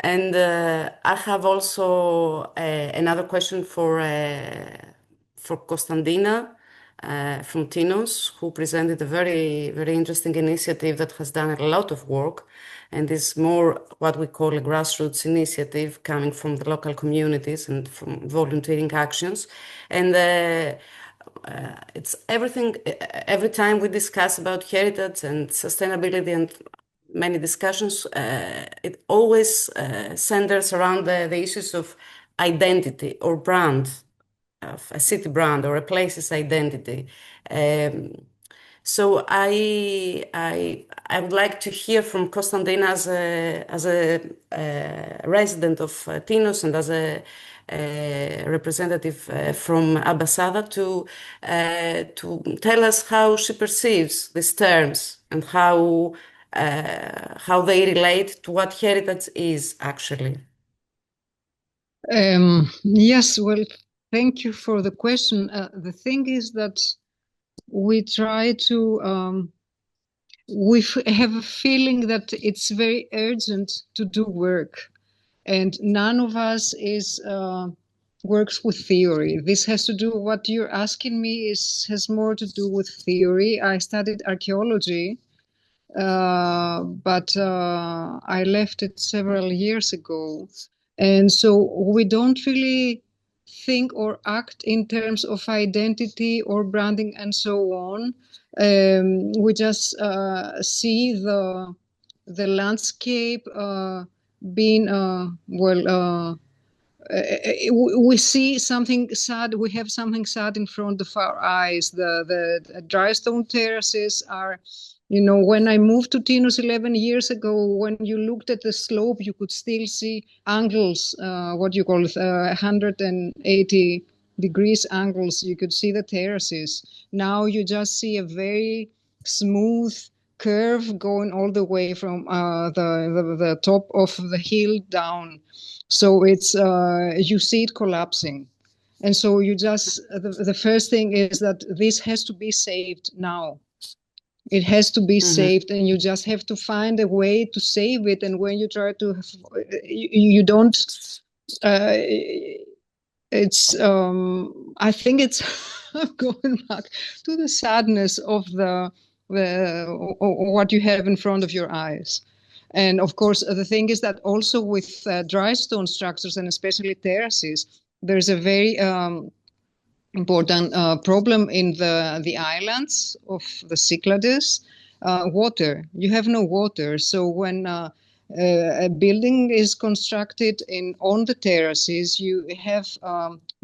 I have also another question for Costandina from Tinos, who presented a very, very interesting initiative that has done a lot of work, and is more what we call a grassroots initiative coming from the local communities and from volunteering actions. And it's everything, every time we discuss about heritage and sustainability and many discussions, it always centers around the issues of identity or brand, of a city brand or a place's identity. So I would like to hear from Costandina as a resident of Tinos and as a representative from Abasada to tell us how she perceives these terms and how they relate to what heritage is actually. Yes, well, thank you for the question. The thing is that we try to, we have a feeling that it's very urgent to do work, and none of us is works with theory. This has to do, what you're asking me has more to do with theory. I studied archaeology, but I left it several years ago. And so we don't really think or act in terms of identity or branding and so on. We just see the landscape being, we see something sad, we have something sad in front of our eyes. The dry stone terraces are, you know, when I moved to Tinos 11 years ago, when you looked at the slope, you could still see angles, what you call 180 degrees angles. You could see the terraces. Now you just see a very smooth curve going all the way from the top of the hill down. So it's you see it collapsing. And so you just, the first thing is that this has to be saved now. It has to be saved, and you just have to find a way to save it. And when you try to, you don't, it's, I think it's going back to the sadness of what you have in front of your eyes. And of course, the thing is that also with dry stone structures, and especially terraces, there's a very important problem in the islands of the Cyclades, water. You have no water. So when a building is constructed on the terraces, you have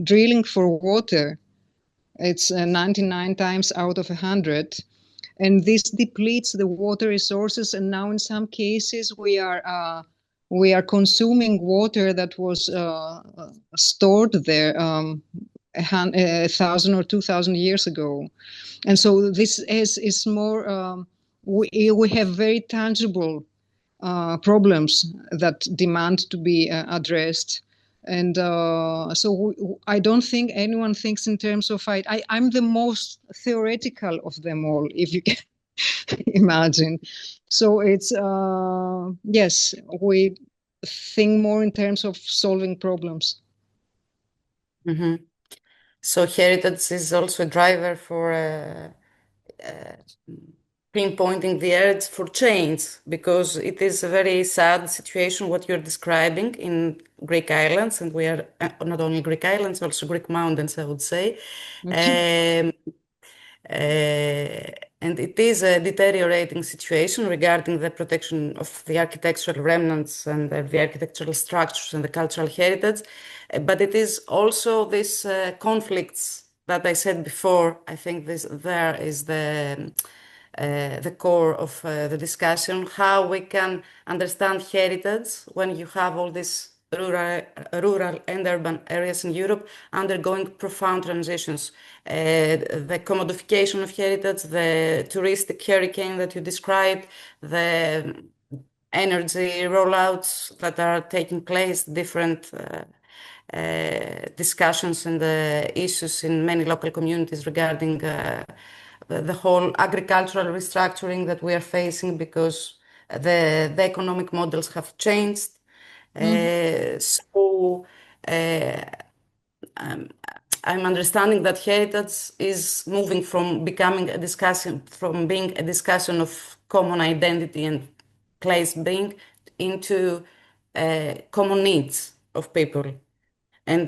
drilling for water. It's 99 times out of 100. And this depletes the water resources. And now in some cases, we are consuming water that was stored there 1,000 or 2,000 years ago. And so this is more, we have very tangible problems that demand to be addressed. And so I don't think anyone thinks in terms of I'm the most theoretical of them all, if you can imagine. So it's, yes, we think more in terms of solving problems. Mm-hmm. So heritage is also a driver for pinpointing the urge for change, because it is a very sad situation what you're describing in Greek islands, and we are not only Greek islands, also Greek mountains, I would say. And it is a deteriorating situation regarding the protection of the architectural remnants and the architectural structures and the cultural heritage. But it is also this conflicts that I said before. I think there is the core of the discussion, how we can understand heritage when you have all these rural and urban areas in Europe undergoing profound transitions. The commodification of heritage, the touristic hurricane that you described, the energy rollouts that are taking place, different discussions and issues in many local communities regarding the whole agricultural restructuring that we are facing because the economic models have changed. So I'm understanding that heritage is moving from becoming a discussion, from being a discussion of common identity and place being into common needs of people, and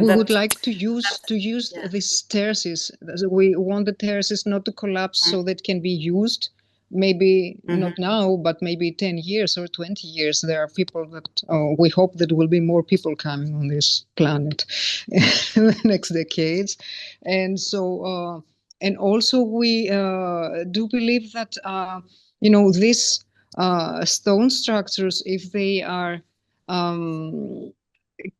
we would like to use these terraces. We want the terraces not to collapse, so that can be used. Maybe not now, but maybe 10 years or 20 years. There are people that we hope that will be more people coming on this planet in the next decades. And so, and also we do believe that, these stone structures, if they are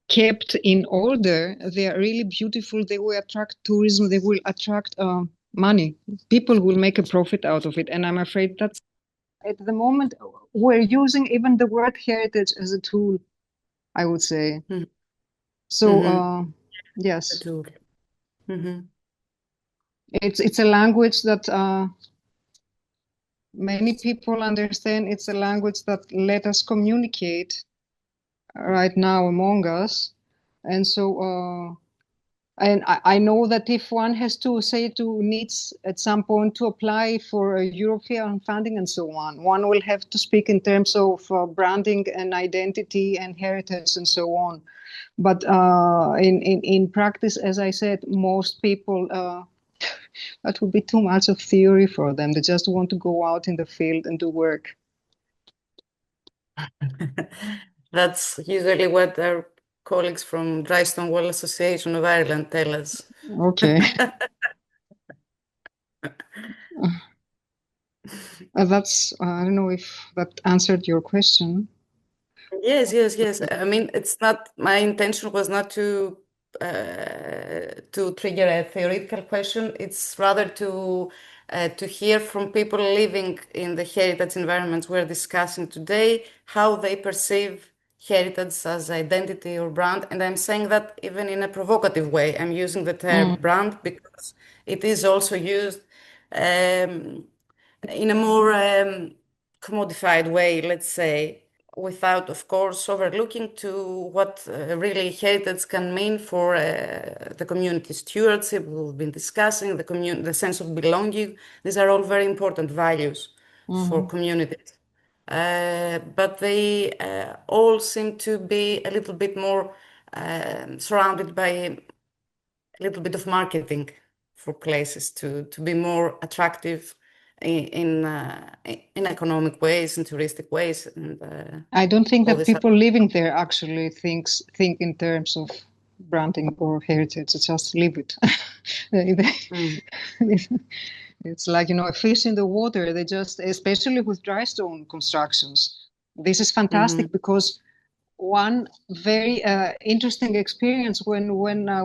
kept in order, they are really beautiful. They will attract tourism. They will attract money. People will make a profit out of it. And I'm afraid that at the moment we're using even the word heritage as a tool, I would say. So yes, it's a language that many people understand. It's a language that let us communicate right now among us. And so and I know that if one has to needs at some point to apply for European funding and so on, one will have to speak in terms of branding and identity and heritage and so on. But in practice, as I said, most people, that would be too much of theory for them. They just want to go out in the field and do work. That's usually what our colleagues from Dry Stone Wall Association of Ireland tell us. Okay. That's, I don't know if that answered your question. Yes. I mean, it's not, my intention was not to trigger a theoretical question. It's rather to hear from people living in the heritage environments we're discussing today, how they perceive heritage as identity or brand. And I'm saying that even in a provocative way. I'm using the term brand because it is also used in a more commodified way, let's say, without, of course, overlooking to what really heritage can mean for the community stewardship we've been discussing, the sense of belonging. These are all very important values for communities. But they all seem to be a little bit more surrounded by a little bit of marketing for places to be more attractive in economic ways and touristic ways. And I don't think that people living there actually think in terms of branding or heritage. Just leave it. It's like, a fish in the water. They just, especially with dry stone constructions, this is fantastic because one very interesting experience when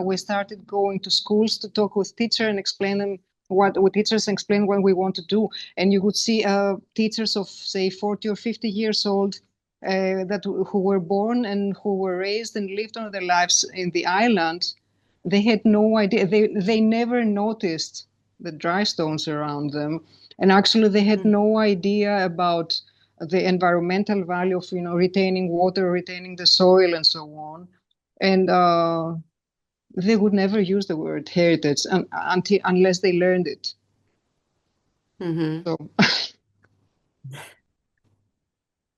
we started going to schools to talk with teachers and explain them what teachers explain what we want to do. And you would see teachers of, say, 40 or 50 years old who were born and who were raised and lived all their lives in the island. They had no idea. They never noticed the dry stones around them. And actually, they had no idea about the environmental value of, retaining water, retaining the soil, and so on. And they would never use the word heritage unless they learned it. Mhm. So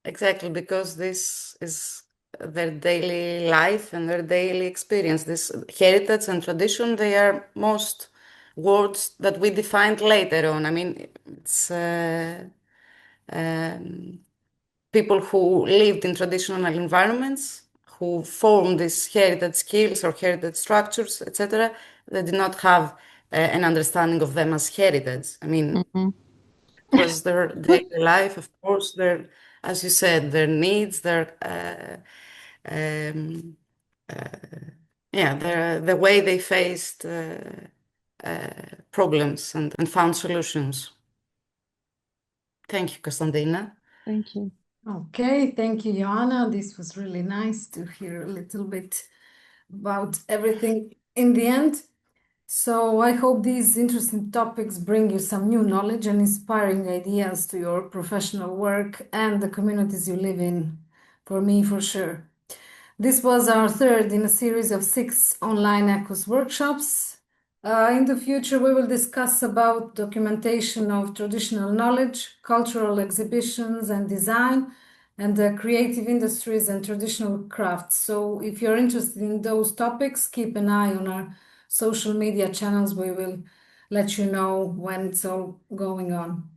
Exactly, because this is their daily life and their daily experience. This heritage and tradition, they are most words that we defined later on. I mean, it's people who lived in traditional environments, who formed these heritage skills or heritage structures, etc. They did not have an understanding of them as heritage. I mean, it was their daily life, of course, their, as you said, their needs, their the way they faced problems and found solutions. Thank you, Konstantina. thank you. Okay, thank you, Joanna. This was really nice to hear a little bit about everything in the end. So I hope these interesting topics bring you some new knowledge and inspiring ideas to your professional work and the communities you live in. For me, for sure. This was our third in a series of 6 online ECOS workshops. In the future, we will discuss about documentation of traditional knowledge, cultural exhibitions and design, and the creative industries and traditional crafts. So if you're interested in those topics, keep an eye on our social media channels. We will let you know when it's all going on.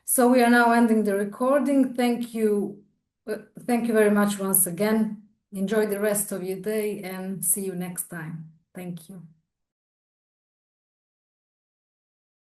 So we are now ending the recording. Thank you very much once again. Enjoy the rest of your day and see you next time. Thank you.